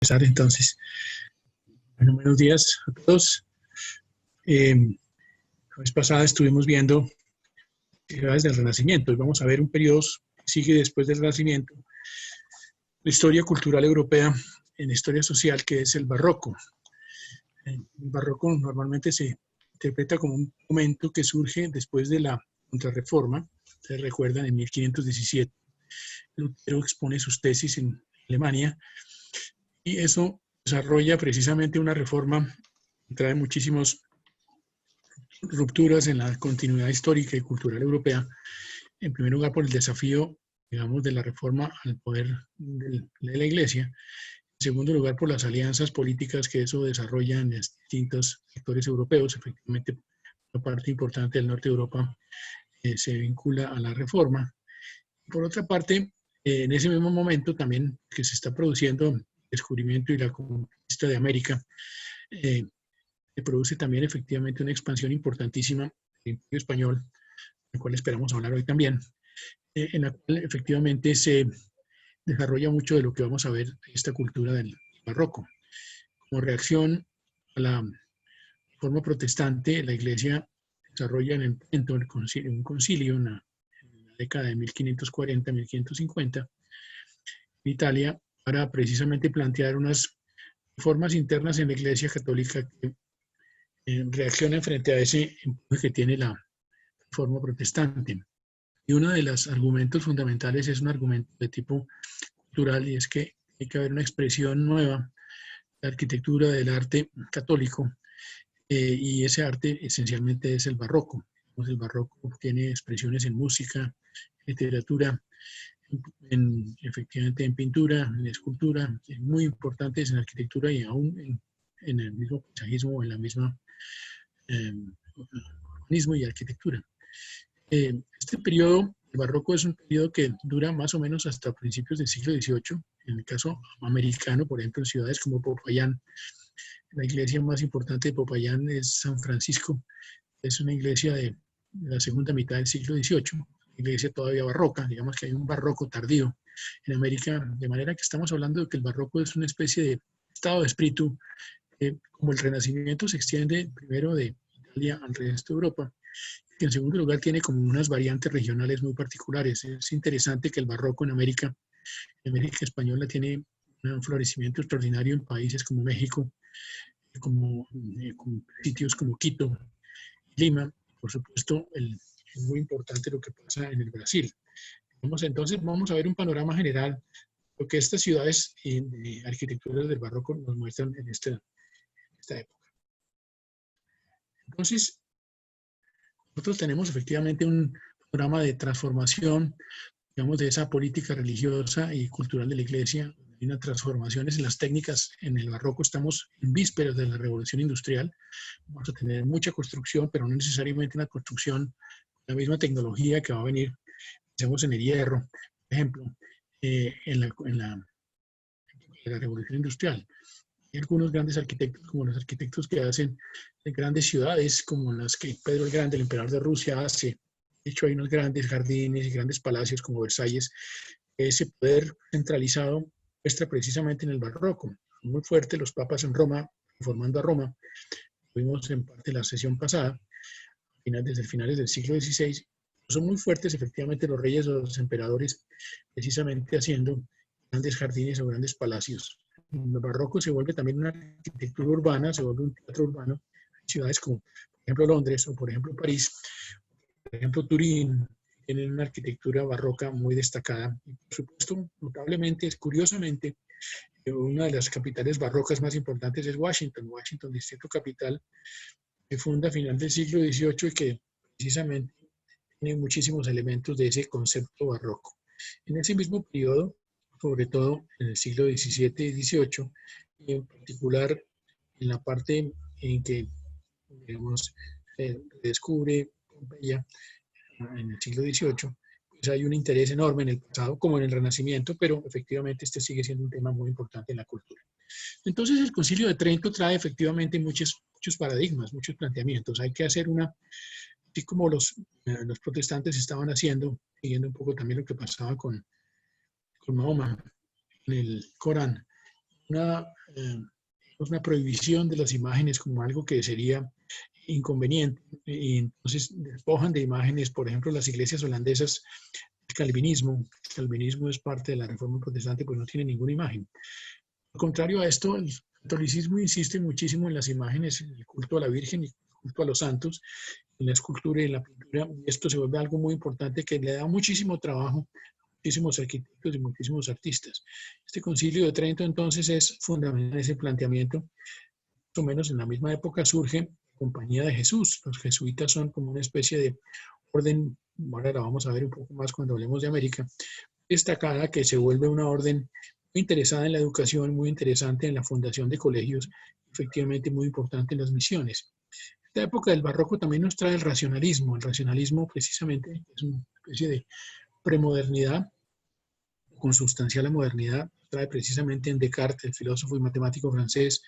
Empezar entonces. Bueno, buenos días a todos. La vez pasada estuvimos viendo ciudades del Renacimiento y vamos a ver un periodo que sigue después del Renacimiento, la historia cultural europea en la historia social, que es el Barroco. El Barroco normalmente se interpreta como un momento que surge después de la Contrarreforma. Ustedes recuerdan, en 1517, Lutero expone sus tesis en Alemania y eso desarrolla precisamente una reforma que trae muchísimas rupturas en la continuidad histórica y cultural europea. En primer lugar, por el desafío, digamos, de la reforma al poder de la Iglesia. En segundo lugar, por las alianzas políticas que eso desarrolla en distintos sectores europeos. Efectivamente, una parte importante del norte de Europa se vincula a la reforma. Por otra parte, en ese mismo momento también que se está produciendo el descubrimiento y la conquista de América, se produce también efectivamente una expansión importantísima del Imperio Español, del cual esperamos hablar hoy también, en la cual efectivamente se desarrolla mucho de lo que vamos a ver, esta cultura del barroco. Como reacción a la reforma protestante, la Iglesia desarrolla un concilio en la década de 1540-1550 en Italia para precisamente plantear unas reformas internas en la Iglesia Católica que reaccionan frente a ese empuje que tiene la reforma protestante. Y uno de los argumentos fundamentales es un argumento de tipo cultural, y es que hay que haber una expresión nueva de la arquitectura del arte católico, y ese arte esencialmente es el barroco. El barroco tiene expresiones en música, literatura, efectivamente en pintura, en escultura, muy importantes en arquitectura y aún en el mismo paisajismo, en la misma urbanismo y arquitectura. Este periodo, el barroco, es un periodo que dura más o menos hasta principios del siglo XVIII. En el caso americano, por ejemplo, en ciudades como Popayán, la iglesia más importante de Popayán es San Francisco. Es una iglesia de la segunda mitad del siglo XVIII, iglesia todavía barroca. Digamos que hay un barroco tardío en América, de manera que estamos hablando de que el barroco es una especie de estado de espíritu, como el Renacimiento se extiende primero de Italia al resto de Europa, y en segundo lugar tiene como unas variantes regionales muy particulares. Es interesante que el barroco en América Española, tiene un florecimiento extraordinario en países como México, como sitios como Quito, Lima. Por supuesto, es muy importante lo que pasa en el Brasil. Entonces vamos a ver un panorama general de lo que estas ciudades de arquitectura del barroco nos muestran en esta época. Entonces, nosotros tenemos efectivamente un programa de transformación, digamos, de esa política religiosa y cultural de la Iglesia. Hay unas transformaciones en las técnicas. En el barroco estamos en vísperas de la revolución industrial. Vamos a tener mucha construcción, pero no necesariamente una construcción con la misma tecnología que va a venir. Pensemos en el hierro, por ejemplo, en la revolución industrial. Hay algunos grandes arquitectos, como los arquitectos que hacen grandes ciudades, como las que Pedro el Grande, el emperador de Rusia, hace. De hecho, hay unos grandes jardines y grandes palacios como Versalles. Ese poder centralizado muestra precisamente en el barroco. Muy fuerte los papas en Roma, reformando a Roma. Lo vimos en parte de la sesión pasada, desde finales del siglo XVI. Son muy fuertes efectivamente los reyes o los emperadores, precisamente haciendo grandes jardines o grandes palacios. El barroco se vuelve también una arquitectura urbana, se vuelve un teatro urbano en ciudades como, por ejemplo, Londres o, por ejemplo, París, por ejemplo, Turín. Tienen una arquitectura barroca muy destacada. Y, por supuesto, notablemente, curiosamente, una de las capitales barrocas más importantes es Washington. Washington, distrito capital, que funda a final del siglo XVIII y que precisamente tiene muchísimos elementos de ese concepto barroco. En ese mismo periodo, sobre todo en el siglo XVII y XVIII, y en particular en la parte en que, digamos, descubre Pompeya en el siglo XVIII, pues hay un interés enorme en el pasado como en el Renacimiento, pero efectivamente este sigue siendo un tema muy importante en la cultura. Entonces el Concilio de Trento trae efectivamente muchos paradigmas, muchos planteamientos. Hay que hacer así como los protestantes estaban haciendo, siguiendo un poco también lo que pasaba con Mahoma en el Corán. una, eh, una prohibición de las imágenes como algo que sería inconveniente, y entonces despojan de imágenes, por ejemplo, las iglesias holandesas, el calvinismo es parte de la reforma protestante, pues no tiene ninguna imagen. Al contrario a esto, el catolicismo insiste muchísimo en las imágenes, en el culto a la Virgen y el culto a los santos, en la escultura y en la pintura, y esto se vuelve algo muy importante que le da muchísimo trabajo a muchísimos arquitectos y muchísimos artistas. Este concilio de Trento entonces es fundamental en ese planteamiento. Más o menos en la misma época surge la Compañía de Jesús. Los jesuitas son como una especie de orden, ahora la vamos a ver un poco más cuando hablemos de América, destacada, que se vuelve una orden muy interesada en la educación, muy interesante en la fundación de colegios, efectivamente muy importante en las misiones. Esta época del barroco también nos trae el racionalismo. El racionalismo precisamente es una especie de premodernidad, consustancial a modernidad, trae precisamente en Descartes, el filósofo y matemático francés,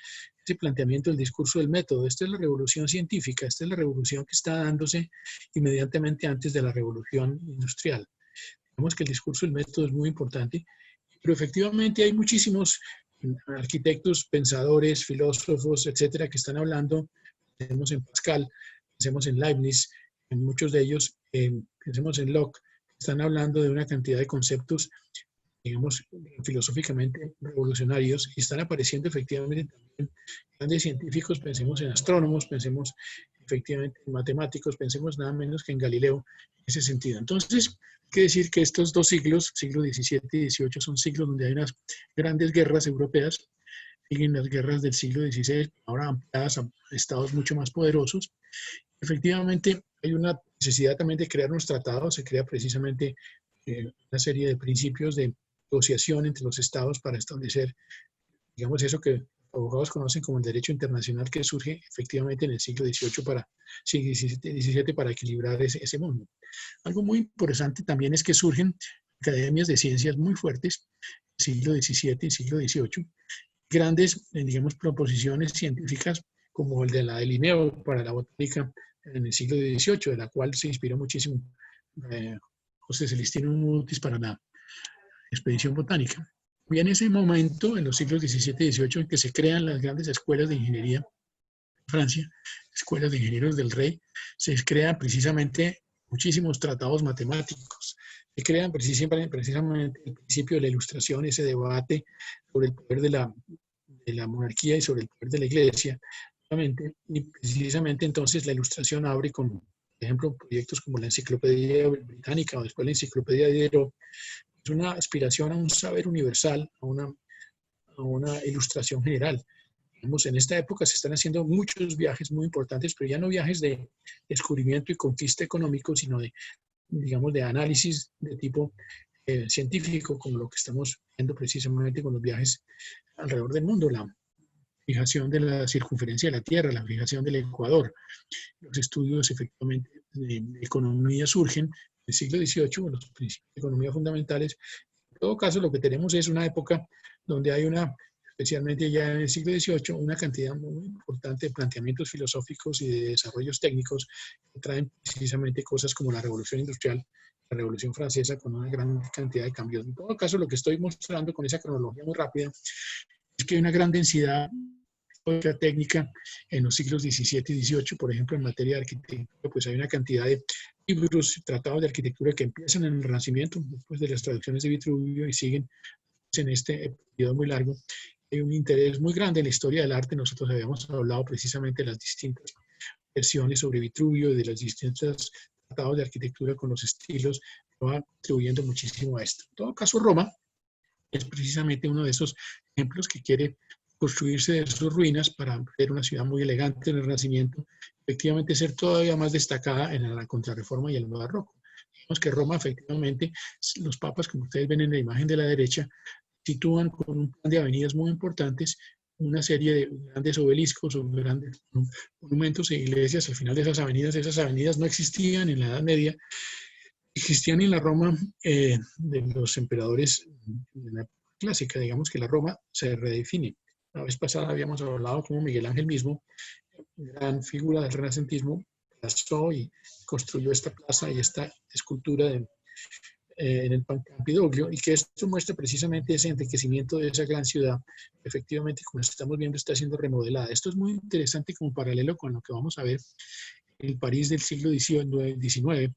ese planteamiento del discurso del método. Esta es la revolución científica, esta es la revolución que está dándose inmediatamente antes de la revolución industrial. Digamos que el discurso del método es muy importante, pero efectivamente hay muchísimos arquitectos, pensadores, filósofos, etcétera, que están hablando. Pensemos en Pascal, pensemos en Leibniz, en muchos de ellos, pensemos en Locke, están hablando de una cantidad de conceptos, digamos, filosóficamente revolucionarios, y están apareciendo efectivamente también grandes científicos. Pensemos en astrónomos, pensemos efectivamente en matemáticos, pensemos nada menos que en Galileo en ese sentido. Entonces, hay que decir que estos dos siglos, siglo XVII y XVIII, son siglos donde hay unas grandes guerras europeas, siguen las guerras del siglo XVI, ahora ampliadas a estados mucho más poderosos. Efectivamente, hay una necesidad también de crear unos tratados, se crea precisamente una serie de principios de negociación entre los estados para establecer, digamos, eso que abogados conocen como el derecho internacional, que surge efectivamente en el siglo XVIII para, sí, XVII para equilibrar ese mundo. Algo muy interesante también es que surgen academias de ciencias muy fuertes, siglo XVII y siglo XVIII, grandes, digamos, proposiciones científicas como el de la de Linneo para la botánica en el siglo XVIII, de la cual se inspiró muchísimo José Celestino Mutis para la expedición botánica. Y en ese momento, en los siglos XVII y XVIII, en que se crean las grandes escuelas de ingeniería en Francia, escuelas de ingenieros del rey, se crean precisamente muchísimos tratados matemáticos. Se crean precisamente el principio de la ilustración, ese debate sobre el poder de la monarquía y sobre el poder de la iglesia. Y precisamente entonces la ilustración abre con, por ejemplo, proyectos como la Enciclopedia Británica o después la Enciclopedia de Diderot. Es una aspiración a un saber universal, a una ilustración general. Digamos, en esta época se están haciendo muchos viajes muy importantes, pero ya no viajes de descubrimiento y conquista económico, sino de, digamos, de análisis de tipo científico, como lo que estamos viendo precisamente con los viajes alrededor del mundo, la fijación de la circunferencia de la Tierra, la fijación del Ecuador. Los estudios efectivamente de economía surgen en el siglo XVIII, los principios de economía fundamentales. En todo caso, lo que tenemos es una época donde hay una, especialmente ya en el siglo XVIII, una cantidad muy importante de planteamientos filosóficos y de desarrollos técnicos que traen precisamente cosas como la Revolución Industrial, la Revolución Francesa, con una gran cantidad de cambios. En todo caso, lo que estoy mostrando con esa cronología muy rápida es que hay una gran densidad técnica en los siglos XVII y XVIII, por ejemplo, en materia de arquitectura, pues hay una cantidad de libros, tratados de arquitectura que empiezan en el Renacimiento, después de las traducciones de Vitruvio, y siguen en este periodo muy largo. Hay un interés muy grande en la historia del arte. Nosotros habíamos hablado precisamente de las distintas versiones sobre Vitruvio y de los distintos tratados de arquitectura con los estilos, que va contribuyendo muchísimo a esto. En todo caso, Roma es precisamente uno de esos ejemplos que quiere construirse de sus ruinas para ser una ciudad muy elegante en el Renacimiento, efectivamente ser todavía más destacada en la Contrarreforma y el Barroco. Digamos que Roma, efectivamente, los papas, como ustedes ven en la imagen de la derecha, sitúan con un plan de avenidas muy importantes una serie de grandes obeliscos o grandes monumentos e iglesias al final de esas avenidas. Esas avenidas no existían en la Edad Media, existían en la Roma de los emperadores de la clásica. Digamos que la Roma se redefine. La vez pasada habíamos hablado como Miguel Ángel mismo, gran figura del renacentismo, pasó y construyó esta plaza y esta escultura en el Campidoglio, y que esto muestra precisamente ese enriquecimiento de esa gran ciudad, que efectivamente, como estamos viendo, está siendo remodelada. Esto es muy interesante como paralelo con lo que vamos a ver en el París del siglo XIX,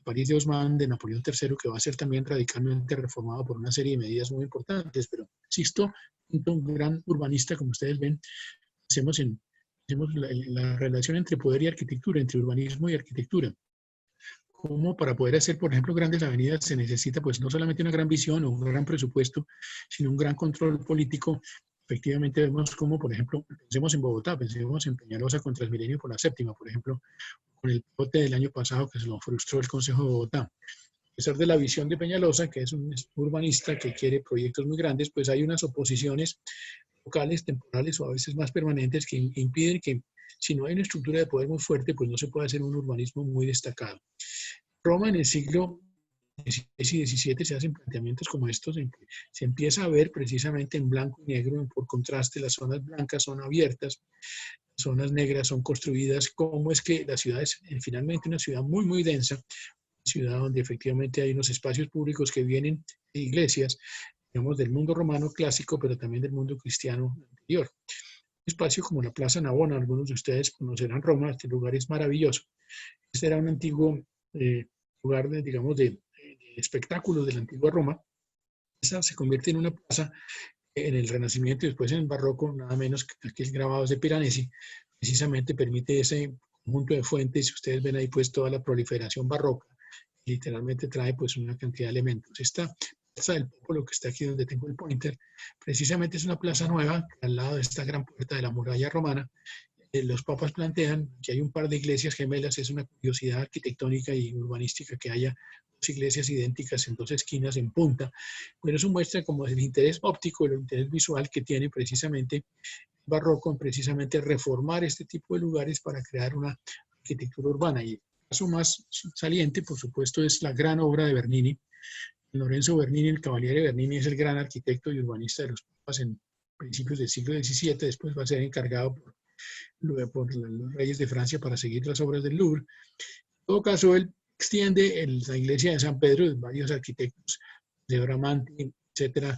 París de Haussmann, de Napoleón III, que va a ser también radicalmente reformado por una serie de medidas muy importantes. Pero, insisto, un gran urbanista, como ustedes ven, hacemos la relación entre poder y arquitectura, entre urbanismo y arquitectura. Como para poder hacer, por ejemplo, grandes avenidas se necesita pues no solamente una gran visión o un gran presupuesto, sino un gran control político. Efectivamente vemos como, por ejemplo, pensemos en Bogotá, pensemos en Peñalosa con Transmilenio por la séptima, por ejemplo, con el pilote del año pasado que se lo frustró el Consejo de Bogotá. A pesar de la visión de Peñalosa, que es un urbanista que quiere proyectos muy grandes, pues hay unas oposiciones locales, temporales o a veces más permanentes que impiden que, si no hay una estructura de poder muy fuerte, pues no se puede hacer un urbanismo muy destacado. Roma en el siglo XVI y XVII se hacen planteamientos como estos, en que se empieza a ver precisamente en blanco y negro, por contraste, las zonas blancas son abiertas, las zonas negras son construidas, cómo es que la ciudad es finalmente una ciudad muy, muy densa, una ciudad donde efectivamente hay unos espacios públicos que vienen de iglesias, digamos, del mundo romano clásico, pero también del mundo cristiano anterior. Un espacio como la Plaza Navona, algunos de ustedes conocerán Roma, este lugar es maravilloso. Este era un antiguo lugar, digamos, de espectáculos de la antigua Roma. Esa se convierte en una plaza en el Renacimiento y después en el Barroco, nada menos que aquel grabados de Piranesi, precisamente permite ese conjunto de fuentes. Si ustedes ven ahí pues toda la proliferación barroca, literalmente trae pues una cantidad de elementos. Esta Plaza del Popolo, que está aquí donde tengo el pointer, precisamente es una plaza nueva, al lado de esta gran puerta de la muralla romana. Los papas plantean que hay un par de iglesias gemelas, es una curiosidad arquitectónica y urbanística que haya dos iglesias idénticas en dos esquinas en punta, pero eso muestra como el interés óptico, el interés visual que tiene precisamente el barroco en precisamente reformar este tipo de lugares para crear una arquitectura urbana. Y el caso más saliente, por supuesto, es la gran obra de Bernini. Lorenzo Bernini, el Cavaliere Bernini, es el gran arquitecto y urbanista de los papas en principios del siglo XVII, después va a ser encargado por los reyes de Francia para seguir las obras del Louvre. En todo caso, él extiende la iglesia de San Pedro, varios arquitectos de Bramante, etcétera,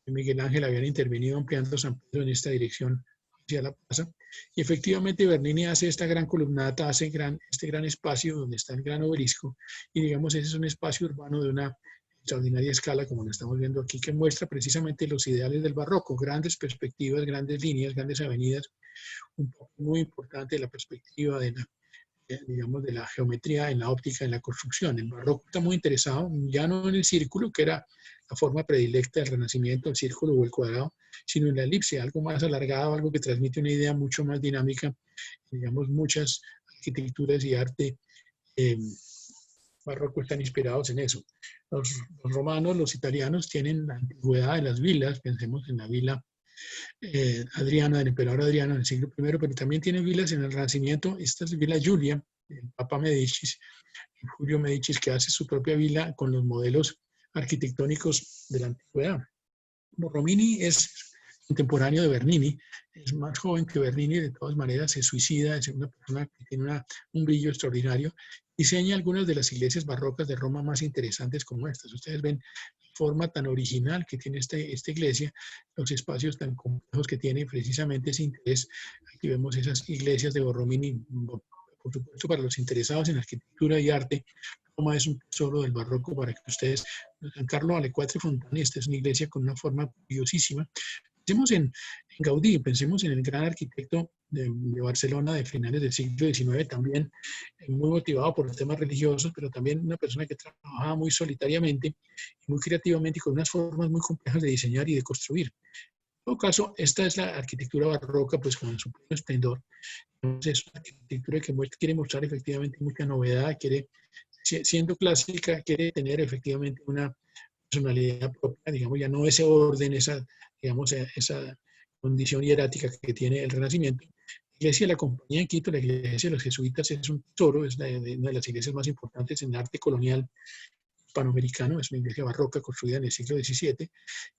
Miguel Ángel habían intervenido ampliando San Pedro en esta dirección hacia la plaza. Y efectivamente Bernini hace esta gran columnata, hace este gran espacio donde está el gran obelisco, y digamos ese es un espacio urbano de una extraordinaria escala, como lo estamos viendo aquí, que muestra precisamente los ideales del barroco, grandes perspectivas, grandes líneas, grandes avenidas, un poco muy importante la perspectiva de la, digamos, de la geometría en la óptica, en la construcción. El barroco está muy interesado ya no en el círculo, que era la forma predilecta del Renacimiento, el círculo o el cuadrado, sino en la elipse, algo más alargado, algo que transmite una idea mucho más dinámica. Digamos, muchas arquitecturas y arte barroco están inspirados en eso. Los romanos, los italianos tienen la antigüedad de las vilas, pensemos en la vila Adriano, del emperador Adriano en el siglo I, pero también tiene vilas en el Renacimiento. Esta es Villa Giulia, el Papa Medicis, Julio Medicis, que hace su propia vila con los modelos arquitectónicos de la antigüedad. Borromini es contemporáneo de Bernini, es más joven que Bernini, de todas maneras se suicida, es una persona que tiene un brillo extraordinario. Diseña algunas de las iglesias barrocas de Roma más interesantes como estas. Ustedes ven la forma tan original que tiene esta iglesia, los espacios tan complejos que tiene, precisamente ese interés. Aquí vemos esas iglesias de Borromini, por supuesto para los interesados en arquitectura y arte. Roma es un tesoro del barroco para que ustedes, San Carlo alle Quattro Fontane, esta es una iglesia con una forma curiosísima. Pensemos en Gaudí, pensemos en el gran arquitecto de Barcelona de finales del siglo XIX, también muy motivado por los temas religiosos, pero también una persona que trabajaba muy solitariamente y muy creativamente y con unas formas muy complejas de diseñar y de construir. En todo caso, esta es la arquitectura barroca, pues con su pleno esplendor. Entonces, es una arquitectura que quiere mostrar efectivamente mucha novedad, siendo clásica, quiere tener efectivamente una personalidad propia, digamos, ya no ese orden, digamos, esa condición hierática que tiene el Renacimiento. La iglesia de la Compañía en Quito, la iglesia de los jesuitas, es un tesoro, es una de las iglesias más importantes en el arte colonial hispanoamericano, es una iglesia barroca construida en el siglo XVII.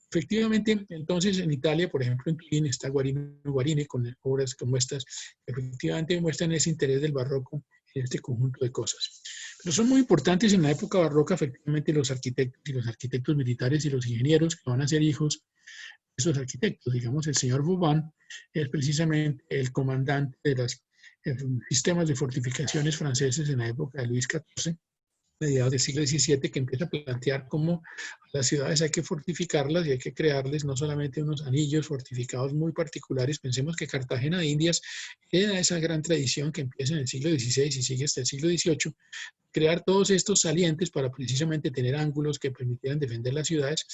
Efectivamente, entonces en Italia, por ejemplo en Turín, está Guarini con obras como estas, que efectivamente muestran ese interés del barroco en este conjunto de cosas. Pero son muy importantes en la época barroca, efectivamente, los arquitectos y los arquitectos militares y los ingenieros que van a ser hijos de esos arquitectos. Digamos, el señor Vauban es precisamente el comandante de los sistemas de fortificaciones franceses en la época de Luis XIV, mediados del siglo XVII, que empieza a plantear cómo a las ciudades hay que fortificarlas y hay que crearles no solamente unos anillos fortificados muy particulares. Pensemos que Cartagena de Indias era esa gran tradición que empieza en el siglo XVI y sigue hasta el siglo XVIII, crear todos estos salientes para precisamente tener ángulos que permitieran defender las ciudades.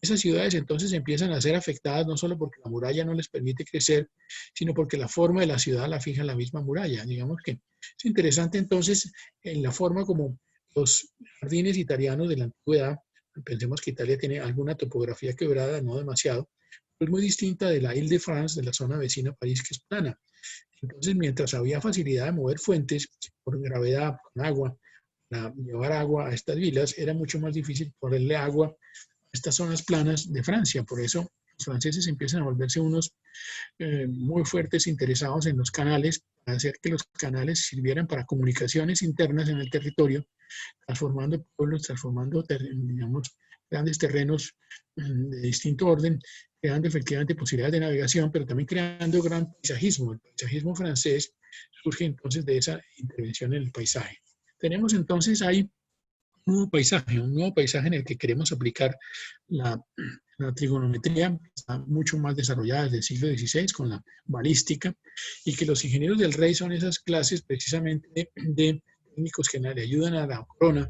Esas ciudades entonces empiezan a ser afectadas no solo porque la muralla no les permite crecer, sino porque la forma de la ciudad la fija la misma muralla. Digamos que es interesante entonces en la forma como los jardines italianos de la antigüedad, pensemos que Italia tiene alguna topografía quebrada, no demasiado, pero es muy distinta de la Île-de-France, de la zona vecina a París, que es plana. Entonces, mientras había facilidad de mover fuentes por gravedad, con agua, para llevar agua a estas vilas, era mucho más difícil ponerle agua a estas zonas planas de Francia. Por eso los franceses empiezan a volverse unos muy fuertes interesados en los canales, para hacer que los canales sirvieran para comunicaciones internas en el territorio, transformando pueblos, transformando, digamos, grandes terrenos de distinto orden, creando efectivamente posibilidades de navegación, pero también creando gran paisajismo. El paisajismo francés surge entonces de esa intervención en el paisaje. Tenemos entonces ahí un nuevo paisaje en el que queremos aplicar la trigonometría, que está mucho más desarrollada desde el siglo XVI con la balística, y que los ingenieros del rey son esas clases precisamente de técnicos que le ayudan a la corona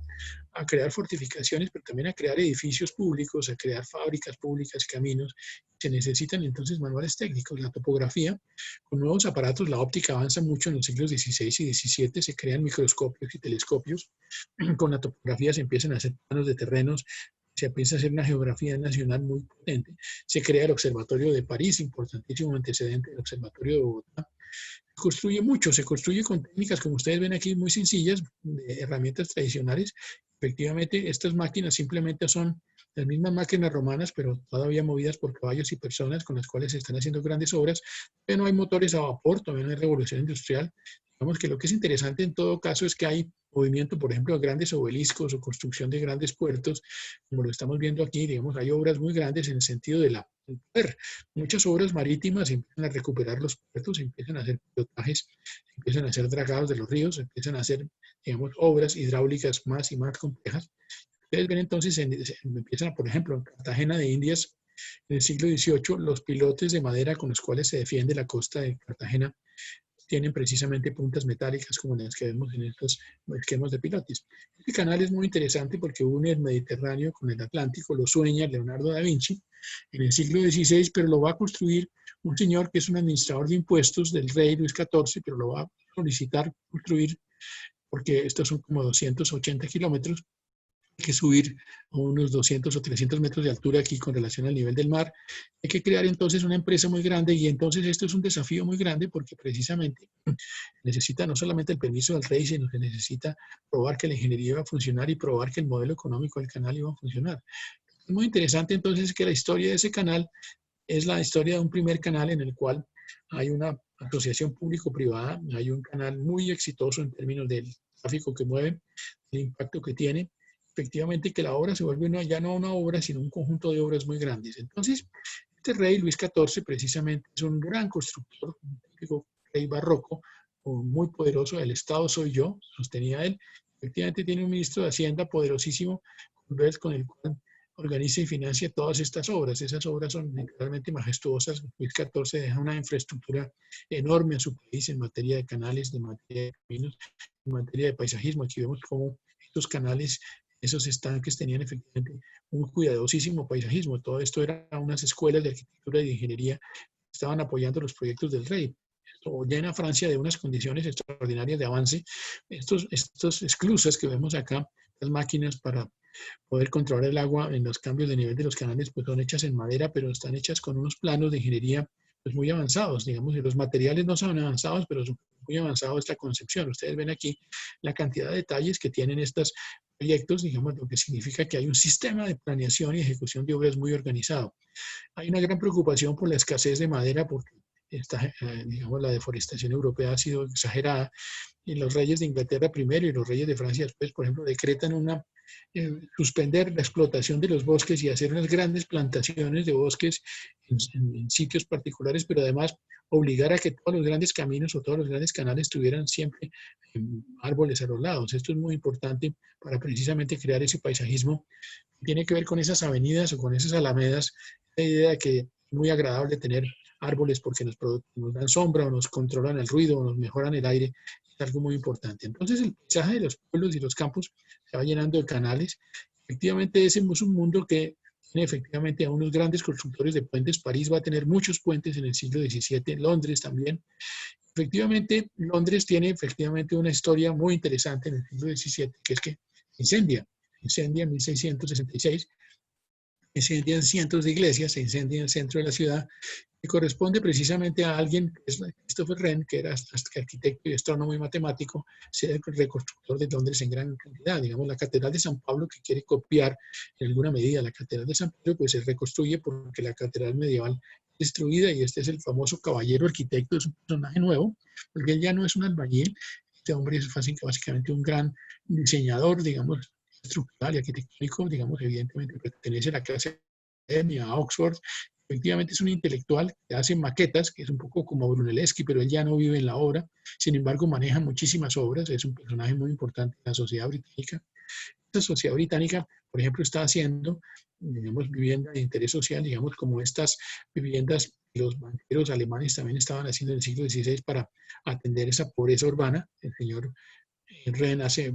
a crear fortificaciones, pero también a crear edificios públicos, a crear fábricas públicas, caminos. Se necesitan entonces manuales técnicos, la topografía, con nuevos aparatos, la óptica avanza mucho en los siglos XVI y XVII, se crean microscopios y telescopios, con la topografía se empiezan a hacer planos de terrenos, se empieza a hacer una geografía nacional muy potente, se crea el Observatorio de París, importantísimo antecedente del Observatorio de Bogotá. Se construye mucho, se construye con técnicas, como ustedes ven aquí, muy sencillas, de herramientas tradicionales. Efectivamente, estas máquinas simplemente son las mismas máquinas romanas, pero todavía movidas por caballos y personas con las cuales se están haciendo grandes obras. Pero no hay motores a vapor, todavía no hay revolución industrial. Digamos que lo que es interesante en todo caso es que hay movimiento, por ejemplo, de grandes obeliscos o construcción de grandes puertos, como lo estamos viendo aquí. Digamos, hay obras muy grandes en el sentido de la poder. Muchas obras marítimas empiezan a recuperar los puertos, empiezan a hacer pilotajes, empiezan a hacer dragados de los ríos, empiezan a hacer, digamos, obras hidráulicas más y más complejas. Ustedes ven entonces, empiezan, por ejemplo, en Cartagena de Indias, en el siglo XVIII, los pilotes de madera con los cuales se defiende la costa de Cartagena tienen precisamente puntas metálicas como las que vemos en estos esquemas de pilotes. Este canal es muy interesante porque une el Mediterráneo con el Atlántico, lo sueña Leonardo da Vinci en el siglo XVI, pero lo va a construir un señor que es un administrador de impuestos del rey Luis XIV, pero lo va a solicitar construir porque estos son como 280 kilómetros, hay que subir a unos 200 o 300 metros de altura aquí con relación al nivel del mar. Hay que crear entonces una empresa muy grande y entonces esto es un desafío muy grande porque precisamente necesita no solamente el permiso del rey, sino que necesita probar que la ingeniería iba a funcionar y probar que el modelo económico del canal iba a funcionar. Es muy interesante entonces que la historia de ese canal es la historia de un primer canal en el cual hay una asociación público-privada, hay un canal muy exitoso en términos del tráfico que mueve, el impacto que tiene, efectivamente que la obra se vuelve ya no una obra, sino un conjunto de obras muy grandes. Entonces, este rey Luis XIV precisamente es un gran constructor, un típico rey barroco, muy poderoso. El Estado soy yo, sostenía él. Efectivamente tiene un ministro de Hacienda poderosísimo, con el cual organiza y financia todas estas obras. Esas obras son realmente majestuosas. Luis XIV deja una infraestructura enorme a su país en materia de canales, en materia de caminos, en materia de paisajismo. Aquí vemos cómo estos canales, esos estanques tenían efectivamente un cuidadosísimo paisajismo. Todo esto eran unas escuelas de arquitectura y de ingeniería que estaban apoyando los proyectos del rey. Esto llena a Francia de unas condiciones extraordinarias de avance. Estos esclusas que vemos acá, las máquinas para poder controlar el agua en los cambios de nivel de los canales, pues son hechas en madera, pero están hechas con unos planos de ingeniería pues muy avanzados, digamos, y los materiales no son avanzados, pero son muy avanzados esta concepción. Ustedes ven aquí la cantidad de detalles que tienen estos proyectos, digamos, lo que significa que hay un sistema de planeación y ejecución de obras muy organizado. Hay una gran preocupación por la escasez de madera porque digamos, la deforestación europea ha sido exagerada, y los reyes de Inglaterra primero y los reyes de Francia después, por ejemplo, decretan suspender la explotación de los bosques y hacer unas grandes plantaciones de bosques en sitios particulares, pero además obligar a que todos los grandes caminos o todos los grandes canales tuvieran siempre árboles a los lados. Esto es muy importante para precisamente crear ese paisajismo. Tiene que ver con esas avenidas o con esas alamedas, la idea de que es muy agradable tener árboles porque nos dan sombra o nos controlan el ruido o nos mejoran el aire, es algo muy importante. Entonces el paisaje de los pueblos y los campos se va llenando de canales. Efectivamente ese es un mundo que tiene efectivamente a unos grandes constructores de puentes. París va a tener muchos puentes en el siglo XVII, Londres también. Efectivamente, Londres tiene efectivamente una historia muy interesante en el siglo XVII, que es que incendia en 1666, incendian cientos de iglesias, se incendia en el centro de la ciudad, y corresponde precisamente a alguien, que es Christopher Wren, que era arquitecto y astrónomo y matemático, ser el reconstructor de Londres en gran cantidad. Digamos, la Catedral de San Pablo, que quiere copiar en alguna medida la Catedral de San Pedro, pues se reconstruye porque la Catedral medieval es destruida, y este es el famoso caballero arquitecto, es un personaje nuevo, porque él ya no es un albañil, este hombre es básicamente un gran diseñador, digamos, estructural y arquitectónico, digamos, evidentemente pertenece a la clase academia, a Oxford. Efectivamente es un intelectual que hace maquetas, que es un poco como Brunelleschi, pero él ya no vive en la obra. Sin embargo, maneja muchísimas obras, es un personaje muy importante en la sociedad británica. Esta sociedad británica, por ejemplo, está haciendo, digamos, viviendas de interés social, digamos, como estas viviendas que los banqueros alemanes también estaban haciendo en el siglo XVI para atender esa pobreza urbana. El señor Wren hace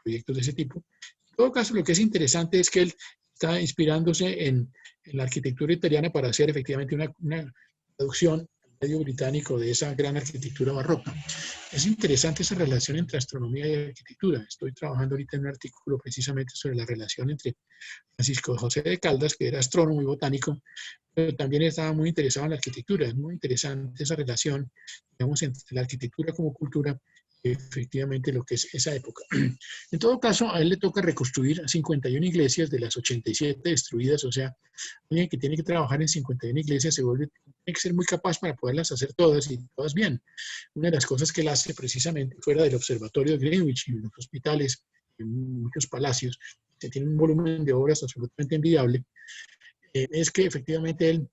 proyectos de ese tipo. En todo caso, lo que es interesante es que él está inspirándose en la arquitectura italiana para hacer efectivamente una traducción al medio británico de esa gran arquitectura barroca. Es interesante esa relación entre astronomía y arquitectura. Estoy trabajando ahorita en un artículo precisamente sobre la relación entre Francisco José de Caldas, que era astrónomo y botánico, pero también estaba muy interesado en la arquitectura. Es muy interesante esa relación, digamos, entre la arquitectura como cultura, efectivamente lo que es esa época. En todo caso, a él le toca reconstruir 51 iglesias de las 87 destruidas, o sea, alguien que tiene que trabajar en 51 iglesias tiene que ser muy capaz para poderlas hacer todas y todas bien. Una de las cosas que él hace precisamente fuera del observatorio de Greenwich y los hospitales, en muchos palacios, que tiene un volumen de obras absolutamente envidiable, es que efectivamente él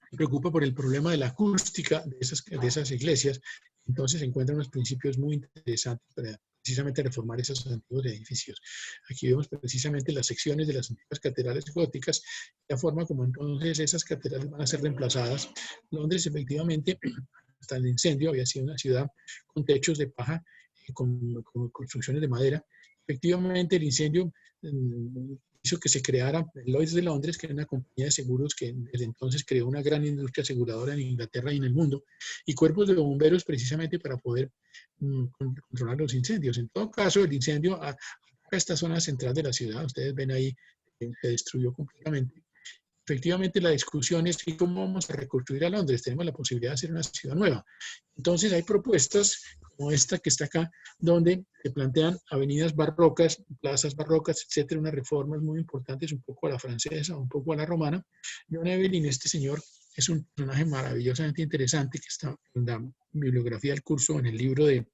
se preocupa por el problema de la acústica de esas iglesias. Entonces encuentra unos principios muy interesantes para precisamente reformar esos antiguos edificios. Aquí vemos precisamente las secciones de las antiguas catedrales góticas, la forma como entonces esas catedrales van a ser reemplazadas. Londres efectivamente, hasta el incendio, había sido una ciudad con techos de paja, con construcciones de madera. Efectivamente el incendio hizo que se creara Lloyd's de Londres, que era una compañía de seguros que desde entonces creó una gran industria aseguradora en Inglaterra y en el mundo, y cuerpos de bomberos precisamente para poder controlar los incendios. En todo caso, el incendio a esta zona central de la ciudad, ustedes ven ahí, se destruyó completamente. Efectivamente, la discusión es cómo vamos a reconstruir a Londres. Tenemos la posibilidad de hacer una ciudad nueva. Entonces, hay propuestas como esta que está acá, donde se plantean avenidas barrocas, plazas barrocas, etcétera, unas reformas muy importantes, un poco a la francesa, un poco a la romana. John Evelyn, este señor, es un personaje maravillosamente interesante que está en la bibliografía del curso, en el libro de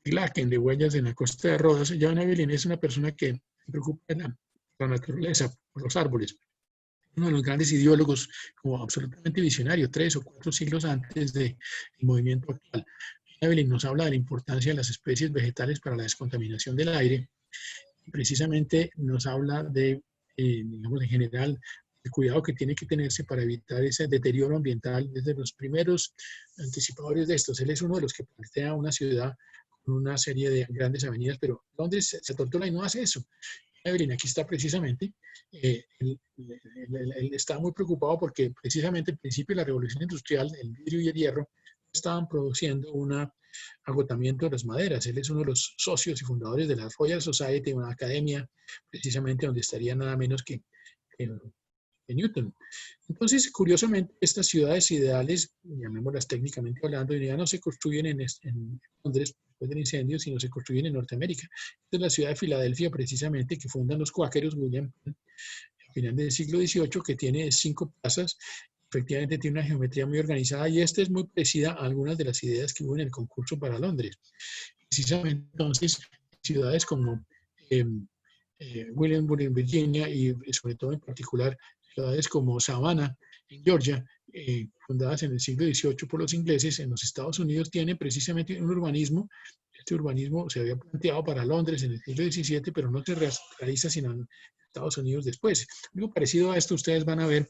Glaken, de Huellas en la Costa de Rodas. John Evelyn es una persona que se preocupa de la naturaleza, por los árboles. Uno de los grandes ideólogos, como absolutamente visionario, 3 o 4 siglos antes del movimiento actual. Evelyn nos habla de la importancia de las especies vegetales para la descontaminación del aire. Y precisamente nos habla de, digamos, en general, el cuidado que tiene que tenerse para evitar ese deterioro ambiental desde los primeros anticipadores de estos. Él es uno de los que plantea una ciudad con una serie de grandes avenidas, pero Londres se tortula y no hace eso. Evelyn, aquí está precisamente, él está muy preocupado porque precisamente al principio de la revolución industrial, el vidrio y el hierro estaban produciendo un agotamiento de las maderas. Él es uno de los socios y fundadores de la Royal Society, una academia precisamente donde estaría nada menos que Newton. Entonces, curiosamente, estas ciudades ideales, llamémoslas técnicamente hablando, ya no se construyen en Londres después del incendio, sino se construyen en Norteamérica. Esta es la ciudad de Filadelfia, precisamente, que fundan los cuáqueros William a final del siglo XVIII, que tiene 5 plazas. efectivamente tiene una geometría muy organizada y esta es muy parecida a algunas de las ideas que hubo en el concurso para Londres. Precisamente entonces, ciudades como eh, Williamsburg en Virginia y sobre todo en particular ciudades como Savannah en Georgia, fundadas en el siglo XVIII por los ingleses, en los Estados Unidos tienen precisamente un urbanismo. Este urbanismo se había planteado para Londres en el siglo XVII, pero no se realiza sino en Estados Unidos después. Algo parecido a esto ustedes van a ver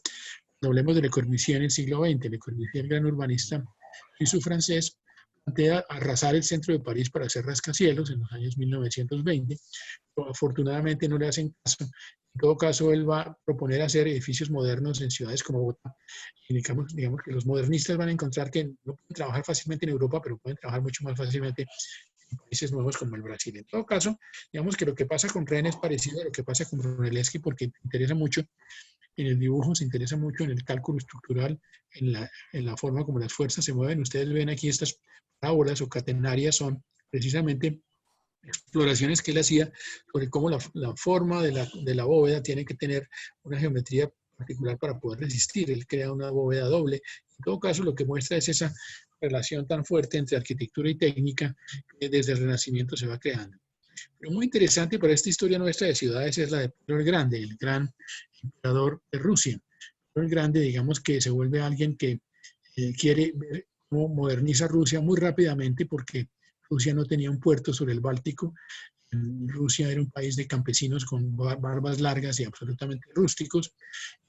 cuando hablemos de Le Corbusier en el siglo XX. Le Corbusier, el gran urbanista suizo-francés, plantea arrasar el centro de París para hacer rascacielos en los años 1920. Pero afortunadamente no le hacen caso. En todo caso, él va a proponer hacer edificios modernos en ciudades como Bogotá. Y digamos que los modernistas van a encontrar que no pueden trabajar fácilmente en Europa, pero pueden trabajar mucho más fácilmente en países nuevos como el Brasil. En todo caso, digamos que lo que pasa con Ren es parecido a lo que pasa con Brunelleschi, porque interesa mucho en el dibujo, se interesa mucho en el cálculo estructural, en la forma como las fuerzas se mueven. Ustedes ven aquí estas parábolas o catenarias son precisamente exploraciones que él hacía sobre cómo la forma de la bóveda tiene que tener una geometría particular para poder resistir. Él crea una bóveda doble. En todo caso, lo que muestra es esa relación tan fuerte entre arquitectura y técnica que desde el Renacimiento se va creando. Pero muy interesante para esta historia nuestra de ciudades es la de Pedro el Grande, el gran emperador de Rusia. Pedro el Grande, digamos que se vuelve alguien que quiere ver cómo moderniza Rusia muy rápidamente porque Rusia no tenía un puerto sobre el Báltico. Rusia era un país de campesinos con barbas largas y absolutamente rústicos.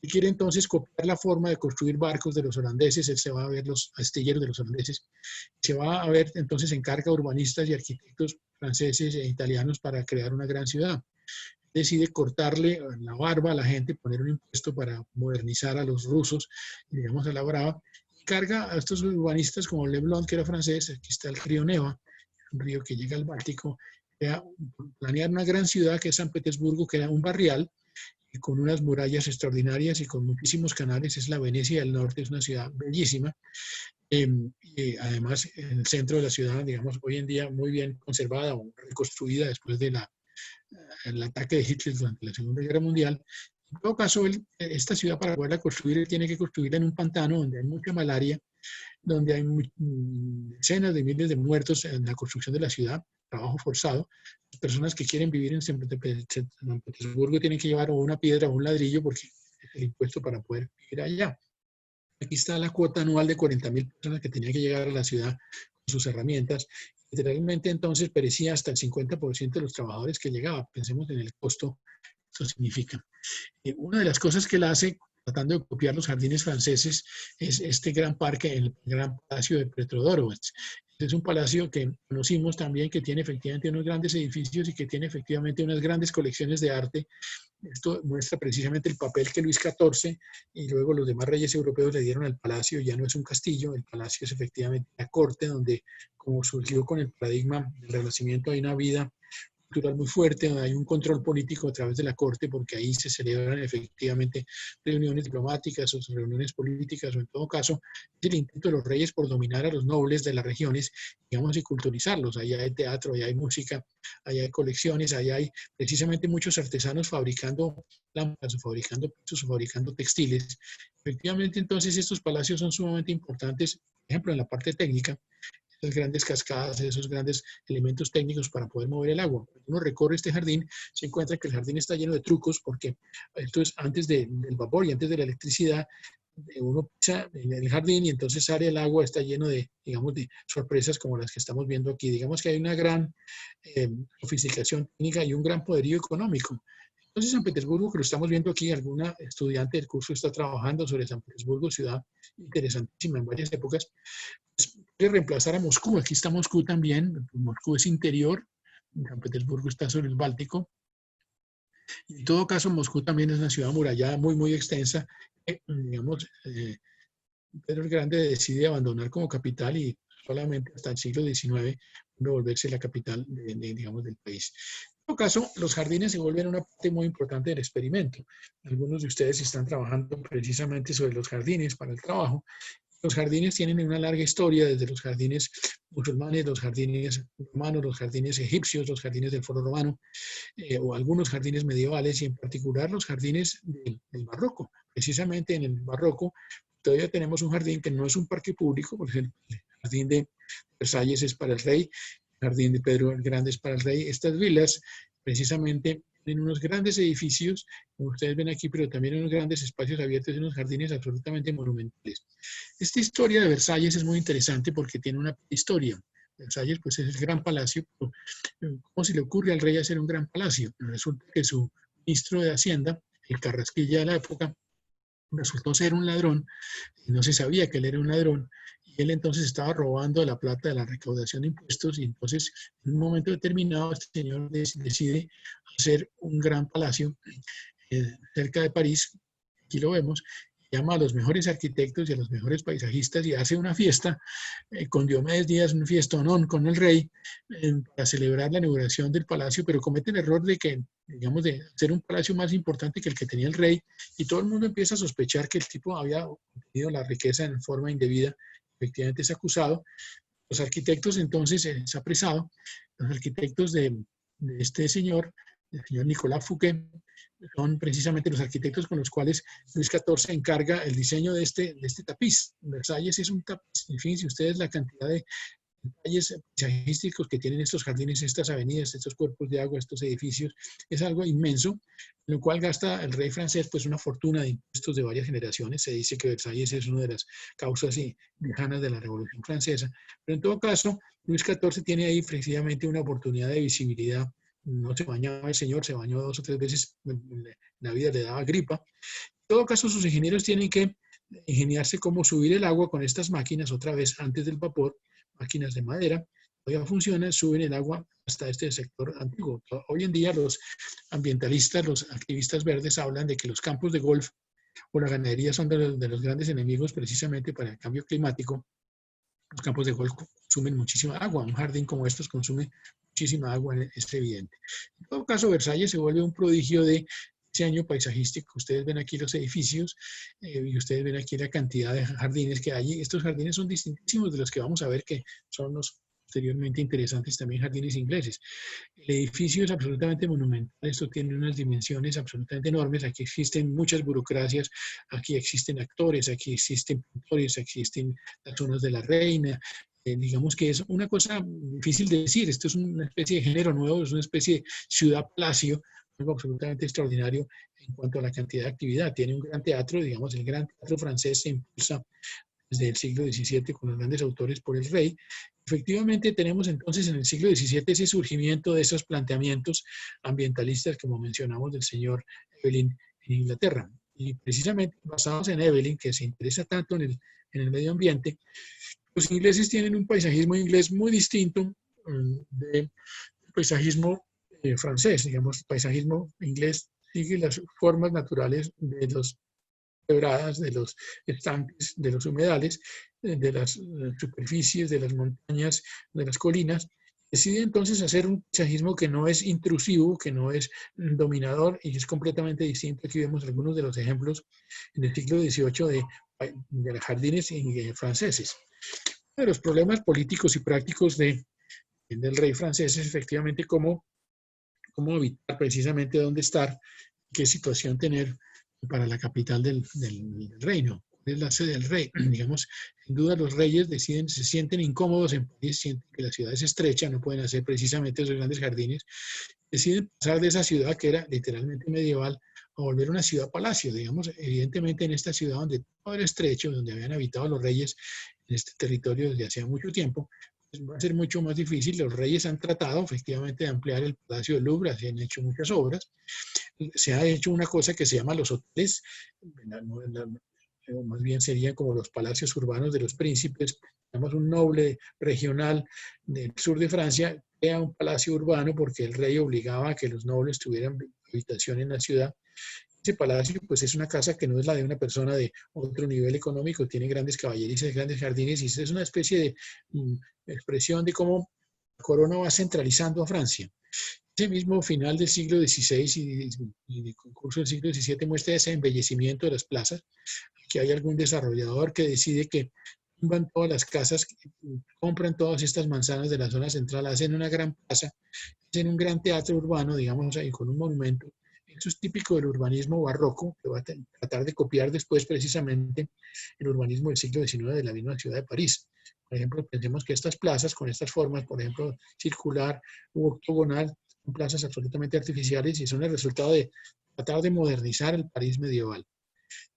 Y quiere entonces copiar la forma de construir barcos de los holandeses. Él se va a ver los astilleros de los holandeses. Se va a ver, entonces encarga a urbanistas y arquitectos franceses e italianos para crear una gran ciudad. Decide cortarle la barba a la gente, poner un impuesto para modernizar a los rusos, digamos a la brava. Carga a estos urbanistas como Leblon, que era francés. Aquí está el río Neva, un río que llega al Báltico. Planear una gran ciudad que es San Petersburgo, que era un barrial con unas murallas extraordinarias y con muchísimos canales. Es la Venecia del Norte, es una ciudad bellísima. Además, en el centro de la ciudad, digamos, hoy en día muy bien conservada o reconstruida después de el ataque de Hitler durante la Segunda Guerra Mundial. En todo caso, esta ciudad para poderla construir, tiene que construirla en un pantano donde hay mucha malaria, donde hay decenas de miles de muertos en la construcción de la ciudad, trabajo forzado. Las personas que quieren vivir en San Petersburgo tienen que llevar o una piedra o un ladrillo porque es el impuesto para poder vivir allá. Aquí está la cuota anual de 40.000 personas que tenían que llegar a la ciudad con sus herramientas. Literalmente entonces perecía hasta el 50% de los trabajadores que llegaban. Pensemos en el costo que esto significa. Una de las cosas que él hace, tratando de copiar los jardines franceses, es este gran parque, el Gran Palacio de Petrodoro. Es un palacio que conocimos también, que tiene efectivamente unos grandes edificios y que tiene efectivamente unas grandes colecciones de arte. Esto muestra precisamente el papel que Luis XIV y luego los demás reyes europeos le dieron al palacio. Ya no es un castillo, el palacio es efectivamente la corte donde, como surgió con el paradigma del Renacimiento, hay una vida cultural muy fuerte, donde hay un control político a través de la corte, porque ahí se celebran efectivamente reuniones diplomáticas o reuniones políticas, o en todo caso, es el intento de los reyes por dominar a los nobles de las regiones, digamos, y culturizarlos. Allá hay teatro, allá hay música, allá hay colecciones, allá hay precisamente muchos artesanos fabricando lámparas, o fabricando pisos, o fabricando textiles. Efectivamente, entonces, estos palacios son sumamente importantes, por ejemplo, en la parte técnica, esas grandes cascadas, esos grandes elementos técnicos para poder mover el agua. Cuando uno recorre este jardín, se encuentra que el jardín está lleno de trucos, porque esto es antes del vapor y antes de la electricidad. Uno pisa en el jardín y entonces sale el agua, está lleno de, digamos, de sorpresas como las que estamos viendo aquí. Digamos que hay una gran sofisticación técnica y un gran poderío económico. Entonces, San Petersburgo, que lo estamos viendo aquí, alguna estudiante del curso está trabajando sobre San Petersburgo, ciudad interesantísima en varias épocas, pues, puede reemplazar a Moscú. Aquí está Moscú también. Moscú es interior, San Petersburgo está sobre el Báltico. Y en todo caso, Moscú también es una ciudad amurallada muy, muy extensa. Digamos, Pedro el Grande decide abandonar como capital y solamente hasta el siglo XIX volverse la capital digamos, del país. En todo caso, los jardines se vuelven una parte muy importante del experimento. Algunos de ustedes están trabajando precisamente sobre los jardines para el trabajo. Los jardines tienen una larga historia, desde los jardines musulmanes, los jardines romanos, los jardines egipcios, los jardines del Foro Romano, o algunos jardines medievales, y en particular los jardines del barroco. Precisamente en el barroco todavía tenemos un jardín que no es un parque público, por ejemplo, el jardín de Versalles es para el rey, el jardín de Pedro el Grande es para el rey. Estas vilas, precisamente, tienen unos grandes edificios, como ustedes ven aquí, pero también unos grandes espacios abiertos y unos jardines absolutamente monumentales. Esta historia de Versalles es muy interesante porque tiene una historia. Versalles, pues, es el gran palacio. ¿Cómo se le ocurre al rey hacer un gran palacio? Resulta que su ministro de Hacienda, el Carrasquilla de la época, resultó ser un ladrón, y no se sabía que él era un ladrón, y él entonces estaba robando la plata de la recaudación de impuestos, y entonces en un momento determinado este señor decide hacer un gran palacio cerca de París, aquí lo vemos, llama a los mejores arquitectos y a los mejores paisajistas y hace una fiesta con Diomedes Díaz, un fiestonón con el rey para celebrar la inauguración del palacio, pero comete el error de que, digamos, de hacer un palacio más importante que el que tenía el rey, y todo el mundo empieza a sospechar que el tipo había obtenido la riqueza en forma indebida. Efectivamente es acusado. Los arquitectos entonces es apresado. Los arquitectos de este señor, el señor Nicolas Fouquet, son precisamente los arquitectos con los cuales Luis XIV encarga el diseño de este tapiz. Versalles es un tapiz. Fíjense ustedes la cantidad de detalles paisajísticos que tienen estos jardines, estas avenidas, estos cuerpos de agua, estos edificios. Es algo inmenso, en lo cual gasta el rey francés pues una fortuna de impuestos de varias generaciones. Se dice que Versalles es una de las causas lejanas de la Revolución Francesa. Pero en todo caso, Luis XIV tiene ahí precisamente una oportunidad de visibilidad. No se bañaba el señor, se bañó 2 o 3 veces, la vida le daba gripa. En todo caso, sus ingenieros tienen que ingeniarse cómo subir el agua con estas máquinas, otra vez antes del vapor, máquinas de madera, todavía funcionan, suben el agua hasta este sector antiguo. Hoy en día los ambientalistas, los activistas verdes hablan de que los campos de golf o la ganadería son de los grandes enemigos precisamente para el cambio climático. Los campos de golf consumen muchísima agua, un jardín como estos consume muchísima agua, es evidente. En todo caso, Versalles se vuelve un prodigio de diseño paisajístico. Ustedes ven aquí los edificios y ustedes ven aquí la cantidad de jardines que hay. Estos jardines son distintísimos de los que vamos a ver, que son los posteriormente interesantes también jardines ingleses. El edificio es absolutamente monumental. Esto tiene unas dimensiones absolutamente enormes. Aquí existen muchas burocracias, aquí existen actores, aquí existen pintores, aquí existen las zonas de la reina. Digamos que es una cosa difícil de decir. Esto es una especie de género nuevo, es una especie de ciudad-palacio, algo absolutamente extraordinario en cuanto a la cantidad de actividad. Tiene un gran teatro, digamos, el gran teatro francés se impulsa desde el siglo XVII con los grandes autores por el rey. Efectivamente, tenemos entonces en el siglo XVII ese surgimiento de esos planteamientos ambientalistas, como mencionamos, del señor Evelyn en Inglaterra. Y precisamente basados en Evelyn, que se interesa tanto en el medio ambiente, los ingleses tienen un paisajismo inglés muy distinto del paisajismo francés. Digamos, el paisajismo inglés sigue las formas naturales de los quebradas, de los estanques, de los humedales, de las superficies, de las montañas, de las colinas. Decide entonces hacer un paisajismo que no es intrusivo, que no es dominador y es completamente distinto. Aquí vemos algunos de los ejemplos en el siglo XVIII de los jardines franceses. Uno de los problemas políticos y prácticos del rey francés es efectivamente cómo habitar, precisamente dónde estar, qué situación tener para la capital del reino. Es la sede del rey. Digamos, sin duda los reyes se sienten incómodos en París, sienten que la ciudad es estrecha, no pueden hacer precisamente esos grandes jardines. Deciden pasar de esa ciudad que era literalmente medieval a volver una ciudad-palacio. Digamos, evidentemente en esta ciudad donde todo era estrecho, donde habían habitado los reyes en este territorio desde hacía mucho tiempo, pues va a ser mucho más difícil. Los reyes han tratado efectivamente de ampliar el Palacio del Louvre, se han hecho muchas obras. Se ha hecho una cosa que se llama los hoteles, más bien serían como los palacios urbanos de los príncipes. Tenemos un noble regional del sur de Francia, crea un palacio urbano porque el rey obligaba a que los nobles tuvieran habitación en la ciudad. Ese palacio pues es una casa que no es la de una persona de otro nivel económico, tiene grandes caballerizas, grandes jardines, y es una especie de expresión de cómo la corona va centralizando a Francia. Ese mismo final del siglo XVI y el concurso del siglo XVII muestra ese embellecimiento de las plazas, que hay algún desarrollador que decide que van todas las casas, compran todas estas manzanas de la zona central, hacen una gran plaza, hacen un gran teatro urbano, digamos, ahí con un monumento Eso es típico del urbanismo barroco, que va a tratar de copiar después precisamente el urbanismo del siglo XIX de la misma ciudad de París. Por ejemplo, pensemos que estas plazas con estas formas, por ejemplo, circular u octogonal, son plazas absolutamente artificiales y son el resultado de tratar de modernizar el París medieval.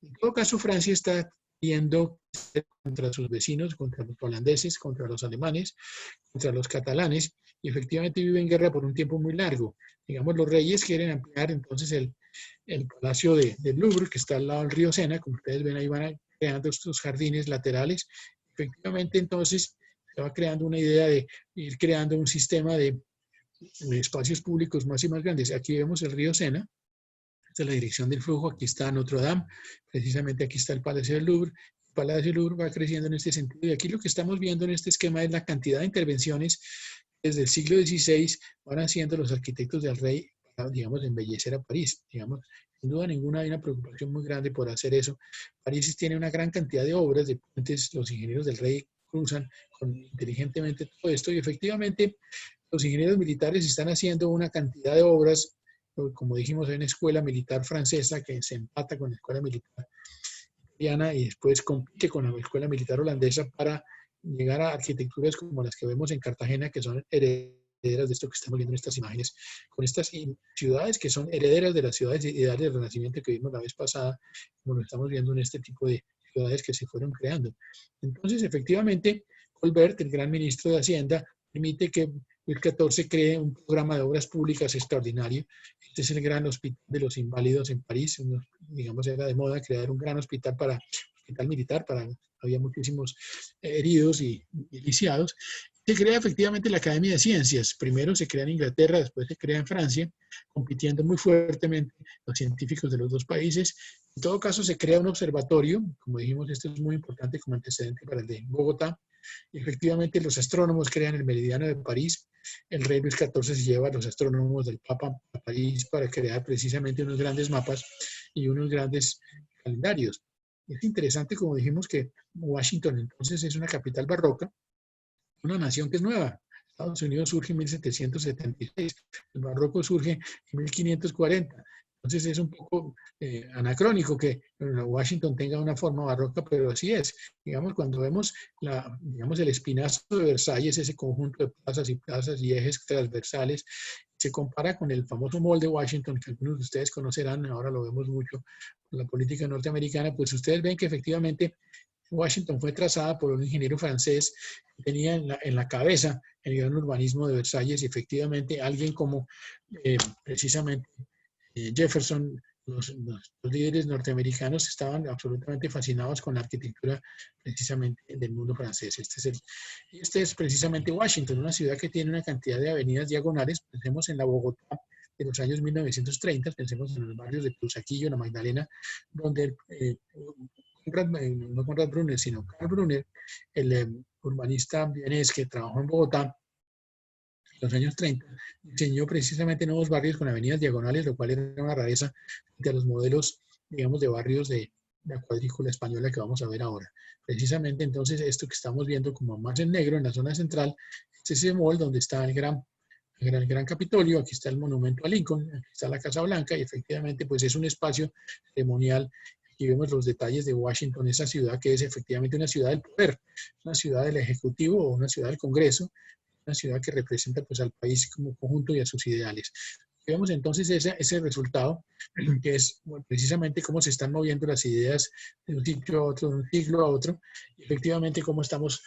En todo caso, Francia está yendo contra sus vecinos, contra los holandeses, contra los alemanes, contra los catalanes, y efectivamente vive en guerra por un tiempo muy largo. Digamos, los reyes quieren ampliar entonces el palacio del Louvre, que está al lado del río Sena, como ustedes ven ahí van creando estos jardines laterales. Efectivamente, entonces, se va creando una idea de ir creando un sistema de espacios públicos más y más grandes. Aquí vemos el río Sena, esta es la dirección del flujo, aquí está Notre Dame, precisamente aquí está el Palacio del Louvre. El Palacio del Louvre va creciendo en este sentido y aquí lo que estamos viendo en este esquema es la cantidad de intervenciones desde el siglo XVI van haciendo los arquitectos del rey para, digamos, embellecer a París. Digamos, sin duda ninguna hay una preocupación muy grande por hacer eso. París tiene una gran cantidad de obras, de puentes, los ingenieros del rey cruzan inteligentemente todo esto y efectivamente los ingenieros militares están haciendo una cantidad de obras, como dijimos, hay una escuela militar francesa que se empata con la escuela militar italiana y después compite con la escuela militar holandesa para llegar a arquitecturas como las que vemos en Cartagena, que son herederas de esto que estamos viendo en estas imágenes, con estas ciudades que son herederas de las ciudades ideales del Renacimiento que vimos la vez pasada, como lo estamos viendo en este tipo de ciudades que se fueron creando. Entonces, efectivamente, Colbert, el gran ministro de Hacienda, permite que Luis XIV cree un programa de obras públicas extraordinario. Este es el gran hospital de los inválidos en París. Digamos, era de moda crear un gran hospital militar, había muchísimos heridos y lisiados. Se crea efectivamente la Academia de Ciencias. Primero se crea en Inglaterra, después se crea en Francia, compitiendo muy fuertemente los científicos de los dos países. En todo caso, se crea un observatorio. Como dijimos, esto es muy importante como antecedente para el de Bogotá. Y efectivamente, los astrónomos crean el meridiano de París. El rey Luis XIV se lleva a los astrónomos del Papa a París para crear precisamente unos grandes mapas y unos grandes calendarios. Es interesante, como dijimos, que Washington entonces es una capital barroca, una nación que es nueva. Estados Unidos surge en 1776, el barroco surge en 1540. Entonces es un poco anacrónico que Washington tenga una forma barroca, pero así es. Digamos, cuando vemos digamos, el espinazo de Versalles, ese conjunto de plazas y ejes transversales, se compara con el famoso Mall de Washington, que algunos de ustedes conocerán, ahora lo vemos mucho en la política norteamericana, pues ustedes ven que efectivamente Washington fue trazada por un ingeniero francés que tenía en la cabeza el gran urbanismo de Versalles y efectivamente alguien como precisamente Jefferson, los líderes norteamericanos estaban absolutamente fascinados con la arquitectura precisamente del mundo francés. Este es precisamente Washington, una ciudad que tiene una cantidad de avenidas diagonales. Pensemos en la Bogotá de los años 1930, pensemos en los barrios de Teusaquillo, La Magdalena, donde no Conrad Brunner, sino Karl Brunner, el urbanista vienés que trabajó en Bogotá en los años 30, diseñó precisamente nuevos barrios con avenidas diagonales, lo cual era una rareza de los modelos, digamos, de barrios de la cuadrícula española que vamos a ver ahora. Precisamente entonces esto que estamos viendo como más en negro en la zona central, es ese mall donde está el gran Capitolio, aquí está el monumento a Lincoln, aquí está la Casa Blanca y efectivamente pues es un espacio ceremonial. Aquí vemos los detalles de Washington, esa ciudad que es efectivamente una ciudad del poder, una ciudad del Ejecutivo o una ciudad del Congreso, una ciudad que representa pues al país como conjunto y a sus ideales. Vemos entonces ese resultado, que es bueno, precisamente cómo se están moviendo las ideas de un sitio a otro, de un siglo a otro, y efectivamente cómo estamos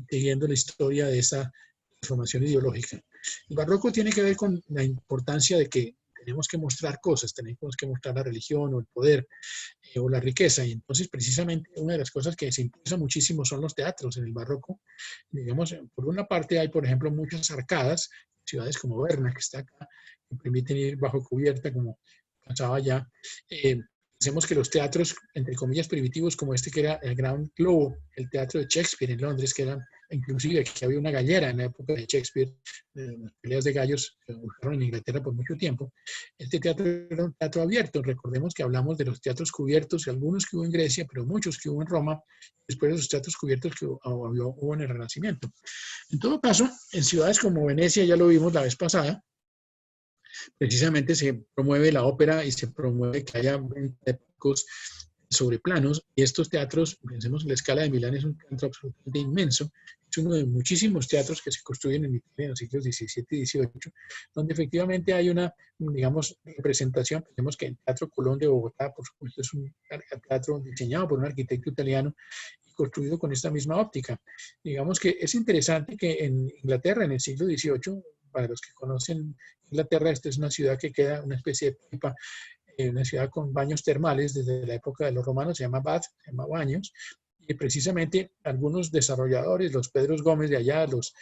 siguiendo la historia de esa transformación ideológica. El barroco tiene que ver con la importancia de que tenemos que mostrar cosas, tenemos que mostrar la religión o el poder o la riqueza. Y entonces, precisamente, una de las cosas que se impulsa muchísimo son los teatros en el barroco. Digamos, por una parte hay, por ejemplo, muchas arcadas, ciudades como Berna, que está acá, que permiten ir bajo cubierta, como pasaba allá. Pensemos que los teatros, entre comillas, primitivos, como este que era el Gran Globo, el teatro de Shakespeare en Londres, que era inclusive que había una gallera en la época de Shakespeare, las peleas de gallos que usaron en Inglaterra por mucho tiempo. Este teatro era un teatro abierto. Recordemos que hablamos de los teatros cubiertos, algunos que hubo en Grecia, pero muchos que hubo en Roma, después de los teatros cubiertos que hubo en el Renacimiento. En todo caso, en ciudades como Venecia, ya lo vimos la vez pasada, precisamente se promueve la ópera y se promueve que haya venta de palcos sobre planos, y estos teatros, pensemos en la Scala de Milán, es un teatro absolutamente inmenso, es uno de muchísimos teatros que se construyen en Italia en los siglos XVII y XVIII, donde efectivamente hay una, digamos, representación. Pensemos que el Teatro Colón de Bogotá, por supuesto, es un teatro diseñado por un arquitecto italiano y construido con esta misma óptica. Digamos que es interesante que en Inglaterra, en el siglo XVIII, para los que conocen Inglaterra, esta es una ciudad que queda una especie de pipa, una ciudad con baños termales desde la época de los romanos, se llama Bath, se llama Baños, y precisamente algunos desarrolladores, los Pedros Gómez de allá, los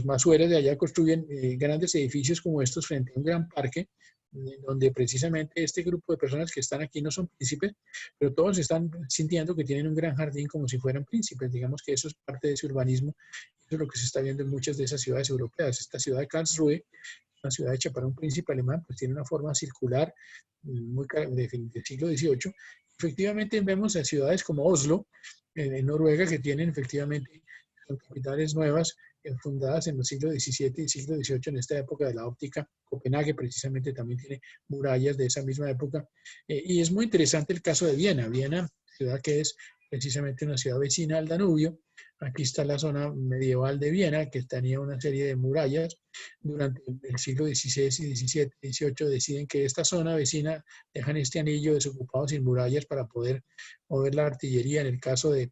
Masueras de allá, construyen grandes edificios como estos frente a un gran parque, donde precisamente este grupo de personas que están aquí no son príncipes, pero todos están sintiendo que tienen un gran jardín como si fueran príncipes. Digamos que eso es parte de ese urbanismo, eso es lo que se está viendo en muchas de esas ciudades europeas. Esta ciudad de Karlsruhe, una ciudad hecha para un príncipe alemán, pues tiene una forma circular muy del siglo XVIII. Efectivamente vemos a ciudades como Oslo, en Noruega, que tienen efectivamente son capitales nuevas, fundadas en los siglos XVII y siglo XVIII, en esta época de la óptica. Copenhague precisamente también tiene murallas de esa misma época. Y es muy interesante el caso de Viena. Viena, ciudad que es precisamente una ciudad vecina al Danubio. Aquí está la zona medieval de Viena, que tenía una serie de murallas. Durante el siglo XVI y XVII y XVIII deciden que esta zona vecina dejan este anillo desocupado sin murallas para poder mover la artillería en el caso de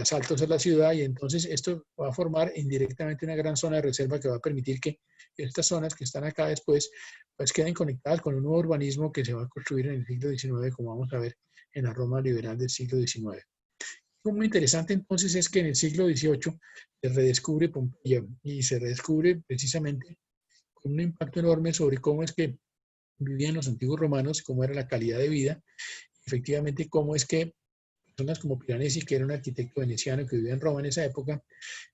asaltos a la ciudad, y entonces esto va a formar indirectamente una gran zona de reserva que va a permitir que estas zonas que están acá después pues queden conectadas con un nuevo urbanismo que se va a construir en el siglo XIX, como vamos a ver en la Roma liberal del siglo XIX. Algo muy interesante entonces es que en el siglo XVIII se redescubre Pompeya, y se redescubre precisamente con un impacto enorme sobre cómo es que vivían los antiguos romanos, cómo era la calidad de vida, efectivamente cómo es que personas como Piranesi, que era un arquitecto veneciano que vivía en Roma en esa época,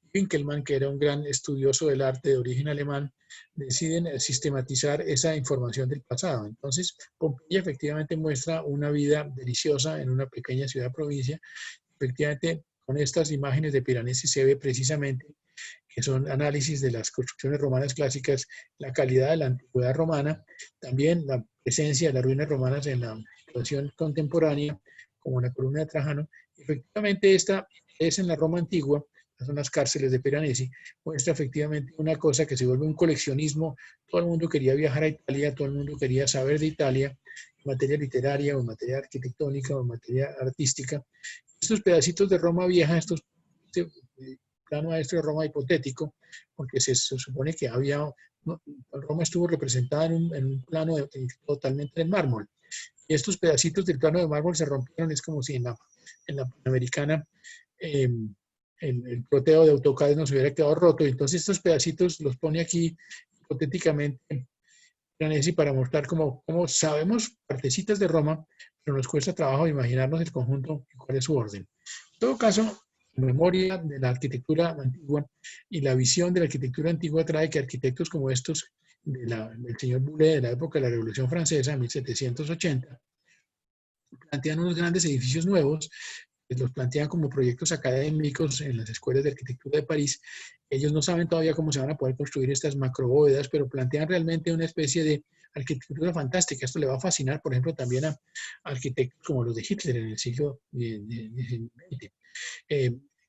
y Winkelmann, que era un gran estudioso del arte de origen alemán, deciden sistematizar esa información del pasado. Entonces, Pompeya efectivamente muestra una vida deliciosa en una pequeña ciudad-provincia. Efectivamente, con estas imágenes de Piranesi se ve precisamente que son análisis de las construcciones romanas clásicas, la calidad de la antigüedad romana, también la presencia de las ruinas romanas en la situación contemporánea, como la columna de Trajano. Efectivamente, esta es en la Roma antigua, son las cárceles de Piranesi, muestra efectivamente una cosa que se vuelve un coleccionismo. Todo el mundo quería viajar a Italia, todo el mundo quería saber de Italia, en materia literaria o en materia arquitectónica o en materia artística. Estos pedacitos de Roma vieja, estos plano maestro de Roma hipotético, porque se supone que había, no, Roma estuvo representada en un plano totalmente de mármol, y estos pedacitos del plano de mármol se rompieron. Es como si en la Panamericana el ploteo de AutoCAD nos hubiera quedado roto, y entonces estos pedacitos los pone aquí hipotéticamente Piranesi para mostrar cómo sabemos partecitas de Roma, pero nos cuesta trabajo imaginarnos el conjunto y cuál es su orden. En todo caso, la memoria de la arquitectura antigua y la visión de la arquitectura antigua trae que arquitectos como estos del señor Boulez de la época de la Revolución Francesa, 1780, plantean unos grandes edificios nuevos, los plantean como proyectos académicos en las escuelas de arquitectura de París. Ellos no saben todavía cómo se van a poder construir estas macrobóvedas, pero plantean realmente una especie de arquitectura fantástica. Esto le va a fascinar, por ejemplo, también a arquitectos como los de Hitler en el siglo XX.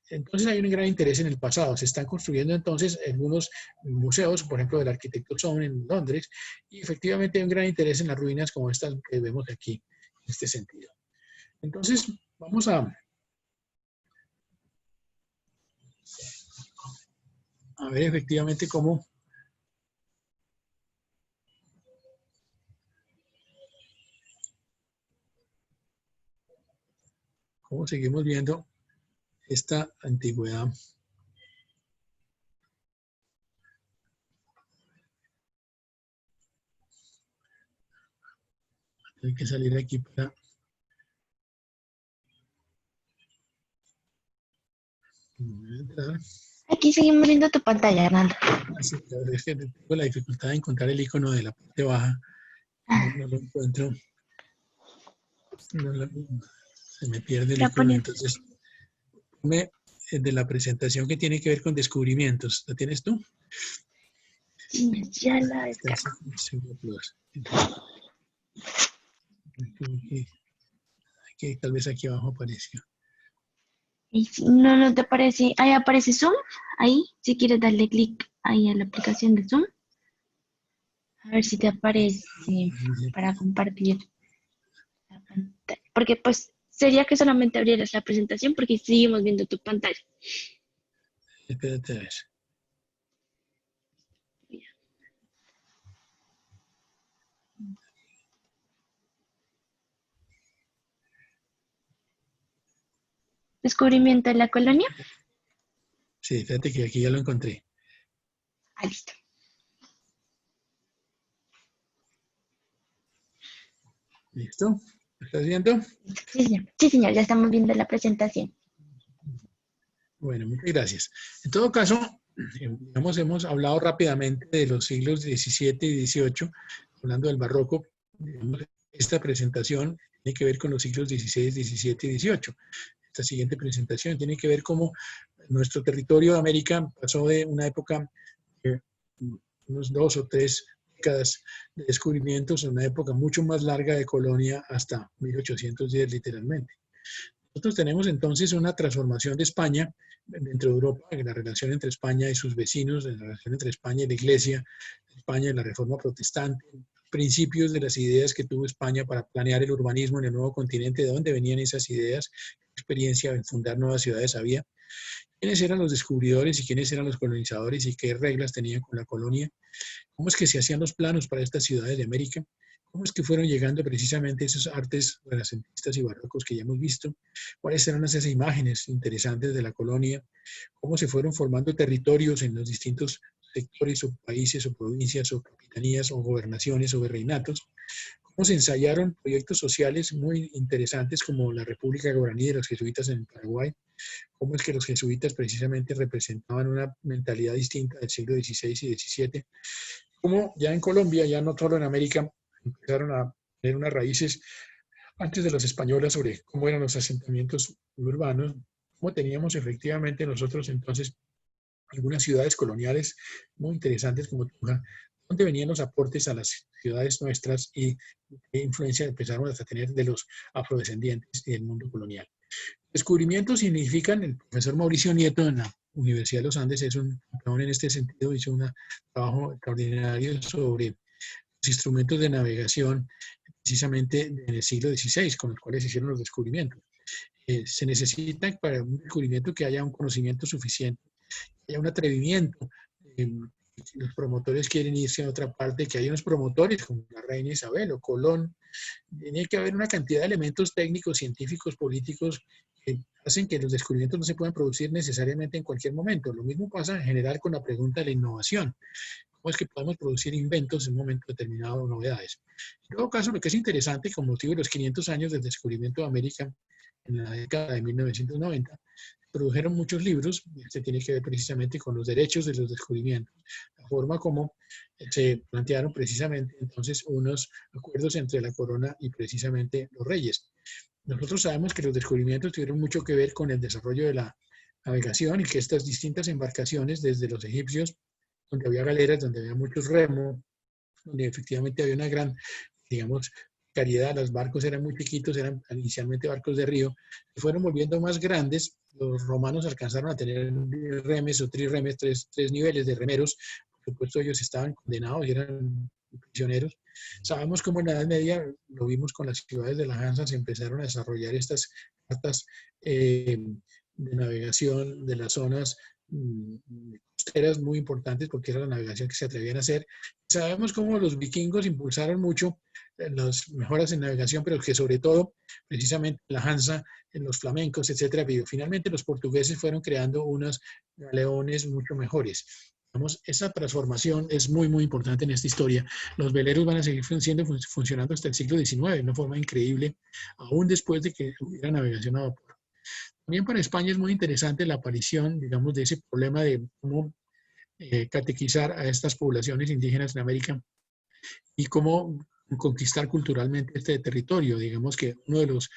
Entonces hay un gran interés en el pasado. Se están construyendo entonces algunos museos, por ejemplo, del arquitecto Soane en Londres, y efectivamente hay un gran interés en las ruinas como estas que vemos aquí, en este sentido. Entonces, vamos a ver efectivamente cómo seguimos viendo esta antigüedad. Hay que salir de aquí para... Aquí seguimos viendo tu pantalla, Hernando. Así, la verdad es que tengo la dificultad de encontrar el icono de la parte baja. No lo encuentro. Se me pierde el icono. Entonces, de la presentación que tiene que ver con descubrimientos. ¿La tienes tú? Sí, ya la descargo. Tal vez aquí abajo apareció. Y no, no te aparece. Ahí aparece Zoom. Ahí, si quieres darle clic ahí a la aplicación de Zoom. A ver si te aparece para compartir la pantalla. Porque pues sería que solamente abrieras la presentación porque seguimos viendo tu pantalla. Espérate a ver. Descubrimiento de la colonia. Sí, fíjate que aquí ya lo encontré. Ah, listo. ¿Listo? ¿Lo estás viendo? Sí, señor. Sí, señor, ya estamos viendo la presentación. Bueno, muchas gracias. En todo caso, digamos, hemos hablado rápidamente de los siglos XVII y XVIII, hablando del barroco. Digamos, esta presentación tiene que ver con los siglos XVI, XVII y XVIII. Esta siguiente presentación tiene que ver cómo nuestro territorio de América pasó de una época, unos 2 o 3 décadas de descubrimientos, a una época mucho más larga de colonia hasta 1810 literalmente. Nosotros tenemos entonces una transformación de España dentro de Europa, en la relación entre España y sus vecinos, en la relación entre España y la Iglesia, España y la Reforma Protestante, principios de las ideas que tuvo España para planear el urbanismo en el nuevo continente, de dónde venían esas ideas, qué experiencia en fundar nuevas ciudades había, quiénes eran los descubridores y quiénes eran los colonizadores y qué reglas tenían con la colonia, cómo es que se hacían los planos para estas ciudades de América, cómo es que fueron llegando precisamente esos artes renacentistas y barrocos que ya hemos visto, cuáles eran esas imágenes interesantes de la colonia, cómo se fueron formando territorios en los distintos sectores o países o provincias o capitanías o gobernaciones o virreinatos, cómo se ensayaron proyectos sociales muy interesantes como la República Guaraní de los jesuitas en Paraguay, cómo es que los jesuitas precisamente representaban una mentalidad distinta del siglo XVI y XVII, cómo ya en Colombia, ya no solo en América, empezaron a tener unas raíces antes de los españoles sobre cómo eran los asentamientos urbanos, cómo teníamos efectivamente nosotros entonces algunas ciudades coloniales muy interesantes como Tunja, donde venían los aportes a las ciudades nuestras y qué influencia empezaron a tener de los afrodescendientes y del mundo colonial. Descubrimientos significan, el profesor Mauricio Nieto en la Universidad de los Andes es un campeón en este sentido, hizo un trabajo extraordinario sobre los instrumentos de navegación precisamente en el siglo XVI, con los cuales se hicieron los descubrimientos. Se necesita para un descubrimiento que haya un conocimiento suficiente, que haya un atrevimiento. Los promotores quieren irse a otra parte, que hay unos promotores como la reina Isabel o Colón. Tiene que haber una cantidad de elementos técnicos, científicos, políticos que hacen que los descubrimientos no se puedan producir necesariamente en cualquier momento. Lo mismo pasa en general con la pregunta de la innovación. ¿Cómo es que podemos producir inventos en un momento determinado o novedades? En todo caso, lo que es interesante, con motivo de los 500 años del descubrimiento de América en la década de 1990, produjeron muchos libros, se tiene que ver precisamente con los derechos de los descubrimientos, la forma como se plantearon precisamente entonces unos acuerdos entre la corona y precisamente los reyes. Nosotros sabemos que los descubrimientos tuvieron mucho que ver con el desarrollo de la navegación y que estas distintas embarcaciones, desde los egipcios, donde había galeras, donde había muchos remos, donde efectivamente había una gran, digamos, calidad, los barcos eran muy chiquitos, eran inicialmente barcos de río, se fueron volviendo más grandes, los romanos alcanzaron a tener remes o trirremes, tres niveles de remeros, por supuesto ellos estaban condenados y eran prisioneros. Sabemos cómo en la Edad Media, lo vimos con las ciudades de la Hansa, se empezaron a desarrollar estas cartas de navegación de las zonas costeras muy importantes porque era la navegación que se atrevían a hacer. Sabemos cómo los vikingos impulsaron mucho las mejoras en navegación, pero que sobre todo, precisamente la Hansa, en los flamencos, etcétera, pero finalmente los portugueses fueron creando unos galeones mucho mejores. Vamos, esa transformación es muy, muy importante en esta historia. Los veleros van a seguir funcionando hasta el siglo XIX de una forma increíble, aún después de que hubiera navegación a vapor. También para España es muy interesante la aparición, digamos, de ese problema de cómo catequizar a estas poblaciones indígenas en América y cómo conquistar culturalmente este territorio. Digamos que uno de los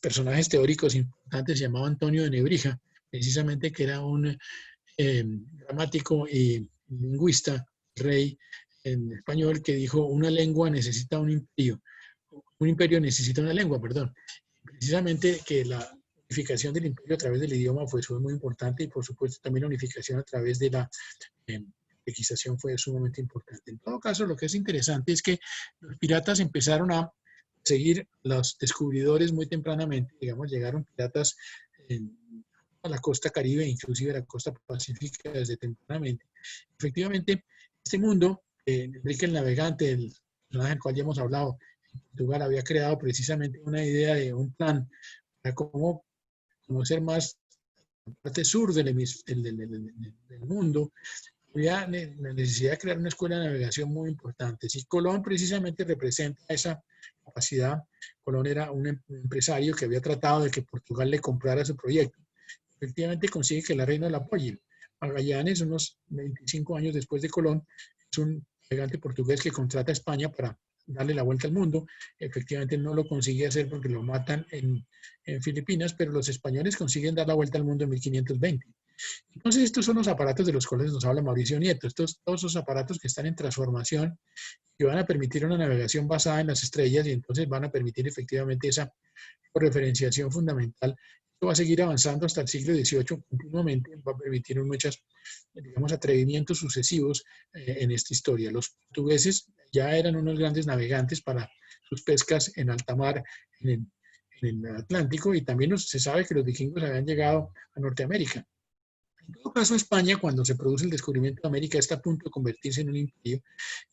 personajes teóricos importantes se llamaba Antonio de Nebrija, precisamente que era un gramático y lingüista rey en español que dijo, una lengua necesita un imperio necesita una lengua, perdón. Precisamente que la unificación del imperio a través del idioma fue muy importante y por supuesto también la unificación a través de la legislación fue sumamente importante. En todo caso, lo que es interesante es que los piratas empezaron a seguir los descubridores muy tempranamente, digamos, llegaron piratas a la costa Caribe, inclusive a la costa Pacífica desde tempranamente. Efectivamente, este mundo, Enrique el Navegante, el personaje del cual ya hemos hablado, en Portugal había creado precisamente una idea de un plan para cómo conocer más la parte sur del mundo. Había la necesidad de crear una escuela de navegación muy importante. Si Colón precisamente representa esa capacidad, Colón era un empresario que había tratado de que Portugal le comprara su proyecto. Efectivamente consigue que la reina lo apoye. Magallanes, unos 25 años después de Colón, es un navegante portugués que contrata a España para darle la vuelta al mundo. Efectivamente no lo consigue hacer porque lo matan en Filipinas, pero los españoles consiguen dar la vuelta al mundo en 1520. Entonces, estos son los aparatos de los cuales nos habla Mauricio Nieto. Todos esos aparatos que están en transformación y van a permitir una navegación basada en las estrellas y entonces van a permitir efectivamente esa referenciación fundamental. Esto va a seguir avanzando hasta el siglo XVIII continuamente, va a permitir muchos, digamos, atrevimientos sucesivos en esta historia. Los portugueses ya eran unos grandes navegantes para sus pescas en alta mar, en el Atlántico, y también se sabe que los vikingos habían llegado a Norteamérica. En todo caso, España, cuando se produce el descubrimiento de América, está a punto de convertirse en un imperio.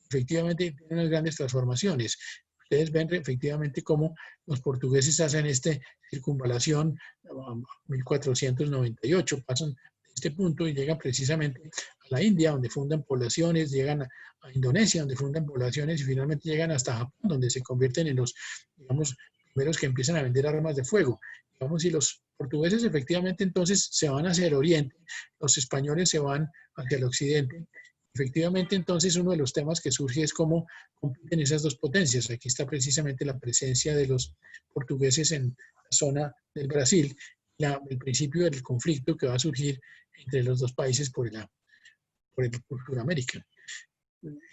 Efectivamente, tiene unas grandes transformaciones. Ustedes ven efectivamente cómo los portugueses hacen esta circunvalación a 1498, pasan de este punto y llegan precisamente a la India, donde fundan poblaciones, llegan a Indonesia, donde fundan poblaciones y finalmente llegan hasta Japón, donde se convierten en los, digamos, primeros que empiezan a vender armas de fuego. Digamos, si los portugueses efectivamente entonces se van hacia el oriente, los españoles se van hacia el occidente. Efectivamente, entonces, uno de los temas que surge es cómo compiten esas dos potencias. Aquí está precisamente la presencia de los portugueses en la zona del Brasil, el principio del conflicto que va a surgir entre los dos países por Sudamérica.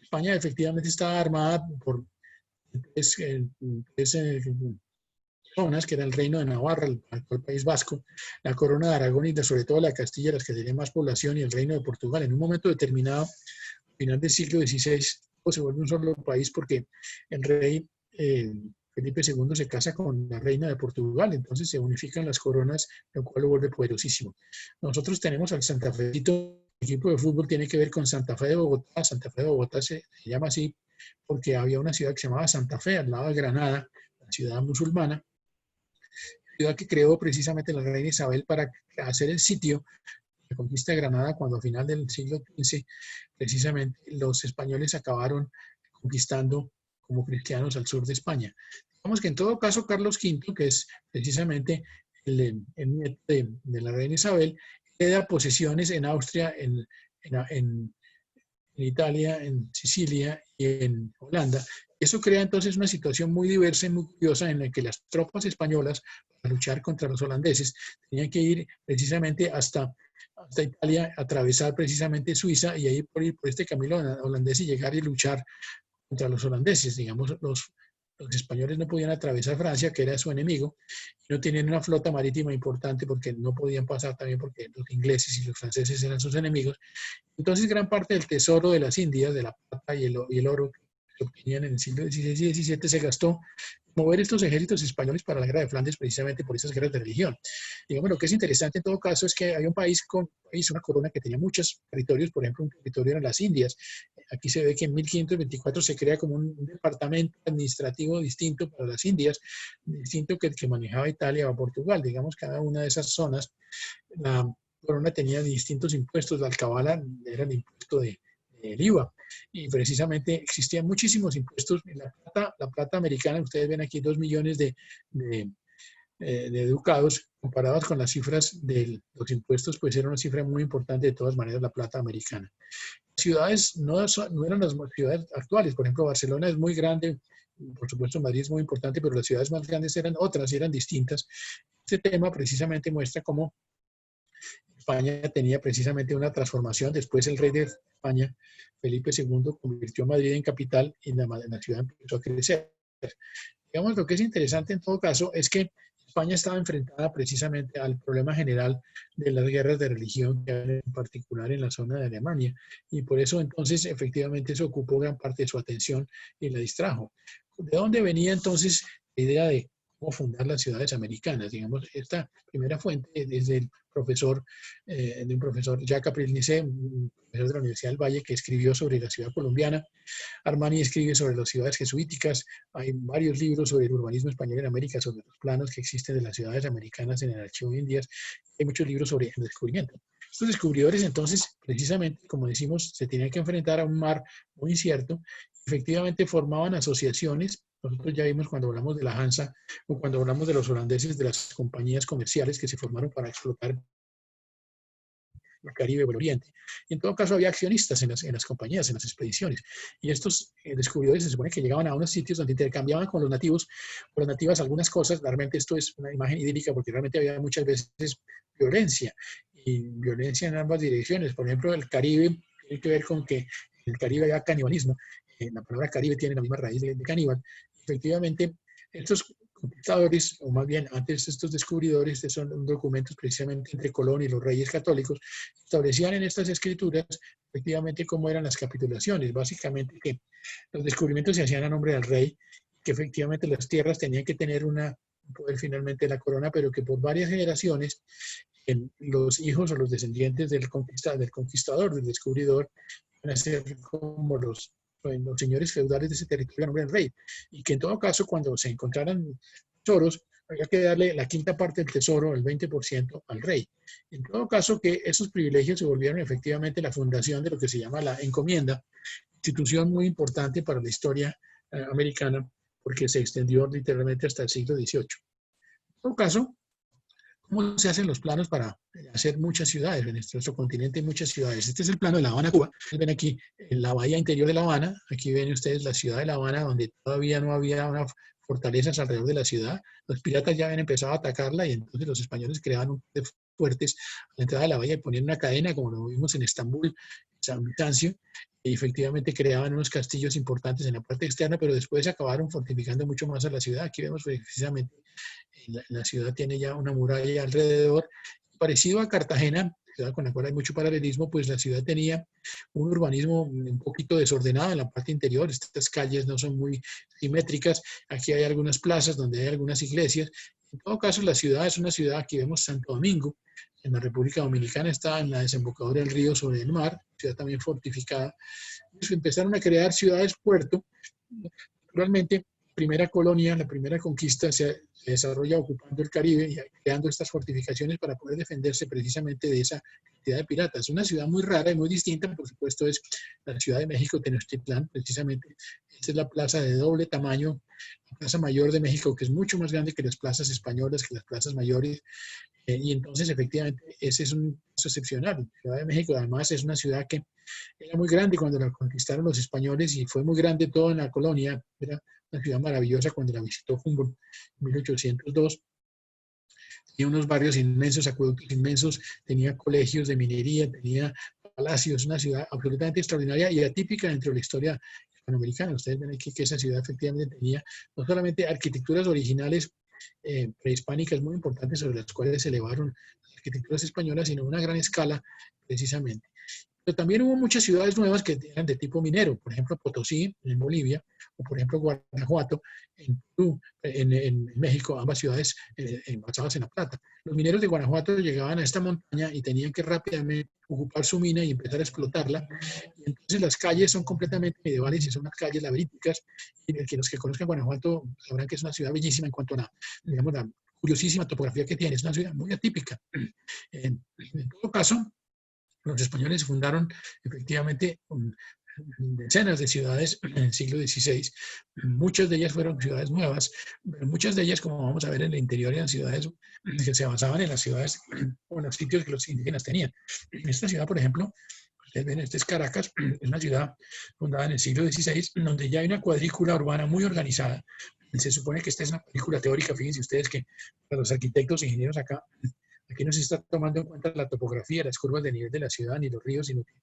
España efectivamente está armada por tres zonas, que era el Reino de Navarra, el País Vasco, la Corona de Aragón y sobre todo la Castilla, las que tenían más población, y el Reino de Portugal. En un momento determinado, al final del siglo XVI, se vuelve un solo país porque el rey Felipe II se casa con la reina de Portugal, entonces se unifican las coronas, lo cual lo vuelve poderosísimo. Nosotros tenemos al Santa Fecito, el equipo de fútbol tiene que ver con Santa Fe de Bogotá. Santa Fe de Bogotá se llama así porque había una ciudad que se llamaba Santa Fe, al lado de Granada, la ciudad musulmana, ciudad que creó precisamente la reina Isabel para hacer el sitio de la conquista de Granada, cuando a final del siglo XV precisamente los españoles acabaron conquistando como cristianos al sur de España. Digamos que en todo caso Carlos V, que es precisamente el nieto de la reina Isabel, hereda posesiones en Austria, en Italia, en Sicilia y en Holanda. Eso crea entonces una situación muy diversa y muy curiosa en la que las tropas españolas, para luchar contra los holandeses, tenían que ir precisamente hasta Italia, atravesar precisamente Suiza y ahí por ir por este camino holandés y llegar y luchar contra los holandeses. Digamos, los españoles no podían atravesar Francia, que era su enemigo, y no tenían una flota marítima importante porque no podían pasar también porque los ingleses y los franceses eran sus enemigos. Entonces, gran parte del tesoro de las Indias, de la plata y el oro que obtenían en el siglo XVI y XVII, se gastó en mover estos ejércitos españoles para la guerra de Flandes, precisamente por esas guerras de religión. Digamos, lo que es interesante en todo caso es que había un país una corona que tenía muchos territorios, por ejemplo, un territorio eran las Indias. Aquí se ve que en 1524 se crea como un departamento administrativo distinto para las Indias, distinto que el que manejaba Italia o Portugal. Digamos, cada una de esas zonas, la corona tenía distintos impuestos. La alcabala era el impuesto del IVA, y precisamente existían muchísimos impuestos. La plata americana, ustedes ven aquí 2 millones de ducados, comparados con las cifras de los impuestos, pues era una cifra muy importante de todas maneras la plata americana. Ciudades no eran las ciudades actuales. Por ejemplo, Barcelona es muy grande, por supuesto Madrid es muy importante, pero las ciudades más grandes eran otras y eran distintas. Este tema precisamente muestra cómo España tenía precisamente una transformación. Después el rey de España, Felipe II, convirtió a Madrid en capital y la ciudad empezó a crecer. Digamos, lo que es interesante en todo caso es que España estaba enfrentada precisamente al problema general de las guerras de religión, que había en particular en la zona de Alemania, y por eso entonces efectivamente eso ocupó gran parte de su atención y la distrajo. ¿De dónde venía entonces la idea de cómo fundar las ciudades americanas? Digamos, esta primera fuente es del profesor, de un profesor, Jacques April-Nice, un profesor de la Universidad del Valle, que escribió sobre la ciudad colombiana. Armani escribe sobre las ciudades jesuíticas. Hay varios libros sobre el urbanismo español en América, sobre los planos que existen de las ciudades americanas en el Archivo de Indias. Hay muchos libros sobre el descubrimiento. Estos descubridores, entonces, precisamente, como decimos, se tenían que enfrentar a un mar muy incierto. Efectivamente, formaban asociaciones. Nosotros ya vimos cuando hablamos de la Hansa o cuando hablamos de los holandeses, de las compañías comerciales que se formaron para explotar el Caribe o el Oriente. Y en todo caso había accionistas en las compañías, en las expediciones. Y estos descubridores se supone que llegaban a unos sitios donde intercambiaban con los nativos, con las nativas algunas cosas. Realmente esto es una imagen idílica porque realmente había muchas veces violencia, y violencia en ambas direcciones. Por ejemplo, el Caribe tiene que ver con que en el Caribe había canibalismo. La palabra Caribe tiene la misma raíz de caníbal. Efectivamente, estos conquistadores, o más bien antes estos descubridores, estos son documentos precisamente entre Colón y los reyes católicos, establecían en estas escrituras efectivamente cómo eran las capitulaciones, básicamente que los descubrimientos se hacían a nombre del rey, que efectivamente las tierras tenían que tener un poder finalmente de la corona, pero que por varias generaciones los hijos o los descendientes del conquistador, del descubridor, van a ser como los señores feudales de ese territorio a nombre del rey, y que en todo caso cuando se encontraran tesoros había que darle la quinta parte del tesoro, el 20%, al rey. En todo caso que esos privilegios se volvieron efectivamente la fundación de lo que se llama la encomienda, institución muy importante para la historia americana, porque se extendió literalmente hasta el siglo XVIII. En todo caso, ¿cómo se hacen los planos para hacer muchas ciudades? En nuestro continente hay muchas ciudades. Este es el plano de La Habana, Cuba. Ven aquí en la bahía interior de La Habana. Aquí ven ustedes la ciudad de La Habana, donde todavía no había una fortalezas alrededor de la ciudad. Los piratas ya habían empezado a atacarla y entonces los españoles creaban un fuertes a la entrada de la bahía y ponían una cadena, como lo vimos en Estambul, San Bizancio, y efectivamente creaban unos castillos importantes en la parte externa, pero después acabaron fortificando mucho más a la ciudad. Aquí vemos precisamente la ciudad tiene ya una muralla alrededor. Parecido a Cartagena, ciudad con la cual hay mucho paralelismo, pues la ciudad tenía un urbanismo un poquito desordenado en la parte interior. Estas calles no son muy simétricas. Aquí hay algunas plazas donde hay algunas iglesias. En todo caso, la ciudad es una ciudad, aquí vemos Santo Domingo, en la República Dominicana, está en la desembocadura del río sobre el mar, ciudad también fortificada. Entonces, empezaron a crear ciudades-puerto. Naturalmente, primera colonia, la primera conquista se desarrolla ocupando el Caribe y creando estas fortificaciones para poder defenderse precisamente de esa cantidad de piratas. Una ciudad muy rara y muy distinta, por supuesto, es la Ciudad de México, Tenochtitlán, precisamente. Esta es la plaza de doble tamaño, la Plaza Mayor de México, que es mucho más grande que las plazas españolas, que las plazas mayores. Y entonces, efectivamente, ese es un caso excepcional. La Ciudad de México, además, es una ciudad que era muy grande cuando la conquistaron los españoles y fue muy grande toda en la colonia. Era una ciudad maravillosa cuando la visitó Humboldt en 1802. Tenía unos barrios inmensos, acueductos inmensos, tenía colegios de minería, tenía palacios, una ciudad absolutamente extraordinaria y atípica dentro de la historia hispanoamericana. Ustedes ven aquí que esa ciudad efectivamente tenía no solamente arquitecturas originales prehispánicas muy importantes sobre las cuales se elevaron las arquitecturas españolas, sino una gran escala precisamente. Pero también hubo muchas ciudades nuevas que eran de tipo minero, por ejemplo Potosí en Bolivia, o por ejemplo Guanajuato en Perú, en México, ambas ciudades basadas en la plata. Los mineros de Guanajuato llegaban a esta montaña y tenían que rápidamente ocupar su mina y empezar a explotarla. Y entonces las calles son completamente medievales y son unas calles laberíticas. Y los que conozcan Guanajuato sabrán que es una ciudad bellísima en cuanto a la curiosísima topografía que tiene. Es una ciudad muy atípica. En todo caso, los españoles fundaron efectivamente decenas de ciudades en el siglo XVI. Muchas de ellas fueron ciudades nuevas, pero muchas de ellas, como vamos a ver en el interior, eran ciudades que se basaban en las ciudades o en los sitios que los indígenas tenían. Esta ciudad, por ejemplo, ustedes ven, esta es Caracas, es una ciudad fundada en el siglo XVI, donde ya hay una cuadrícula urbana muy organizada. Se supone que esta es una cuadrícula teórica, fíjense ustedes que para los arquitectos e ingenieros acá Aquí no se está tomando en cuenta la topografía, las curvas de nivel de la ciudad ni los ríos, sino que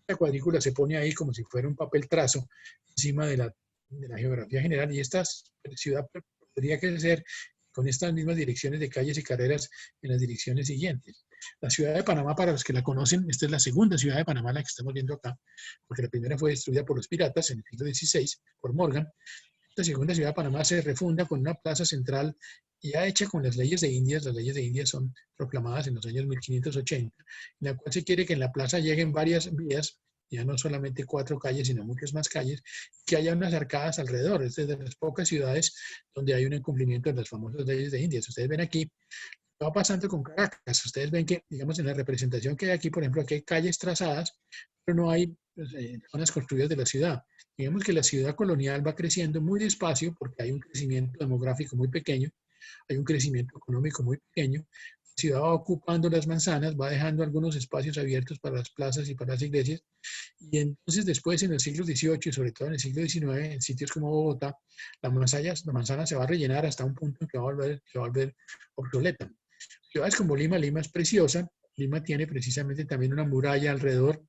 la cuadrícula se pone ahí como si fuera un papel trazo encima de la geografía general, y esta ciudad podría crecer con estas mismas direcciones de calles y carreras en las direcciones siguientes. La ciudad de Panamá, para los que la conocen, esta es la segunda ciudad de Panamá, la que estamos viendo acá, porque la primera fue destruida por los piratas en el siglo XVI, por Morgan. La segunda ciudad de Panamá se refunda con una plaza central ya hecha con las leyes de Indias. Las leyes de Indias son proclamadas en los años 1580, en la cual se quiere que en la plaza lleguen varias vías, ya no solamente 4 calles, sino muchas más calles, que haya unas arcadas alrededor. Esta es de las pocas ciudades donde hay un incumplimiento de las famosas leyes de Indias. Ustedes ven aquí, va pasando con Caracas. Ustedes ven que, digamos, en la representación que hay aquí, por ejemplo, aquí hay calles trazadas, pero no hay zonas construidas de la ciudad. Digamos que la ciudad colonial va creciendo muy despacio porque hay un crecimiento demográfico muy pequeño, hay un crecimiento económico muy pequeño. La ciudad va ocupando las manzanas, va dejando algunos espacios abiertos para las plazas y para las iglesias. Y entonces después, en el siglo XVIII y sobre todo en el siglo XIX, en sitios como Bogotá, la manzana se va a rellenar hasta un punto en que se va a volver obsoleta. Ciudades como Lima, Lima es preciosa. Lima tiene precisamente también una muralla alrededor.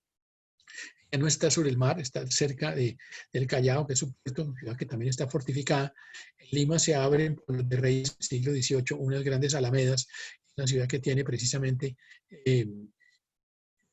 Ya no está sobre el mar, está cerca del Callao, que es un puerto, una ciudad que también está fortificada. En Lima se abren por los virreyes del siglo XVIII unas grandes alamedas, una ciudad que tiene precisamente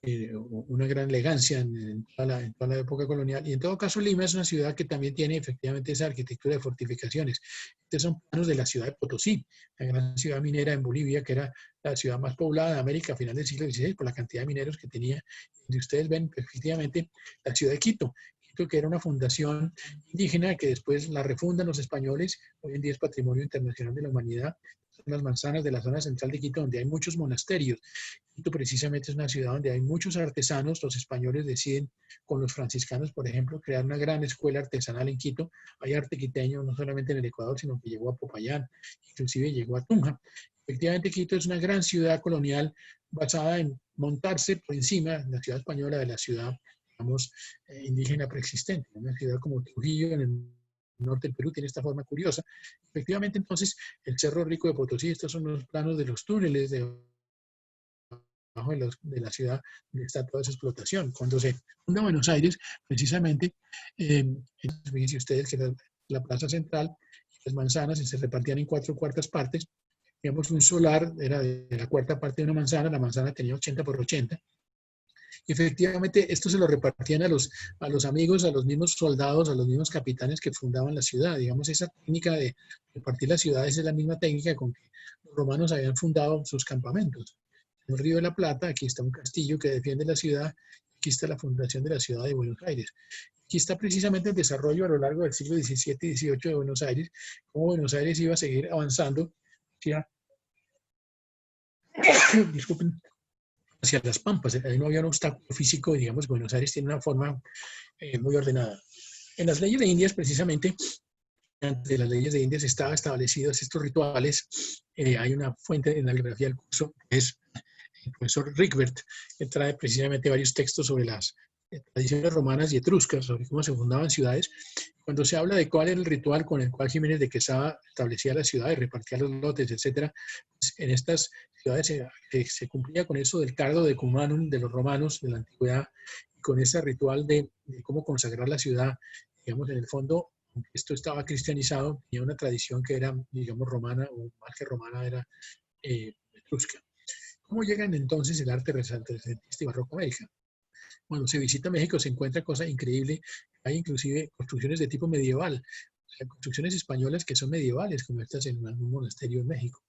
una gran elegancia en toda la época colonial. Y en todo caso, Lima es una ciudad que también tiene efectivamente esa arquitectura de fortificaciones. Estos son planos de la ciudad de Potosí, la gran ciudad minera en Bolivia, que era la ciudad más poblada de América a final del siglo XVI por la cantidad de mineros que tenía. Y ustedes ven efectivamente la ciudad de Quito. Quito, que era una fundación indígena que después la refundan los españoles, hoy en día es Patrimonio Internacional de la Humanidad. Son las manzanas de la zona central de Quito, donde hay muchos monasterios. Quito precisamente es una ciudad donde hay muchos artesanos. Los españoles deciden, con los franciscanos, por ejemplo, crear una gran escuela artesanal en Quito. Hay arte quiteño no solamente en el Ecuador, sino que llegó a Popayán, inclusive llegó a Tunja. Efectivamente, Quito es una gran ciudad colonial basada en montarse por encima de la ciudad española, de la ciudad, digamos, indígena preexistente. Una ciudad como Trujillo, en el norte del Perú, tiene esta forma curiosa. Efectivamente, entonces, el Cerro Rico de Potosí, estos son los planos de los túneles de la ciudad donde está toda esa explotación. Cuando se funda Buenos Aires, precisamente, fíjense ustedes que la plaza central, las manzanas se repartían en 4 cuartas partes. Digamos, un solar era de la cuarta parte de una manzana, la manzana tenía 80 por 80. Y efectivamente, esto se lo repartían a los amigos, a los mismos soldados, a los mismos capitanes que fundaban la ciudad. Digamos, esa técnica de repartir las ciudades es la misma técnica con que los romanos habían fundado sus campamentos. En el Río de la Plata, aquí está un castillo que defiende la ciudad, aquí está la fundación de la ciudad de Buenos Aires. Aquí está precisamente el desarrollo a lo largo del siglo XVII y XVIII de Buenos Aires, cómo Buenos Aires iba a seguir avanzando hacia, disculpen, hacia las pampas. Ahí no había un obstáculo físico, digamos, Buenos Aires tiene una forma muy ordenada. En las leyes de Indias, precisamente, antes de las leyes de Indias estaban establecidos estos rituales. Hay una fuente en la bibliografía del curso, que es el profesor Ricbert, que trae precisamente varios textos sobre las tradiciones romanas y etruscas, sobre cómo se fundaban ciudades. Cuando se habla de cuál era el ritual con el cual Jiménez de Quesada establecía la ciudad y repartía los lotes, etc., pues en estas ciudades se cumplía con eso del cardo de cumanum de los romanos de la antigüedad, y con ese ritual de cómo consagrar la ciudad. Digamos, en el fondo, aunque esto estaba cristianizado, tenía una tradición que era, digamos, romana, o más que romana, era etrusca. ¿Cómo llegan entonces el arte renacentista y barroco a América? Cuando se visita México se encuentra cosa increíble. Hay inclusive construcciones de tipo medieval, o sea, construcciones españolas que son medievales, como estas en algún monasterio en México.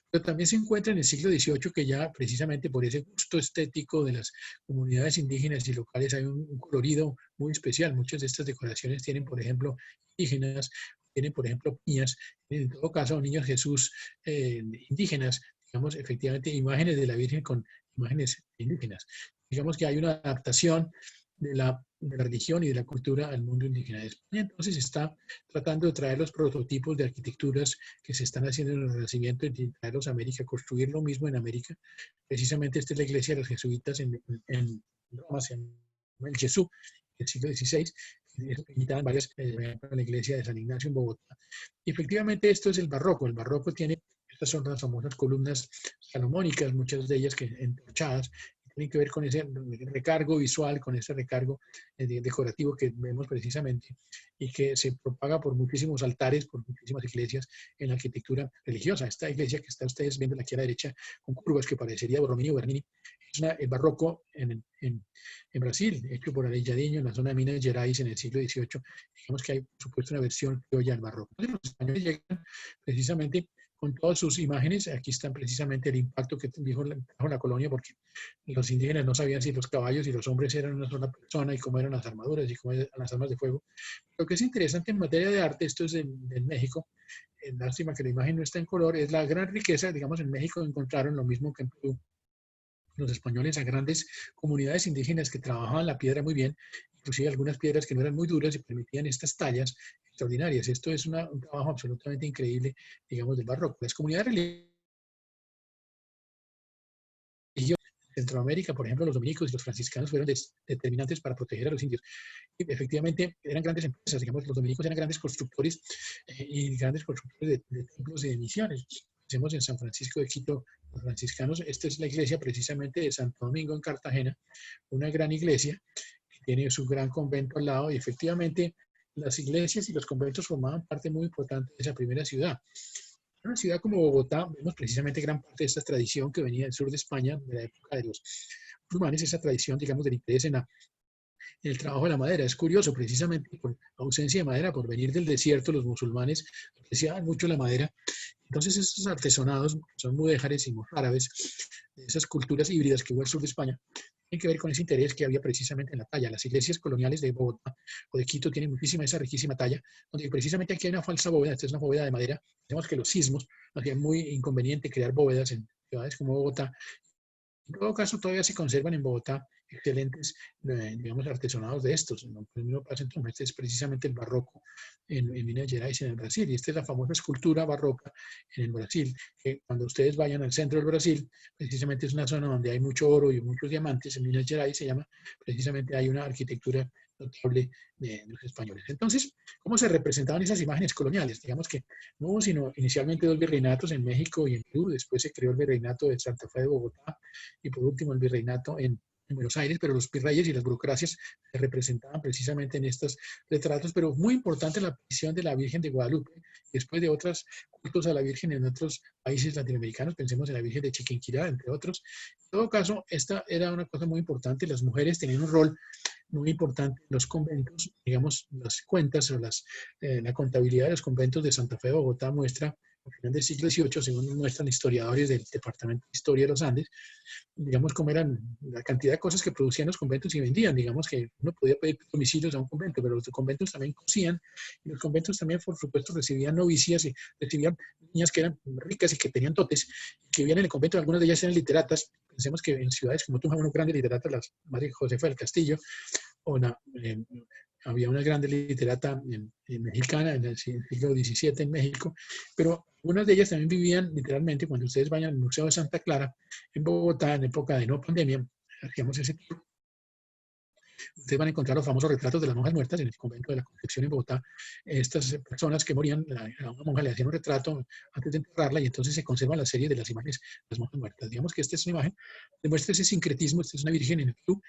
Pero también se encuentra en el siglo XVIII que ya precisamente por ese gusto estético de las comunidades indígenas y locales hay un colorido muy especial. Muchas de estas decoraciones tienen, por ejemplo, indígenas, tienen, por ejemplo, piñas, en todo caso, niños Jesús indígenas, digamos, efectivamente, imágenes de la Virgen con imágenes indígenas. Digamos que hay una adaptación de la religión y de la cultura al mundo indígena de España. Entonces está tratando de traer los prototipos de arquitecturas que se están haciendo en el Renacimiento y traerlos a América, construir lo mismo en América. Precisamente esta es la iglesia de los jesuitas en Roma, se llama el Jesús, del siglo XVI, imitaban varias, la iglesia de San Ignacio en Bogotá. Y efectivamente esto es el barroco. El barroco tiene Estas son las famosas columnas salomónicas, muchas de ellas que entorchadas, tienen que ver con ese recargo visual, con ese recargo decorativo que vemos precisamente y que se propaga por muchísimos altares, por muchísimas iglesias en la arquitectura religiosa. Esta iglesia que están ustedes viendo aquí a la derecha, con curvas que parecería Borromini o Bernini, es el barroco en Brasil, hecho por Aleijadinho en la zona de Minas Gerais en el siglo XVIII. Digamos que hay, por supuesto, una versión criolla del barroco. Entonces, los españoles llegan precisamente con todas sus imágenes. Aquí están precisamente el impacto que trajo la colonia, porque los indígenas no sabían si los caballos y los hombres eran una sola persona y cómo eran las armaduras y cómo eran las armas de fuego. Lo que es interesante en materia de arte, esto es en México, lástima que la imagen no está en color, es la gran riqueza. Digamos, en México encontraron lo mismo que en Perú los españoles a grandes comunidades indígenas que trabajaban la piedra muy bien, inclusive algunas piedras que no eran muy duras y permitían estas tallas extraordinarias. Esto es un trabajo absolutamente increíble, digamos, del barroco. Las comunidades religiosas de Centroamérica, por ejemplo, los dominicos y los franciscanos fueron determinantes para proteger a los indios. Y efectivamente eran grandes empresas, digamos, los dominicos eran grandes constructores y grandes constructores de templos y de misiones. Hacemos en San Francisco de Quito, los franciscanos. Esta es la iglesia precisamente de Santo Domingo en Cartagena, una gran iglesia que tiene su gran convento al lado, y efectivamente las iglesias y los conventos formaban parte muy importante de esa primera ciudad. En una ciudad como Bogotá vemos precisamente gran parte de esta tradición que venía del sur de España, de la época de los musulmanes, esa tradición, digamos, del interés en el trabajo de la madera. Es curioso, precisamente por ausencia de madera, por venir del desierto, los musulmanes apreciaban mucho la madera. Entonces, esos artesonados, que son mudéjares y mozárabes, esas culturas híbridas que hubo al sur de España, tienen que ver con ese interés que había precisamente en la talla. Las iglesias coloniales de Bogotá o de Quito tienen muchísima esa riquísima talla, donde precisamente aquí hay una falsa bóveda. Esta es una bóveda de madera. Tenemos que los sismos hacían muy inconveniente crear bóvedas en ciudades como Bogotá. En todo caso, todavía se conservan en Bogotá excelentes, digamos, artesonados de estos. En el primer paso, entonces, este es precisamente el barroco en Minas Gerais, en el Brasil. Y esta es la famosa escultura barroca en el Brasil, que cuando ustedes vayan al centro del Brasil, precisamente es una zona donde hay mucho oro y muchos diamantes. En Minas Gerais se llama, precisamente hay una arquitectura notable de los españoles. Entonces, ¿cómo se representaban esas imágenes coloniales? Digamos que no hubo sino inicialmente dos virreinatos en México y en Perú, después se creó el virreinato de Santa Fe de Bogotá y por último el virreinato en Buenos Aires, pero los virreyes y las burocracias se representaban precisamente en estos retratos, pero muy importante la aparición de la Virgen de Guadalupe, después de otros cultos a la Virgen en otros países latinoamericanos, pensemos en la Virgen de Chiquinquirá, entre otros. En todo caso, esta era una cosa muy importante. Las mujeres tenían un rol muy importante en los conventos. Digamos, las cuentas o la contabilidad de los conventos de Santa Fe de Bogotá muestra, al final del siglo XVIII, según muestran historiadores del Departamento de Historia de los Andes, digamos, cómo eran la cantidad de cosas que producían los conventos y vendían. Digamos que uno podía pedir domicilios a un convento, pero los conventos también cosían, y los conventos también, por supuesto, recibían novicias y recibían niñas que eran ricas y que tenían dotes, que vivían en el convento. Algunas de ellas eran literatas. Pensemos que en ciudades como Tunja, unos grandes literatas, la María Josefa del Castillo, o había una grande literata mexicana en el siglo XVII en México, pero algunas de ellas también vivían literalmente. Cuando ustedes vayan al Museo de Santa Clara en Bogotá, en época de no pandemia, hacíamos ese tour. Ustedes van a encontrar los famosos retratos de las monjas muertas en el convento de la Concepción en Bogotá. Estas personas que morían, a una monja le hacían un retrato antes de enterrarla y entonces se conserva la serie de las imágenes de las monjas muertas. Digamos que esta es una imagen, demuestra ese sincretismo. Esta es una virgen en el Perú,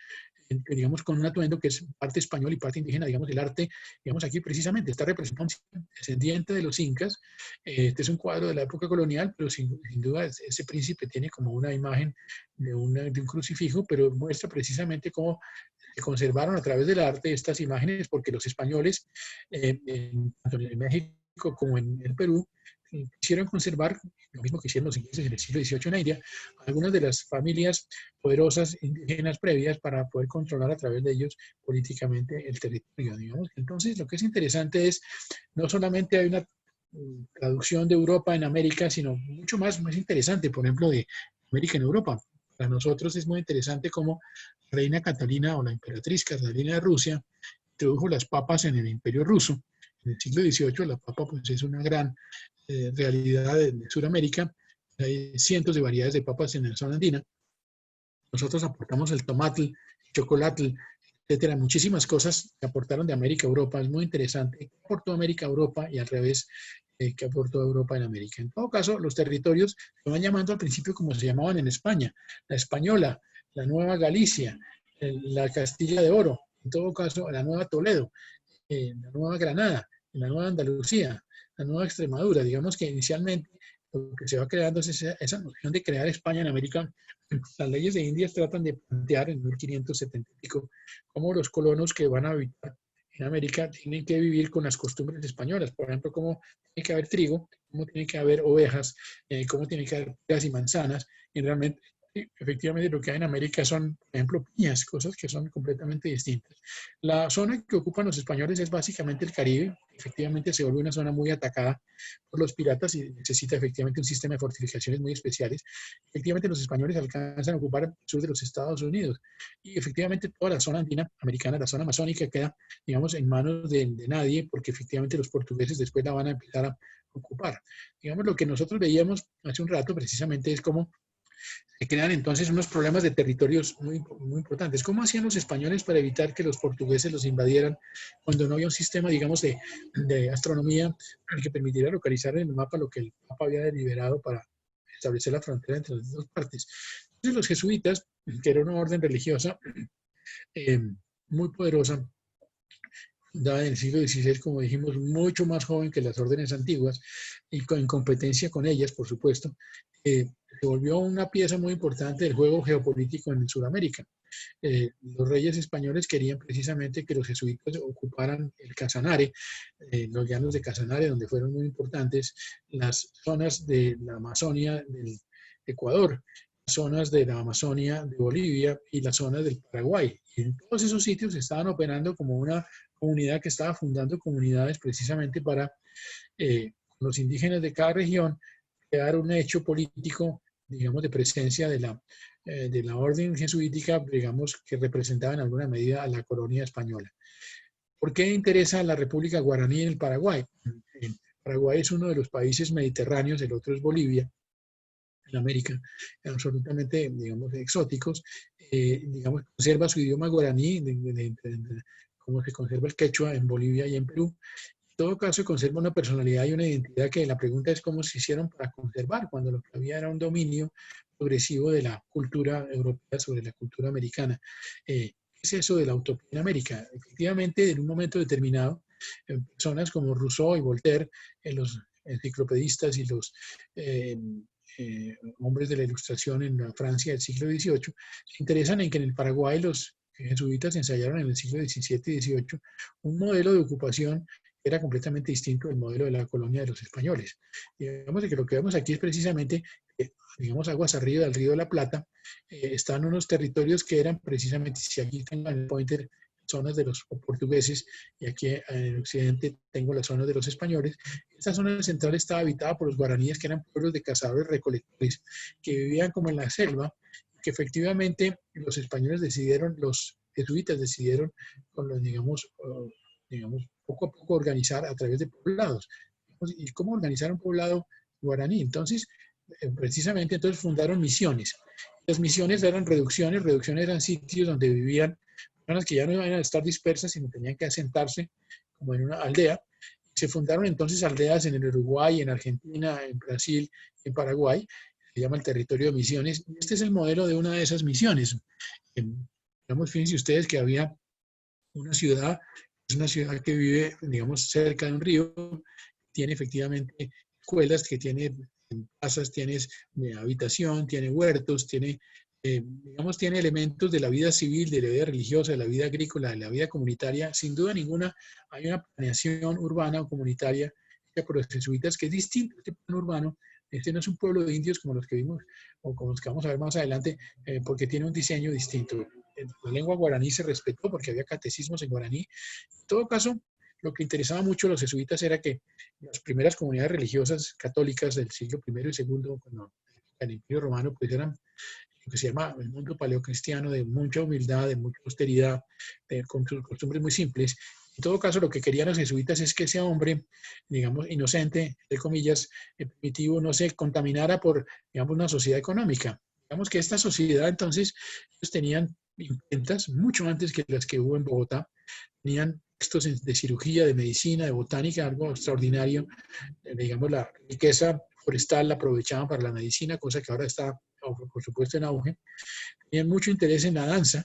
digamos, con un atuendo que es parte español y parte indígena. Digamos, el arte, digamos, aquí precisamente está representado un descendiente de los incas. Este es un cuadro de la época colonial, pero sin duda ese príncipe tiene como una imagen de un crucifijo, pero muestra precisamente cómo se conservaron a través del arte estas imágenes, porque los españoles, tanto en México como en el Perú, quisieron conservar lo mismo que hicieron los ingleses en el siglo XVIII en India, algunas de las familias poderosas indígenas previas para poder controlar a través de ellos políticamente el territorio, digamos. Entonces, lo que es interesante es, no solamente hay una traducción de Europa en América, sino mucho más interesante, por ejemplo, de América en Europa. Para nosotros es muy interesante cómo la reina Catalina o la emperatriz Catalina de Rusia introdujo las papas en el Imperio Ruso. En el siglo XVIII la papa pues, es una gran realidad de Sudamérica. Hay cientos de variedades de papas en la zona andina. Nosotros aportamos el tomatl, el chocolatl, el etcétera. Muchísimas cosas que aportaron de América a Europa. Es muy interesante. ¿Qué aportó América a Europa y al revés? ¿Qué aportó Europa en América? En todo caso, los territorios se van llamando al principio como se llamaban en España. La Española, la Nueva Galicia, la Castilla de Oro, en todo caso, la Nueva Toledo, la Nueva Granada, la Nueva Andalucía, la Nueva Extremadura. Digamos que inicialmente lo que se va creando es esa noción de crear España en América. Las leyes de Indias tratan de plantear en 1570 y pico cómo los colonos que van a habitar en América tienen que vivir con las costumbres españolas. Por ejemplo, cómo tiene que haber trigo, cómo tiene que haber ovejas, cómo tiene que haber peras y manzanas. Y realmente, efectivamente, lo que hay en América son, por ejemplo, piñas, cosas que son completamente distintas. La zona que ocupan los españoles es básicamente el Caribe. Efectivamente, se vuelve una zona muy atacada por los piratas y necesita efectivamente un sistema de fortificaciones muy especiales. Efectivamente, los españoles alcanzan a ocupar el sur de los Estados Unidos y efectivamente toda la zona andina americana, la zona amazónica, queda, digamos, en manos de nadie, porque efectivamente los portugueses después la van a empezar a ocupar. Digamos, lo que nosotros veíamos hace un rato precisamente es cómo se crean entonces unos problemas de territorios muy, muy importantes. ¿Cómo hacían los españoles para evitar que los portugueses los invadieran cuando no había un sistema, digamos, de astronomía que permitiera localizar en el mapa lo que el Papa había deliberado para establecer la frontera entre las dos partes? Entonces los jesuitas, que era una orden religiosa muy poderosa, dada en el siglo XVI, como dijimos, mucho más joven que las órdenes antiguas y en competencia con ellas, por supuesto, se volvió una pieza muy importante del juego geopolítico en Sudamérica. Los reyes españoles querían precisamente que los jesuitas ocuparan el Casanare, los llanos de Casanare, donde fueron muy importantes las zonas de la Amazonia del Ecuador, las zonas de la Amazonia de Bolivia y las zonas del Paraguay. Y en todos esos sitios estaban operando como una comunidad que estaba fundando comunidades precisamente para los indígenas de cada región crear un hecho político, digamos, de presencia de la orden jesuítica, digamos, que representaba en alguna medida a la colonia española. ¿Por qué interesa la República Guaraní en el Paraguay? El Paraguay es uno de los países mediterráneos, el otro es Bolivia, en América, absolutamente, digamos, exóticos. Digamos, conserva su idioma guaraní, como se conserva el quechua en Bolivia y en Perú. En todo caso, conserva una personalidad y una identidad que la pregunta es cómo se hicieron para conservar, cuando lo que había era un dominio progresivo de la cultura europea sobre la cultura americana. ¿Qué es eso de la utopía en América? Efectivamente, en un momento determinado, personas como Rousseau y Voltaire, los enciclopedistas y los hombres de la Ilustración en la Francia del siglo XVIII, se interesan en que en el Paraguay los jesuitas ensayaron en el siglo XVII y XVIII un modelo de ocupación que era completamente distinto del modelo de la colonia de los españoles. Digamos que lo que vemos aquí es precisamente, digamos, aguas arriba del río de la Plata, están unos territorios que eran precisamente, si aquí tengo el pointer, zonas de los portugueses, y aquí en el occidente tengo las zonas de los españoles. Esta zona central estaba habitada por los guaraníes, que eran pueblos de cazadores recolectores, que vivían como en la selva, que efectivamente los españoles decidieron, los jesuitas decidieron, con los, digamos, poco a poco organizar a través de poblados. ¿Y cómo organizar un poblado guaraní? Entonces, precisamente entonces fundaron misiones. Las misiones eran reducciones eran sitios donde vivían personas que ya no iban a estar dispersas, sino tenían que asentarse como en una aldea. Se fundaron entonces aldeas en el Uruguay, en Argentina, en Brasil, en Paraguay. Se llama el territorio de misiones. Este es el modelo de una de esas misiones. Digamos, fíjense ustedes que había una ciudad, es una ciudad que vive, digamos, cerca de un río, tiene efectivamente escuelas, que tiene casas, tiene habitación, tiene huertos, tiene, digamos, tiene elementos de la vida civil, de la vida religiosa, de la vida agrícola, de la vida comunitaria. Sin duda ninguna hay una planeación urbana o comunitaria por los jesuitas que es distinto a este plan urbano. Este no es un pueblo de indios como los que vimos o como los que vamos a ver más adelante, porque tiene un diseño distinto. La lengua guaraní se respetó porque había catecismos en guaraní. En todo caso, lo que interesaba mucho a los jesuitas era que las primeras comunidades religiosas católicas del siglo I y II, cuando el Imperio Romano, pues eran lo que se llama el mundo paleocristiano, de mucha humildad, de mucha austeridad, con costumbres muy simples. En todo caso, lo que querían los jesuitas es que ese hombre, digamos, inocente, entre comillas, primitivo, no se contaminara por, digamos, una sociedad económica. Digamos que esta sociedad, entonces, ellos tenían imprentas, mucho antes que las que hubo en Bogotá. Tenían textos de cirugía, de medicina, de botánica, algo extraordinario. Digamos, la riqueza forestal la aprovechaban para la medicina, cosa que ahora está, por supuesto, en auge. Tenían mucho interés en la danza,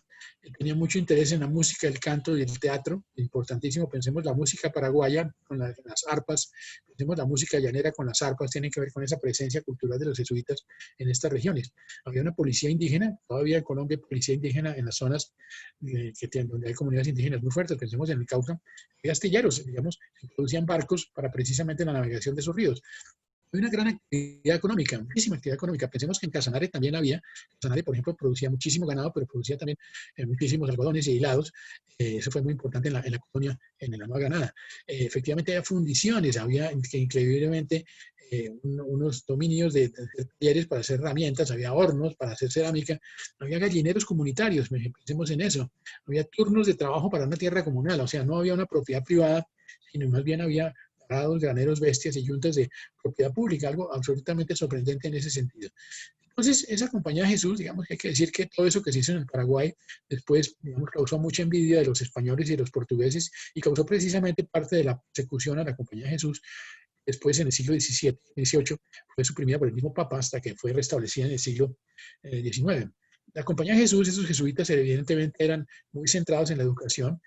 tenían mucho interés en la música, el canto y el teatro, importantísimo. Pensemos la música paraguaya con las arpas, pensemos la música llanera con las arpas, tiene que ver con esa presencia cultural de los jesuitas en estas regiones. Había una policía indígena, todavía en Colombia, policía indígena en las zonas donde hay comunidades indígenas muy fuertes, pensemos en el Cauca, había astilleros, digamos, que producían barcos para precisamente la navegación de esos ríos. Hay una gran actividad económica, muchísima actividad económica. Pensemos que en Casanare también había, Casanare, por ejemplo, producía muchísimo ganado, pero producía también muchísimos algodones y hilados. Eso fue muy importante en la colonia, en la Nueva Granada. Efectivamente, había fundiciones, había increíblemente unos dominios de talleres para hacer herramientas, había hornos para hacer cerámica, había gallineros comunitarios, pensemos en eso. Había turnos de trabajo para una tierra comunal, o sea, no había una propiedad privada, sino más bien había parados, graneros, bestias y yuntas de propiedad pública, algo absolutamente sorprendente en ese sentido. Entonces, esa Compañía de Jesús, digamos que hay que decir que todo eso que se hizo en el Paraguay después, digamos, causó mucha envidia de los españoles y de los portugueses y causó precisamente parte de la persecución a la Compañía de Jesús. Después, en el siglo XVII, XVIII, fue suprimida por el mismo Papa hasta que fue restablecida en el siglo XIX. La Compañía de Jesús, esos jesuitas evidentemente eran muy centrados en la educación.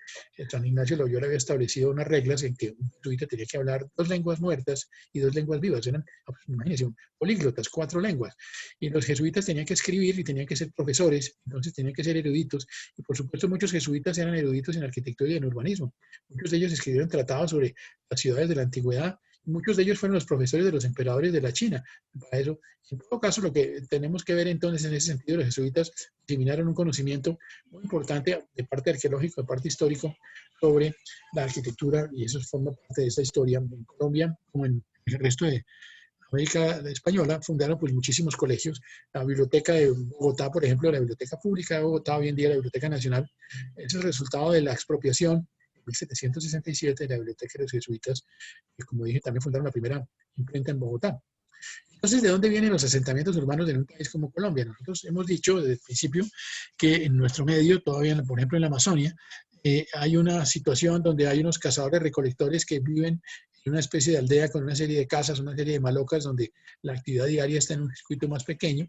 San Ignacio de Loyola había establecido unas reglas en que un jesuita tenía que hablar 2 lenguas muertas y 2 lenguas vivas. Eran, imagínense, políglotas, 4 lenguas. Y los jesuitas tenían que escribir y tenían que ser profesores, entonces tenían que ser eruditos. Y por supuesto muchos jesuitas eran eruditos en arquitectura y en urbanismo. Muchos de ellos escribieron tratados sobre las ciudades de la antigüedad. Muchos de ellos fueron los profesores de los emperadores de la China. Para eso, en todo caso, lo que tenemos que ver entonces en ese sentido, los jesuitas diseminaron un conocimiento muy importante de parte arqueológica, de parte histórico, sobre la arquitectura, y eso forma parte de esta historia. En Colombia, como en el resto de América Española, fundaron pues muchísimos colegios. La Biblioteca de Bogotá, por ejemplo, la Biblioteca Pública de Bogotá, hoy en día la Biblioteca Nacional, es el resultado de la expropiación 1767 de la Biblioteca de los Jesuitas, que como dije también fundaron la primera imprenta en Bogotá. Entonces, ¿de dónde vienen los asentamientos urbanos en un país como Colombia? Nosotros hemos dicho desde el principio que en nuestro medio, todavía, por ejemplo en la Amazonia, hay una situación donde hay unos cazadores-recolectores que viven en una especie de aldea con una serie de casas, una serie de malocas, donde la actividad diaria está en un circuito más pequeño,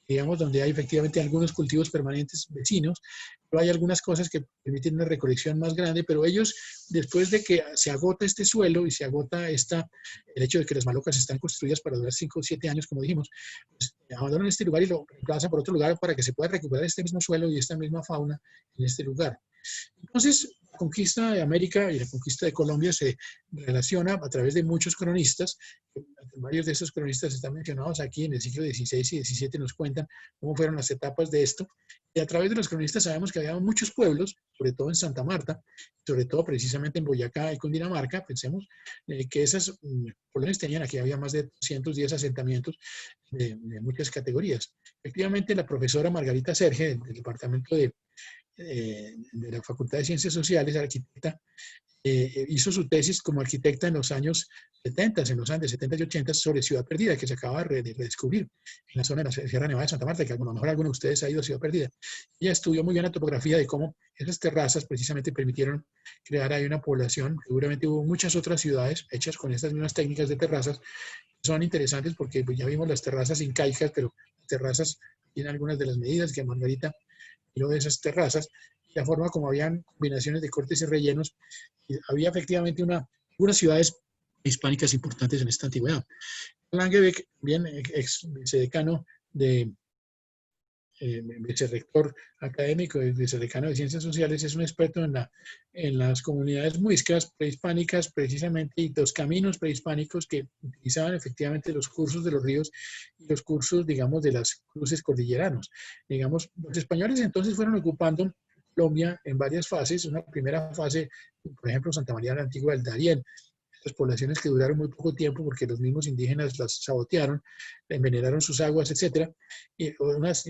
digamos, donde hay efectivamente algunos cultivos permanentes vecinos, pero hay algunas cosas que permiten una recolección más grande, pero ellos, después de que se agota este suelo y se agota el hecho de que las malocas están construidas para durar 5 o 7 años, como dijimos, pues abandonan este lugar y lo reemplazan por otro lugar para que se pueda recuperar este mismo suelo y esta misma fauna en este lugar. Entonces, la conquista de América y la conquista de Colombia se relaciona a través de muchos cronistas. Varios de esos cronistas están mencionados aquí en el siglo XVI y XVII, nos cuentan cómo fueron las etapas de esto. Y a través de los cronistas sabemos que había muchos pueblos, sobre todo en Santa Marta, sobre todo precisamente en Boyacá y Cundinamarca, pensemos que esas colonias tenían, aquí había más de 210 asentamientos de muchas categorías. Efectivamente, la profesora Margarita Serge, del departamento de la Facultad de Ciencias Sociales, arquitecta, hizo su tesis como arquitecta en los años 70, en los Andes, 70 y 80, sobre Ciudad Perdida, que se acaba de redescubrir en la zona de la Sierra Nevada de Santa Marta, que a lo mejor alguno de ustedes ha ido a Ciudad Perdida. Ella estudió muy bien la topografía de cómo esas terrazas precisamente permitieron crear ahí una población. Seguramente hubo muchas otras ciudades hechas con estas mismas técnicas de terrazas. Son interesantes porque pues, ya vimos las terrazas incaicas, pero las terrazas tienen algunas de las medidas que Margarita tiró de esas terrazas, y la forma como habían combinaciones de cortes y rellenos, y había efectivamente unas ciudades hispánicas importantes en esta antigüedad. Langebeck, bien ex vicedecano de vicerrector académico y vicedecano de Ciencias Sociales, es un experto en las comunidades muiscas prehispánicas precisamente, y los caminos prehispánicos que utilizaban efectivamente los cursos de los ríos y los cursos, digamos, de las cruces cordilleranos. Digamos, los españoles entonces fueron ocupando Colombia en varias fases. Una primera fase, por ejemplo, Santa María la Antigua del Darién, las poblaciones que duraron muy poco tiempo porque los mismos indígenas las sabotearon, envenenaron sus aguas, etc. Y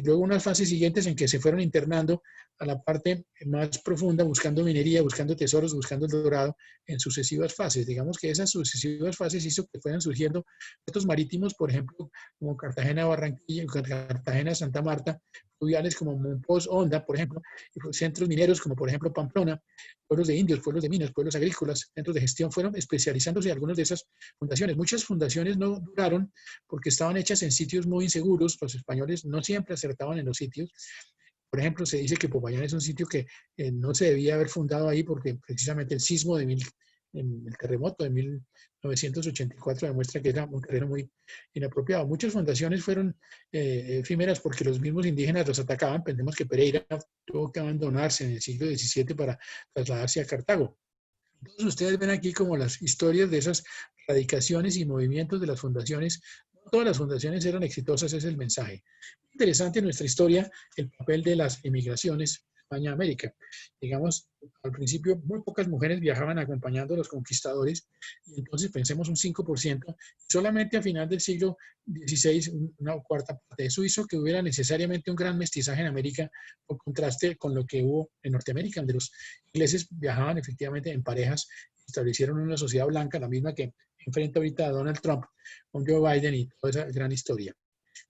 luego unas fases siguientes en que se fueron internando a la parte más profunda, buscando minería, buscando tesoros, buscando el dorado, en sucesivas fases. Digamos que esas sucesivas fases hizo que fueran surgiendo puertos marítimos, por ejemplo, como Cartagena, Barranquilla, Cartagena, Santa Marta, fluviales como Monpós, Honda, por ejemplo, y centros mineros como por ejemplo Pamplona, pueblos de indios, pueblos de minas, pueblos agrícolas, centros de gestión, fueron especializándose en algunas de esas fundaciones. Muchas fundaciones no duraron porque estaban hechas en sitios muy inseguros, los españoles no siempre acertaban en los sitios. Por ejemplo, se dice que Popayán es un sitio que no se debía haber fundado ahí porque precisamente el sismo en el terremoto de 1984 demuestra que era un terreno muy inapropiado. Muchas fundaciones fueron efímeras porque los mismos indígenas los atacaban. Pensemos que Pereira tuvo que abandonarse en el siglo XVII para trasladarse a Cartago. Entonces ustedes ven aquí como las historias de esas radicaciones y movimientos de las fundaciones. No todas las fundaciones eran exitosas, es el mensaje. Interesante en nuestra historia el papel de las emigraciones España-América. Digamos, al principio muy pocas mujeres viajaban acompañando a los conquistadores, y entonces pensemos un 5%, solamente a final del siglo XVI una cuarta parte. Eso hizo que hubiera necesariamente un gran mestizaje en América, por contraste con lo que hubo en Norteamérica, donde los ingleses viajaban efectivamente en parejas, establecieron una sociedad blanca, la misma que enfrenta ahorita a Donald Trump con Joe Biden y toda esa gran historia.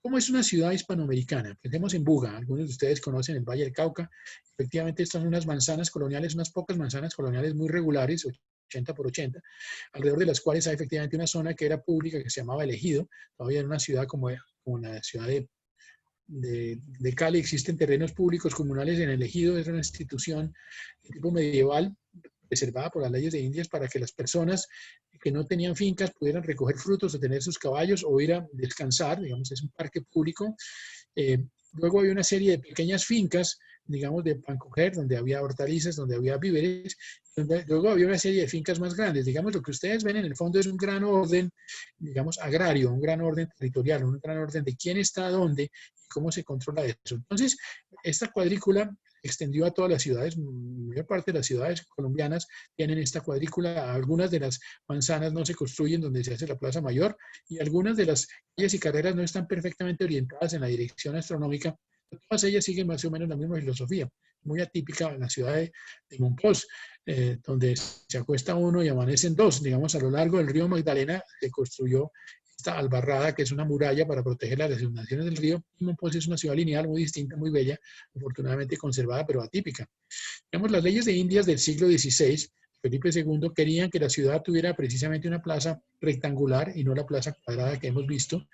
¿Cómo es una ciudad hispanoamericana? Pensemos en Buga, algunos de ustedes conocen el Valle del Cauca. Efectivamente, estas son unas manzanas coloniales, unas pocas manzanas coloniales muy regulares, 80 por 80, alrededor de las cuales hay efectivamente una zona que era pública, que se llamaba El Ejido. Todavía en una ciudad como la ciudad de Cali existen terrenos públicos comunales en El Ejido, es una institución de tipo medieval, preservada por las leyes de Indias para que las personas que no tenían fincas pudieran recoger frutos o tener sus caballos o ir a descansar, digamos, es un parque público. Luego había una serie de pequeñas fincas, digamos, de pan coger, donde había hortalizas, donde había víveres. Luego había una serie de fincas más grandes. Digamos, lo que ustedes ven en el fondo es un gran orden, digamos, agrario, un gran orden territorial, un gran orden de quién está dónde y cómo se controla eso. Entonces, esta cuadrícula extendió a todas las ciudades, la mayor parte de las ciudades colombianas tienen esta cuadrícula. Algunas de las manzanas no se construyen donde se hace la Plaza Mayor y algunas de las calles y carreras no están perfectamente orientadas en la dirección astronómica. Todas ellas siguen más o menos la misma filosofía, muy atípica en la ciudad de Monpós, donde se acuesta uno y amanecen dos. Digamos, a lo largo del río Magdalena se construyó esta albarrada, que es una muralla para proteger las inundaciones del río. Monpós es una ciudad lineal muy distinta, muy bella, afortunadamente conservada, pero atípica. Digamos, las leyes de Indias del siglo XVI, Felipe II, querían que la ciudad tuviera precisamente una plaza rectangular y no la plaza cuadrada que hemos visto.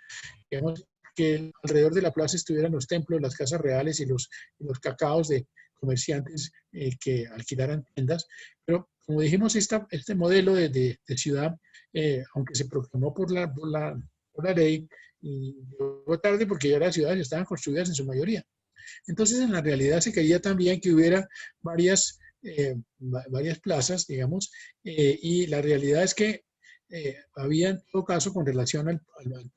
Digamos, que alrededor de la plaza estuvieran los templos, las casas reales y los cacaos de comerciantes que alquilaran tiendas. Pero como dijimos, este modelo de ciudad, aunque se proclamó por la ley, y llegó tarde porque ya las ciudades estaban construidas en su mayoría. Entonces, en la realidad se quería también que hubiera varias plazas, digamos, y la realidad es que había en todo caso, con relación al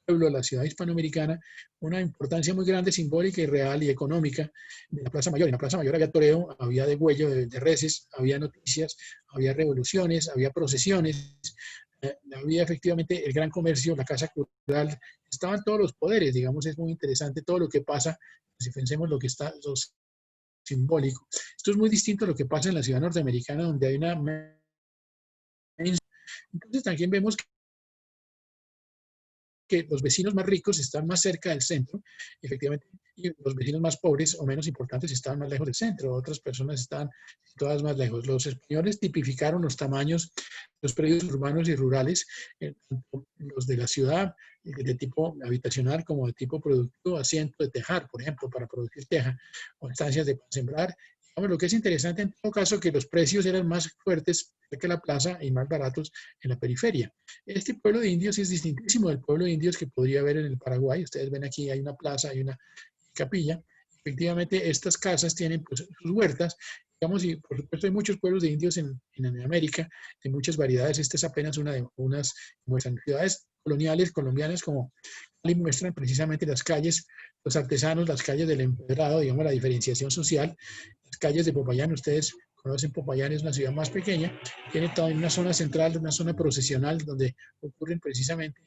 pueblo, a la ciudad hispanoamericana, una importancia muy grande, simbólica y real y económica de la Plaza Mayor. En la Plaza Mayor había toreo, había degüello de reses, había noticias, había revoluciones, había procesiones, había efectivamente el gran comercio, la casa cultural, estaban todos los poderes, digamos, es muy interesante todo lo que pasa, si pensemos lo que está lo simbólico. Esto es muy distinto a lo que pasa en la ciudad norteamericana, donde hay una... Entonces también vemos que los vecinos más ricos están más cerca del centro, efectivamente, y los vecinos más pobres o menos importantes están más lejos del centro, otras personas están todas más lejos. Los españoles tipificaron los tamaños de los predios urbanos y rurales, tanto los de la ciudad, de tipo habitacional como de tipo productivo, asiento de tejar, por ejemplo, para producir teja, o estancias de sembrar. Lo que es interesante en todo caso que los precios eran más fuertes cerca de la plaza y más baratos en la periferia. Este pueblo de indios es distintísimo del pueblo de indios que podría haber en el Paraguay. Ustedes ven aquí hay una plaza, hay una capilla. Efectivamente, estas casas tienen pues, sus huertas. Digamos, y por supuesto hay muchos pueblos de indios en América, de muchas variedades. Esta es apenas una de unas muestran ciudades coloniales colombianas como Cali muestran precisamente las calles, los artesanos, las calles del empedrado, digamos la diferenciación social. Las calles de Popayán, ustedes conocen Popayán, es una ciudad más pequeña, tiene también una zona central, una zona procesional donde ocurren precisamente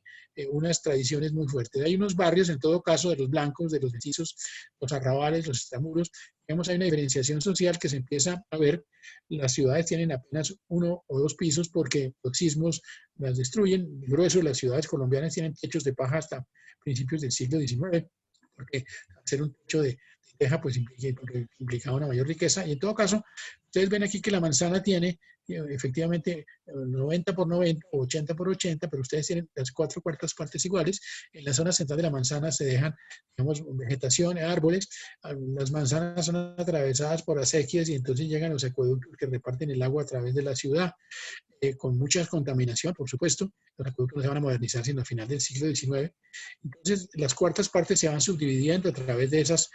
unas tradiciones muy fuertes. Hay unos barrios, en todo caso, de los blancos, de los mestizos, los arrabales, los extramuros. Digamos, hay una diferenciación social que se empieza a ver. Las ciudades tienen apenas 1 o 2 pisos porque los sismos las destruyen. El grueso de las ciudades colombianas tienen techos de paja hasta principios del siglo XIX, porque al ser un techo de compleja, pues porque implicaba una mayor riqueza. Y en todo caso, ustedes ven aquí que la manzana tiene efectivamente 90 por 90 o 80 por 80, pero ustedes tienen las 4/4 partes iguales. En la zona central de la manzana se dejan, digamos, vegetación, árboles. Las manzanas son atravesadas por acequias y entonces llegan los acueductos que reparten el agua a través de la ciudad. Con mucha contaminación, por supuesto. Los acueductos no se van a modernizar sino a final del siglo XIX. Entonces, las 4/4 se van subdividiendo a través de esas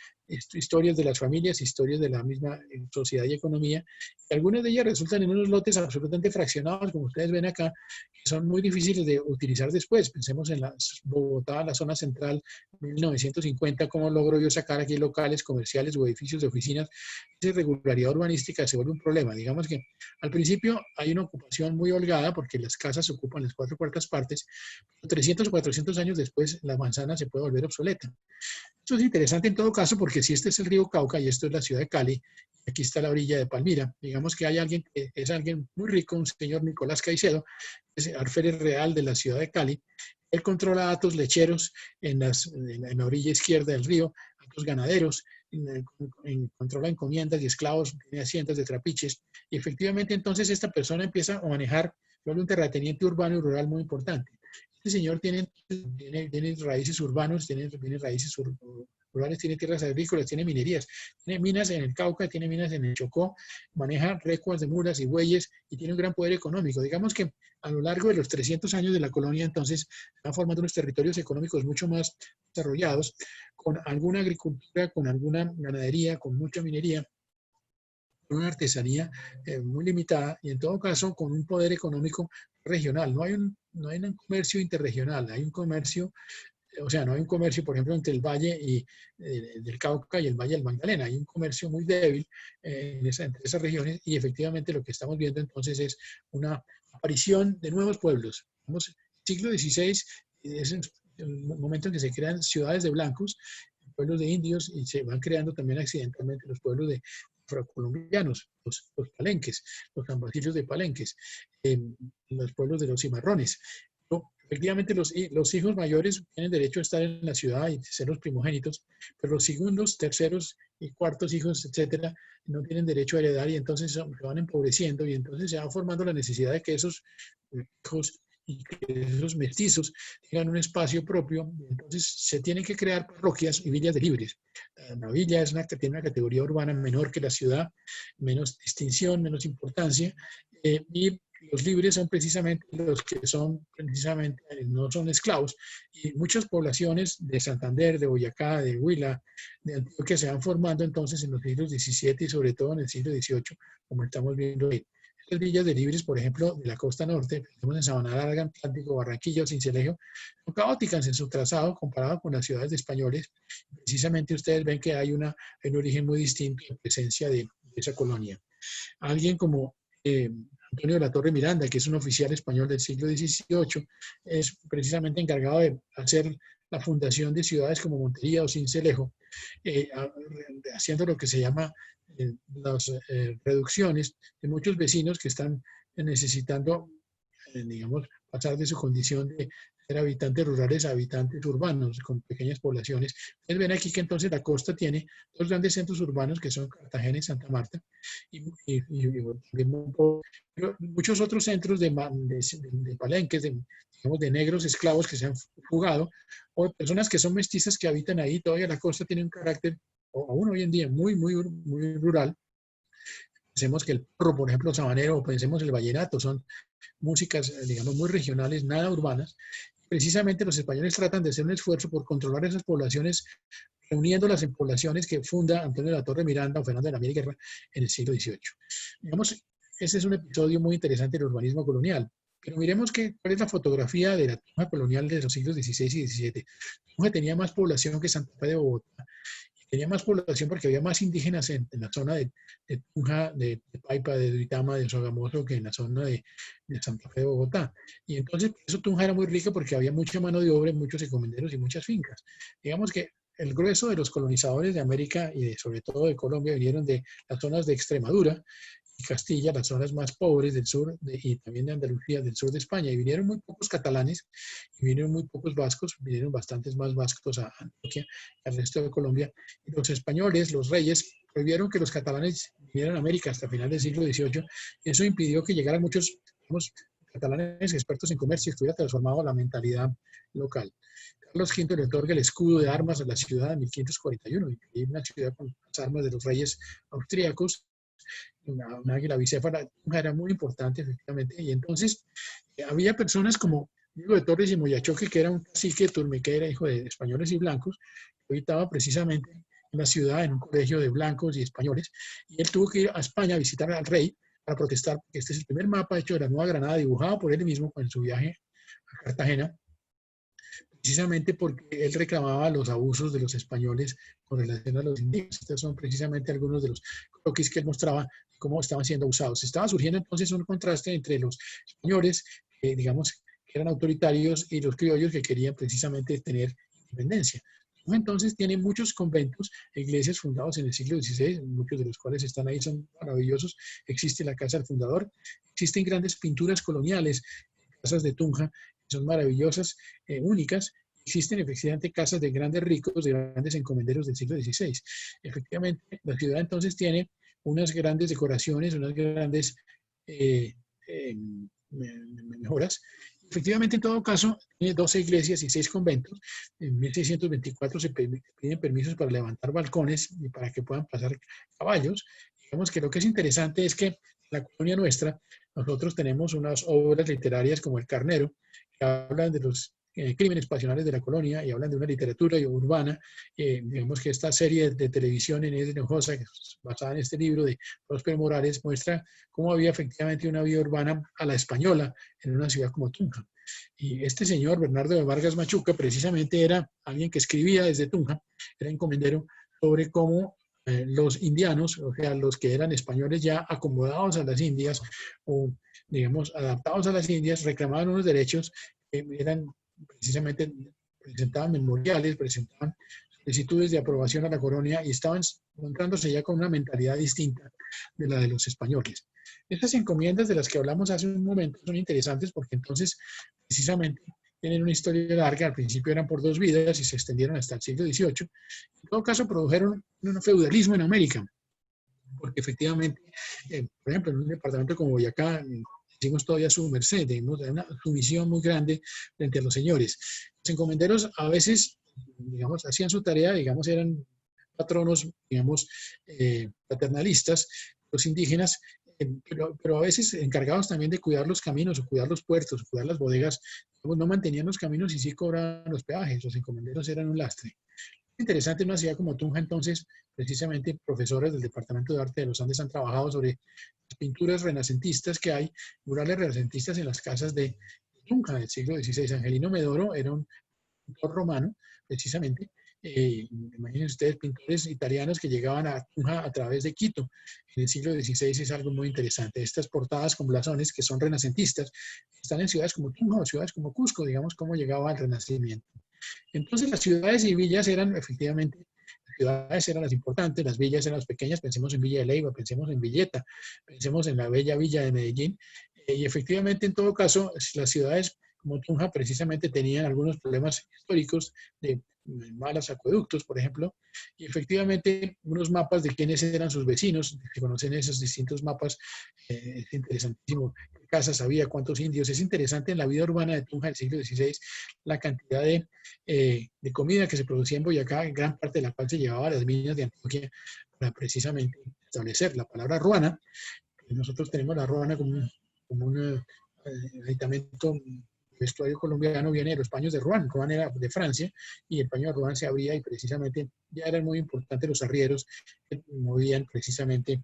historias de las familias, historias de la misma sociedad y economía. Y algunas de ellas resultan en unos lotes absolutamente fraccionados, como ustedes ven acá, que son muy difíciles de utilizar después. Pensemos en Bogotá, la zona central, 1950, cómo logro yo sacar aquí locales comerciales o edificios de oficinas. Esa irregularidad urbanística se vuelve un problema. Digamos que al principio hay una ocupación muy holgada porque las casas ocupan las 4/4 partes, pero 300 o 400 años después la manzana se puede volver obsoleta. Esto es interesante en todo caso porque si este es el río Cauca y esto es la ciudad de Cali, aquí está la orilla de Palmira, digamos que hay alguien que es alguien muy rico, un señor Nicolás Caicedo, es alférez real de la ciudad de Cali. Él controla datos lecheros en la orilla izquierda del río, datos ganaderos, controla encomiendas y esclavos, tiene haciendas de trapiches, y efectivamente entonces esta persona empieza a manejar un terrateniente urbano y rural muy importante. Este señor tiene raíces urbanos, tiene raíces rurales, tiene tierras agrícolas, tiene minerías, tiene minas en el Cauca, tiene minas en el Chocó, maneja recuas de mulas y bueyes y tiene un gran poder económico. Digamos que a lo largo de los 300 años de la colonia, entonces, se van formando unos territorios económicos mucho más desarrollados, con alguna agricultura, con alguna ganadería, con mucha minería, con una artesanía muy limitada y en todo caso con un poder económico regional. No hay un comercio interregional, hay un comercio, o sea, no hay un comercio, por ejemplo, entre el Valle del Cauca y el Valle del Magdalena. Hay un comercio muy débil entre esas regiones y efectivamente lo que estamos viendo entonces es una aparición de nuevos pueblos. Vamos, siglo XVI es el momento en que se crean ciudades de blancos, pueblos de indios y se van creando también accidentalmente los pueblos de afrocolombianos, los palenques, los campesinos de palenques, los pueblos de los cimarrones. Efectivamente, los hijos mayores tienen derecho a estar en la ciudad y ser los primogénitos, pero los segundos, terceros y cuartos hijos, etcétera, no tienen derecho a heredar y entonces se van empobreciendo y entonces se va formando la necesidad de que esos hijos y que esos mestizos tengan un espacio propio. Entonces se tienen que crear parroquias y villas de libres. La villa tiene una categoría urbana menor que la ciudad, menos distinción, menos importancia, y los libres son precisamente los que no son esclavos. Y muchas poblaciones de Santander, de Boyacá, de Huila, de Antioquia se van formando entonces en los siglos XVII y sobre todo en el siglo XVIII, como estamos viendo hoy. Estas villas de libres, por ejemplo, de la costa norte, tenemos en Sabana Larga, Atlántico, Barranquilla o Sincelejo, son caóticas en su trazado comparado con las ciudades de españoles. Precisamente ustedes ven que hay un origen muy distinto en presencia de esa colonia. Alguien como Antonio de la Torre Miranda, que es un oficial español del siglo XVIII, es precisamente encargado de hacer la fundación de ciudades como Montería o Sincelejo, haciendo lo que se llama las reducciones de muchos vecinos que están necesitando, digamos, pasar de su condición de ser habitantes rurales a habitantes urbanos con pequeñas poblaciones. Ustedes ven aquí que entonces la costa tiene dos grandes centros urbanos que son Cartagena y Santa Marta y muchos otros centros de palenques, digamos, de negros esclavos que se han fugado o personas que son mestizas que habitan ahí. Todavía la costa tiene un carácter, aún hoy en día, muy rural. Pensemos que el porro, por ejemplo, sabanero, o pensemos el vallenato, son músicas, digamos, muy regionales, nada urbanas. Precisamente los españoles tratan de hacer un esfuerzo por controlar esas poblaciones, reuniéndolas en poblaciones que funda Antonio de la Torre Miranda o Fernando de la Mier y Guerra en el siglo XVIII. Digamos, ese es un episodio muy interesante del urbanismo colonial. Pero miremos cuál es la fotografía de la Tunja colonial de los siglos XVI y XVII. Tunja tenía más población que Santa Fe de Bogotá. Tenía más población porque había más indígenas en la zona de Tunja, de Paipa, de Duitama, de Sogamoso, que en la zona de Santa Fe de Bogotá. Y entonces, eso Tunja era muy rica porque había mucha mano de obra, muchos encomenderos y muchas fincas. Digamos que el grueso de los colonizadores de América y sobre todo de Colombia vinieron de las zonas de Extremadura, y Castilla, las zonas más pobres del sur y también de Andalucía, del sur de España. Y vinieron muy pocos catalanes y vinieron muy pocos vascos, vinieron bastantes más vascos a Antioquia, al resto de Colombia. Y los españoles, los reyes, prohibieron que los catalanes vinieran a América hasta final del siglo XVIII. Eso impidió que llegaran muchos, digamos, catalanes expertos en comercio y estuviera transformado la mentalidad local. Carlos V le otorga el escudo de armas a la ciudad en 1541, y una ciudad con las armas de los reyes austríacos. Una águila bicéfala era muy importante, efectivamente, y entonces había personas como Diego de Torres y Moyachoque, que era un cacique turmeque, era hijo de españoles y blancos, que habitaba precisamente en la ciudad, en un colegio de blancos y españoles, y él tuvo que ir a España a visitar al rey para protestar, porque este es el primer mapa hecho de la Nueva Granada, dibujado por él mismo en su viaje a Cartagena, precisamente porque él reclamaba los abusos de los españoles con relación a los indígenas. Estos son precisamente algunos de los croquis que él mostraba cómo estaban siendo abusados. Estaba surgiendo entonces un contraste entre los españoles, digamos, que eran autoritarios, y los criollos que querían precisamente tener independencia. Entonces tiene muchos conventos e iglesias fundados en el siglo XVI, muchos de los cuales están ahí, son maravillosos. Existe la casa del fundador, existen grandes pinturas coloniales, casas de Tunja, que son maravillosas, únicas. Existen efectivamente casas de grandes ricos, de grandes encomenderos del siglo XVI. Efectivamente, la ciudad entonces tiene unas grandes decoraciones, unas grandes mejoras. Efectivamente, en todo caso, tiene 12 iglesias y 6 conventos. En 1624 se piden permisos para levantar balcones y para que puedan pasar caballos. Digamos que lo que es interesante es que en la colonia nuestra, nosotros tenemos unas obras literarias como El Carnero, que hablan de los crímenes pasionales de la colonia y hablan de una literatura urbana. Digamos que esta serie de televisión en Hinojosa, basada en este libro de Próspero Morales, muestra cómo había efectivamente una vida urbana a la española en una ciudad como Tunja. Y este señor, Bernardo de Vargas Machuca, precisamente era alguien que escribía desde Tunja, era encomendero, sobre cómo los indianos, o sea, los que eran españoles ya acomodados a las Indias o, digamos, adaptados a las Indias, reclamaban unos derechos que eran precisamente, presentaban memoriales, presentaban solicitudes de aprobación a la colonia y estaban encontrándose ya con una mentalidad distinta de la de los españoles. Estas encomiendas de las que hablamos hace un momento son interesantes porque entonces precisamente tienen una historia larga. Al principio eran por 2 vidas y se extendieron hasta el siglo XVIII. En todo caso, produjeron un feudalismo en América, porque efectivamente, por ejemplo, en un departamento como Boyacá, hicimos todavía su merced, tenemos una sumisión muy grande frente a los señores. Los encomenderos a veces, digamos, hacían su tarea, digamos, eran patronos, digamos, paternalistas, los indígenas, pero a veces encargados también de cuidar los caminos, o cuidar los puertos, o cuidar las bodegas, no mantenían los caminos y sí cobraban los peajes. Los encomenderos eran un lastre. Interesante, en una ciudad como Tunja, entonces, precisamente profesores del Departamento de Arte de los Andes han trabajado sobre las pinturas renacentistas que hay, murales renacentistas en las casas de Tunja del siglo XVI. Angelino Medoro era un pintor romano, precisamente. Imaginen ustedes, pintores italianos que llegaban a Tunja a través de Quito en el siglo XVI. Es algo muy interesante. Estas portadas con blasones que son renacentistas están en ciudades como Tunja o ciudades como Cusco, digamos, cómo llegaba al Renacimiento. Entonces las ciudades y villas eran efectivamente, las ciudades eran las importantes, las villas eran las pequeñas. Pensemos en Villa de Leyva, pensemos en Villeta, pensemos en la bella villa de Medellín, y efectivamente en todo caso las ciudades como Tunja precisamente tenían algunos problemas históricos de malos acueductos, por ejemplo, y efectivamente unos mapas de quiénes eran sus vecinos, se conocen esos distintos mapas. Es interesantísimo qué casas había, cuántos indios. Es interesante en la vida urbana de Tunja del siglo XVI la cantidad de comida que se producía en Boyacá, en gran parte de la cual se llevaba a las minas de Antioquia para precisamente establecer la palabra ruana. Nosotros tenemos la ruana como un aditamento. El vestuario colombiano viene de los paños de Rouen. Rouen era de Francia y el paño de Rouen se abría y precisamente ya eran muy importantes los arrieros que movían precisamente el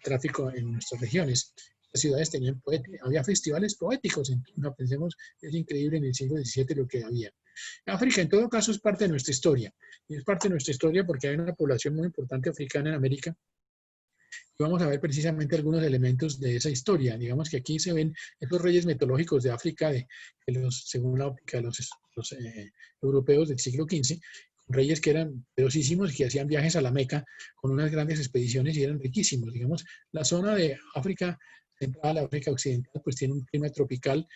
tráfico en nuestras regiones. Las ciudades tenían había festivales poéticos. No pensemos, es increíble en el siglo XVII lo que había. África en todo caso es parte de nuestra historia. Y es parte de nuestra historia porque hay una población muy importante africana en América. Y vamos a ver precisamente algunos elementos de esa historia. Digamos que aquí se ven estos reyes mitológicos de África, según la óptica de los europeos del siglo XV, reyes que eran poderosísimos, que hacían viajes a la Meca con unas grandes expediciones y eran riquísimos. Digamos, la zona de África Central, África Occidental, pues tiene un clima tropical.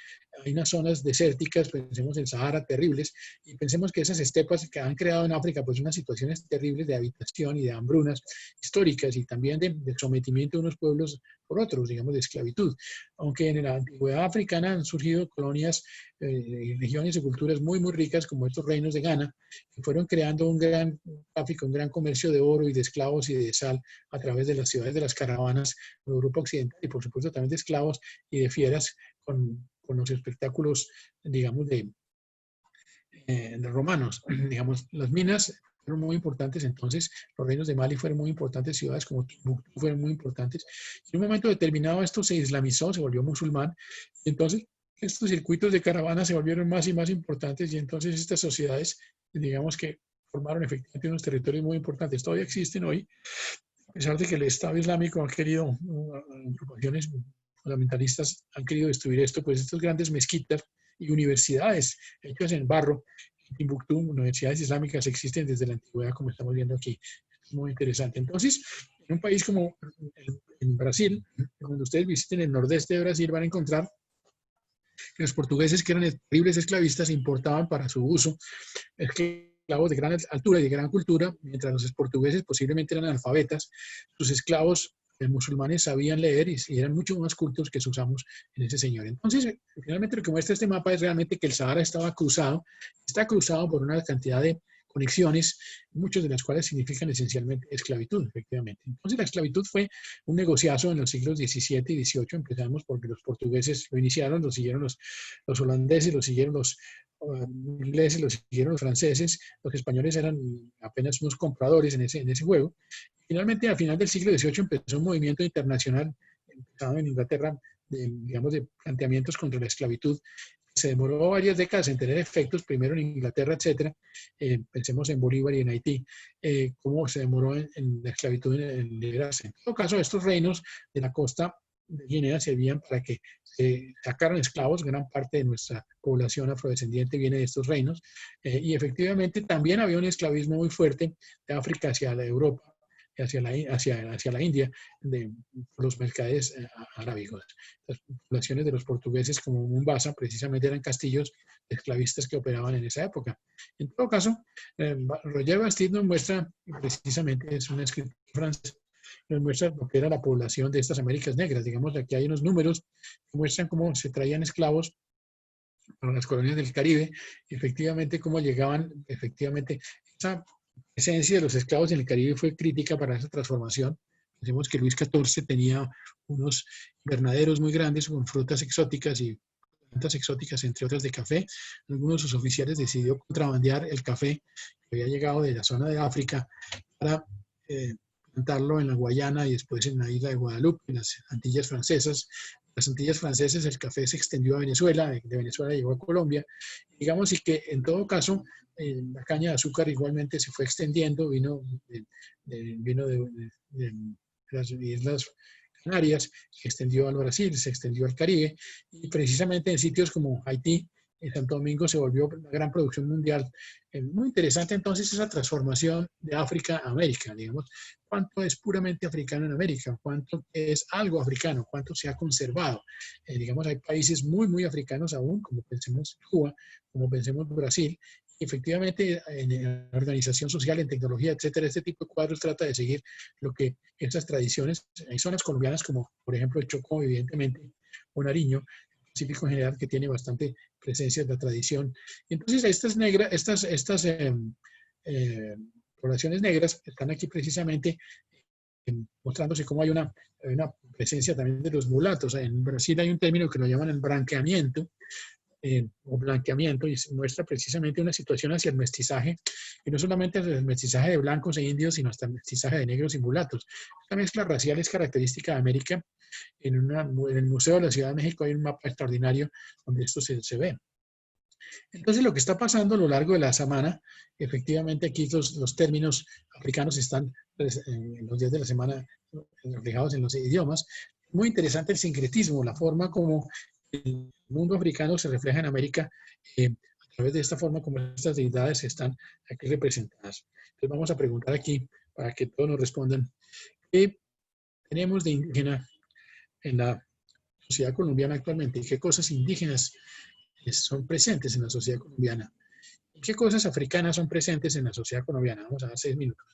Hay unas zonas desérticas, pensemos en Sahara, terribles, y pensemos que esas estepas que han creado en África, pues unas situaciones terribles de habitación y de hambrunas históricas y también de sometimiento de unos pueblos por otros, digamos, de esclavitud. Aunque en la antigüedad africana han surgido colonias, regiones y culturas muy, muy ricas, como estos reinos de Ghana, que fueron creando un gran tráfico, un gran comercio de oro y de esclavos y de sal a través de las ciudades de las caravanas de Europa Occidental y, por supuesto, también de esclavos y de fieras con los espectáculos, digamos, de romanos. Digamos, las minas fueron muy importantes, entonces los reinos de Mali fueron muy importantes, ciudades como Timbuktu fueron muy importantes. Y en un momento determinado esto se islamizó, se volvió musulmán, y entonces estos circuitos de caravanas se volvieron más y más importantes y entonces estas sociedades, digamos que formaron efectivamente unos territorios muy importantes. Todavía existen hoy, a pesar de que el Estado Islámico ha querido, agrupaciones fundamentalistas han querido destruir esto, pues estas grandes mezquitas y universidades hechas en barro, en Timbuktu, universidades islámicas existen desde la antigüedad, como estamos viendo aquí. Es muy interesante. Entonces, en un país como en Brasil, cuando ustedes visiten el nordeste de Brasil, van a encontrar que los portugueses, que eran terribles esclavistas, importaban para su uso esclavos de gran altura y de gran cultura, mientras los portugueses posiblemente eran analfabetas. Sus esclavos musulmanes sabían leer y eran mucho más cultos que sus amos en ese señor. Entonces, finalmente lo que muestra este mapa es realmente que el Sahara estaba cruzado, está cruzado por una cantidad de conexiones, muchas de las cuales significan esencialmente esclavitud, efectivamente. Entonces la esclavitud fue un negociazo en los siglos XVII y XVIII, empezamos porque los portugueses lo iniciaron, lo siguieron los holandeses, lo siguieron los ingleses, lo siguieron los franceses, los españoles eran apenas unos compradores en ese juego. Finalmente, a final del siglo XVIII empezó un movimiento internacional, empezado en Inglaterra, digamos, de planteamientos contra la esclavitud. Se demoró varias décadas en tener efectos, primero en Inglaterra, etcétera. Pensemos en Bolívar y en Haití, cómo se demoró en la esclavitud en liberarse. En todo caso, estos reinos de la costa de Guinea servían para que se sacaran esclavos. Gran parte de nuestra población afrodescendiente viene de estos reinos. Y efectivamente también había un esclavismo muy fuerte de África hacia la Europa, hacia la India, de los mercaderes arábigos. Las poblaciones de los portugueses como Mombasa precisamente eran castillos esclavistas que operaban en esa época. En todo caso, Roger Bastide nos muestra, precisamente es un escritor francés, nos muestra lo que era la población de estas Américas Negras. Digamos, aquí hay unos números que muestran cómo se traían esclavos para las colonias del Caribe, efectivamente cómo llegaban, efectivamente, esa presencia de los esclavos en el Caribe fue crítica para esa transformación. Pensemos que Luis XIV tenía unos invernaderos muy grandes con frutas exóticas y plantas exóticas, entre otras de café. Algunos de sus oficiales decidió contrabandear el café que había llegado de la zona de África para plantarlo en la Guayana y después en la isla de Guadalupe, en las Antillas Francesas. Las Antillas Francesas, el café se extendió a Venezuela, de Venezuela llegó a Colombia. Digamos, y que en todo caso, la caña de azúcar igualmente se fue extendiendo, vino de las Islas Canarias, se extendió al Brasil, se extendió al Caribe, y precisamente en sitios como Haití, en Santo Domingo se volvió una gran producción mundial. Muy interesante entonces esa transformación de África a América, digamos, cuánto es puramente africano en América, cuánto es algo africano, cuánto se ha conservado. Digamos, hay países muy, muy africanos aún, como pensemos Cuba, como pensemos Brasil. Efectivamente, en organización social, en tecnología, etcétera, este tipo de cuadros trata de seguir lo que esas tradiciones. Hay zonas colombianas como, por ejemplo, el Chocó, evidentemente, o Nariño, el Pacífico en general, que tiene bastante presencia de la tradición. Entonces, estas poblaciones negras están aquí precisamente mostrándose cómo hay una presencia también de los mulatos. En Brasil hay un término que lo llaman el branqueamiento, o blanqueamiento, y muestra precisamente una situación hacia el mestizaje, y no solamente el mestizaje de blancos e indios, sino hasta el mestizaje de negros y mulatos. Esta mezcla racial es característica de América. En el Museo de la Ciudad de México hay un mapa extraordinario donde esto se ve. Entonces, lo que está pasando a lo largo de la semana, efectivamente aquí los términos africanos están en los días de la semana reflejados en los idiomas. Muy interesante el sincretismo, la forma como el mundo africano se refleja en América a a través de esta forma como estas deidades están aquí representadas. Entonces vamos a preguntar aquí, para que todos nos respondan, ¿qué tenemos de indígena en la sociedad colombiana actualmente? ¿Y qué cosas indígenas son presentes en la sociedad colombiana? ¿Y qué cosas africanas son presentes en la sociedad colombiana? Vamos a dar 6 minutos.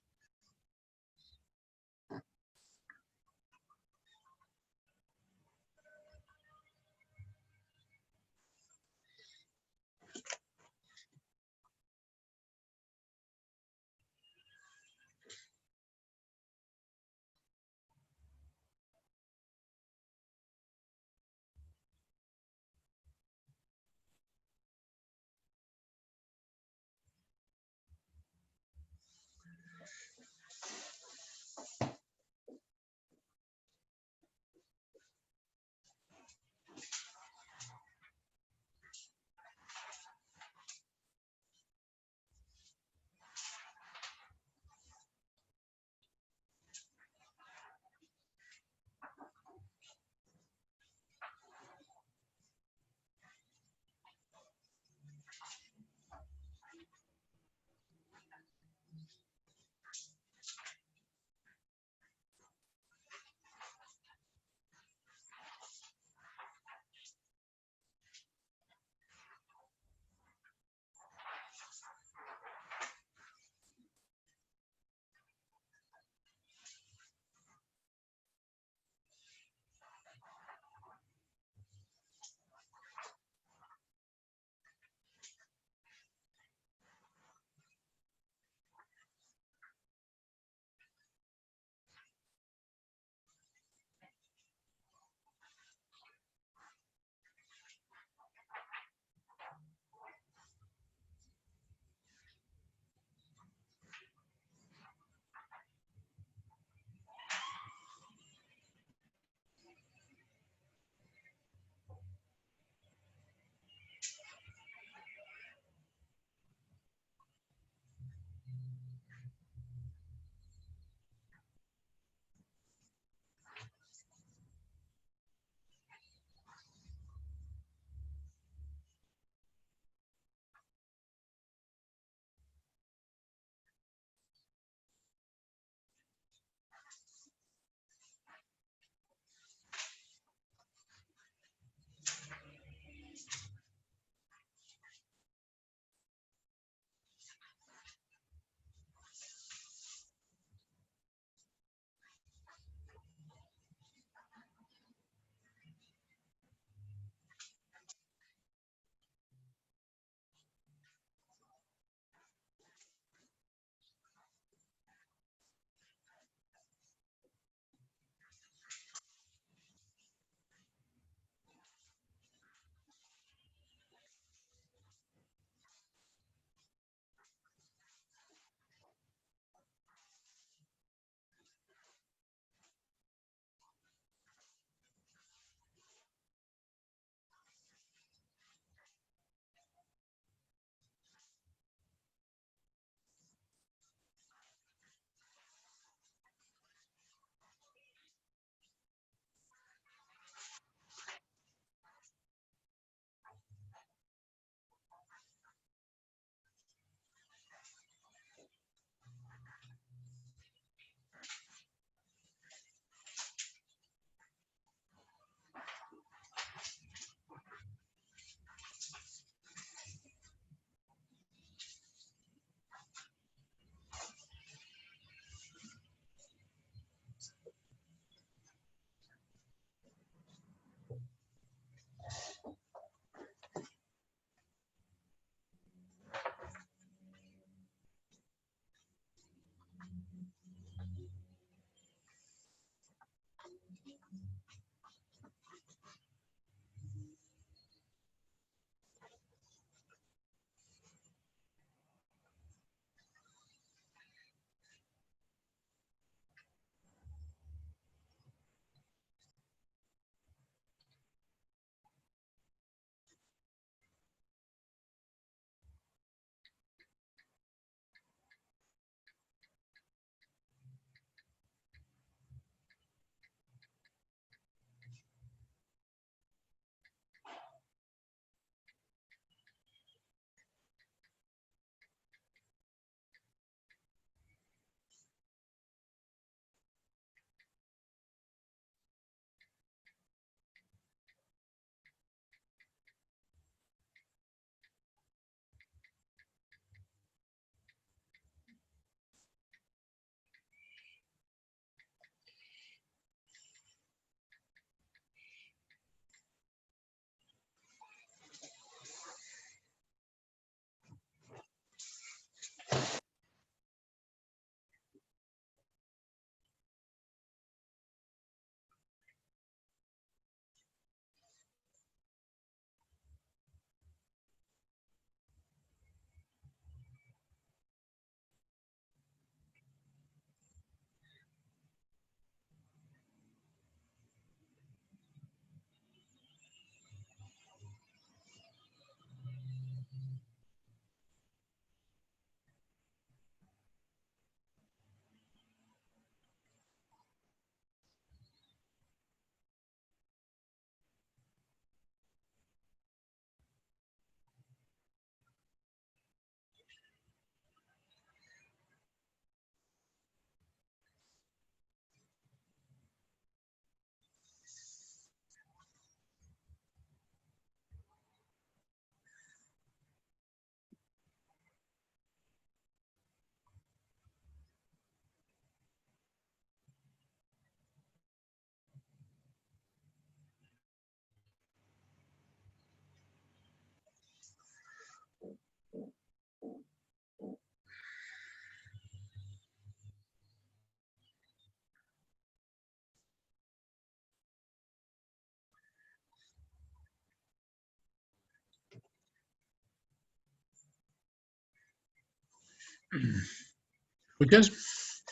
¿Escuchas?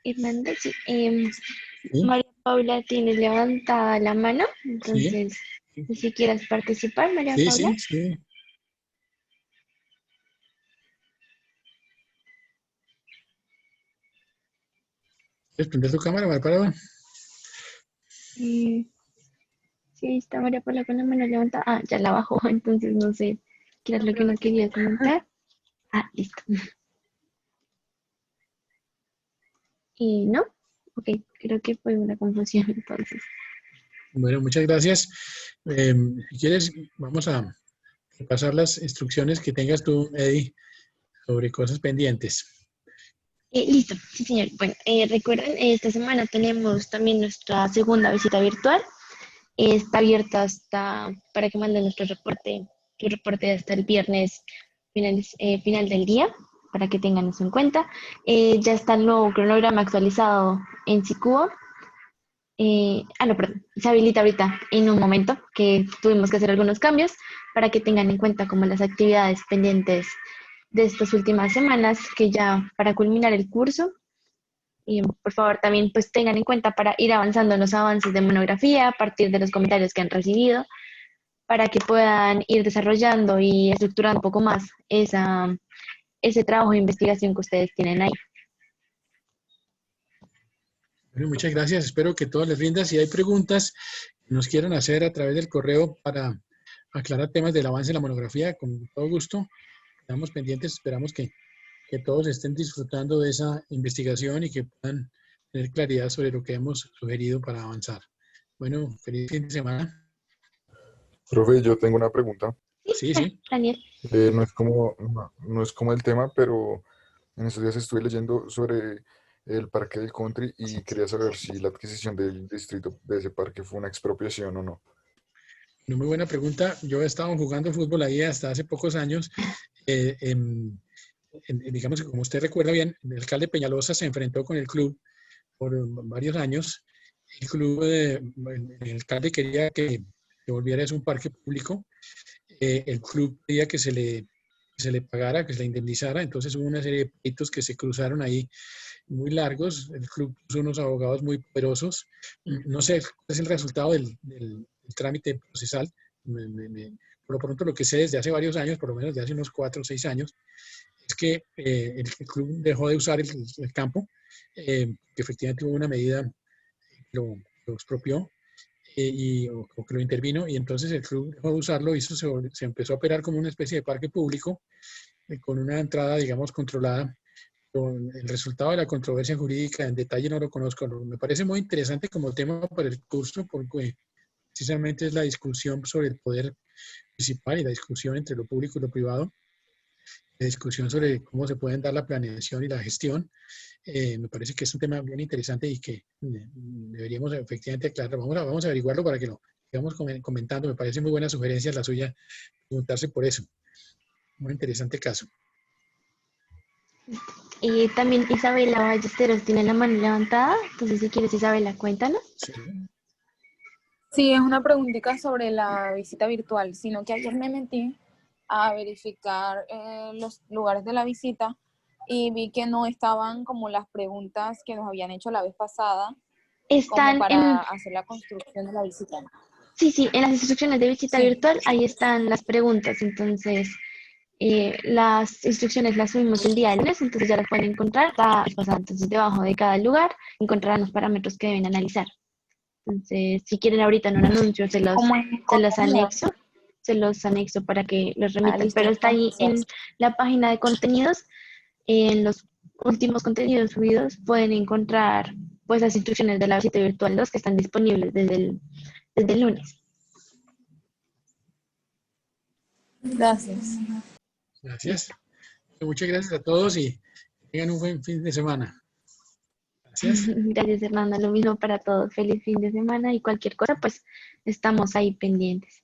Hernando, sí. Sí, María Paula, tienes levantada la mano, sí, entonces, si quieres participar, María sí, Paula. sí, sí. ¿Quieres prender tu cámara, Bárbara? Eh, sí, está María Paula con la mano levantada. Ah, ya la bajó, entonces no sé qué era lo que no quería comentar. Ah, listo. Y no, ok, creo que fue una confusión entonces. Bueno, muchas gracias. Si quieres, vamos a repasar las instrucciones que tengas tú, Eddie, sobre cosas pendientes. Listo, sí señor. Bueno, recuerden, esta semana tenemos también nuestra segunda visita virtual. Está abierta hasta para que manden nuestro reporte, tu reporte hasta el viernes final del día, para que tengan eso en cuenta. Ya está el nuevo cronograma actualizado en Sikuo. No, perdón, se habilita ahorita en un momento que tuvimos que hacer algunos cambios para que tengan en cuenta como las actividades pendientes de estas últimas semanas, que ya para culminar el curso. Y por favor también pues tengan en cuenta para ir avanzando en los avances de monografía a partir de los comentarios que han recibido, para que puedan ir desarrollando y estructurando un poco más ese trabajo de investigación que ustedes tienen ahí. Bueno, muchas gracias. Espero que todo les rinda. Si hay preguntas que nos quieran hacer a través del correo para aclarar temas del avance de la monografía, con todo gusto, estamos pendientes. Esperamos que todos estén disfrutando de esa investigación y que puedan tener claridad sobre lo que hemos sugerido para avanzar. Bueno, feliz fin de semana. Profe, yo tengo una pregunta. Sí, sí. Daniel. No es como el tema, pero en estos días estuve leyendo sobre el Parque del Country y quería saber si la adquisición del distrito de ese parque fue una expropiación o no. Una muy buena pregunta. Yo he estado jugando fútbol ahí hasta hace pocos años. Eh, em, digamos que como usted recuerda bien, el alcalde Peñalosa se enfrentó con el club por varios años. El club, el alcalde quería que volviera a ser un parque público. El club quería que se le pagara, que se le indemnizara. Entonces hubo una serie de pleitos que se cruzaron ahí muy largos. El club puso unos abogados muy poderosos. No sé cuál es el resultado del trámite procesal. Por lo pronto, lo que sé desde hace varios años, por lo menos de hace unos 4 o 6 años, es que el club dejó de usar el campo, que efectivamente hubo una medida que lo expropió o que lo intervino, y entonces el club dejó de usarlo y eso se empezó a operar como una especie de parque público con una entrada, digamos, controlada. Con el resultado de la controversia jurídica en detalle no lo conozco. Me parece muy interesante como tema para el curso porque precisamente es la discusión sobre el poder municipal y la discusión entre lo público y lo privado, la discusión sobre cómo se pueden dar la planeación y la gestión. Me parece que es un tema bien interesante y que deberíamos efectivamente aclarar. Vamos a averiguarlo para que lo sigamos comentando. Me parece muy buena sugerencia la suya, preguntarse por eso. Muy interesante caso. Y también Isabela Ballesteros tiene la mano levantada, entonces si quieres Isabela, cuéntanos. Sí. Sí, es una preguntita sobre la visita virtual, sino que ayer me metí a verificar los lugares de la visita y vi que no estaban como las preguntas que nos habían hecho la vez pasada, como Están en, para hacer la construcción de la visita. sí, en las instrucciones de visita Sí, virtual, ahí están las preguntas, entonces las instrucciones las subimos el día del lunes, entonces ya las pueden encontrar. Entonces debajo de cada lugar encontrarán los parámetros que deben analizar. Entonces, si quieren ahorita en un anuncio, como en se los contenidos. anexo para que los remitan, Listo, pero está ahí en gracias. la página de contenidos, en los últimos contenidos subidos pueden encontrar pues las instrucciones de la visita virtual 2 que están disponibles desde el lunes. Gracias. Gracias. Muchas gracias a todos y tengan un buen fin de semana. Gracias. Gracias, Hernanda. Lo mismo para todos. Feliz fin de semana y cualquier cosa, pues estamos ahí pendientes.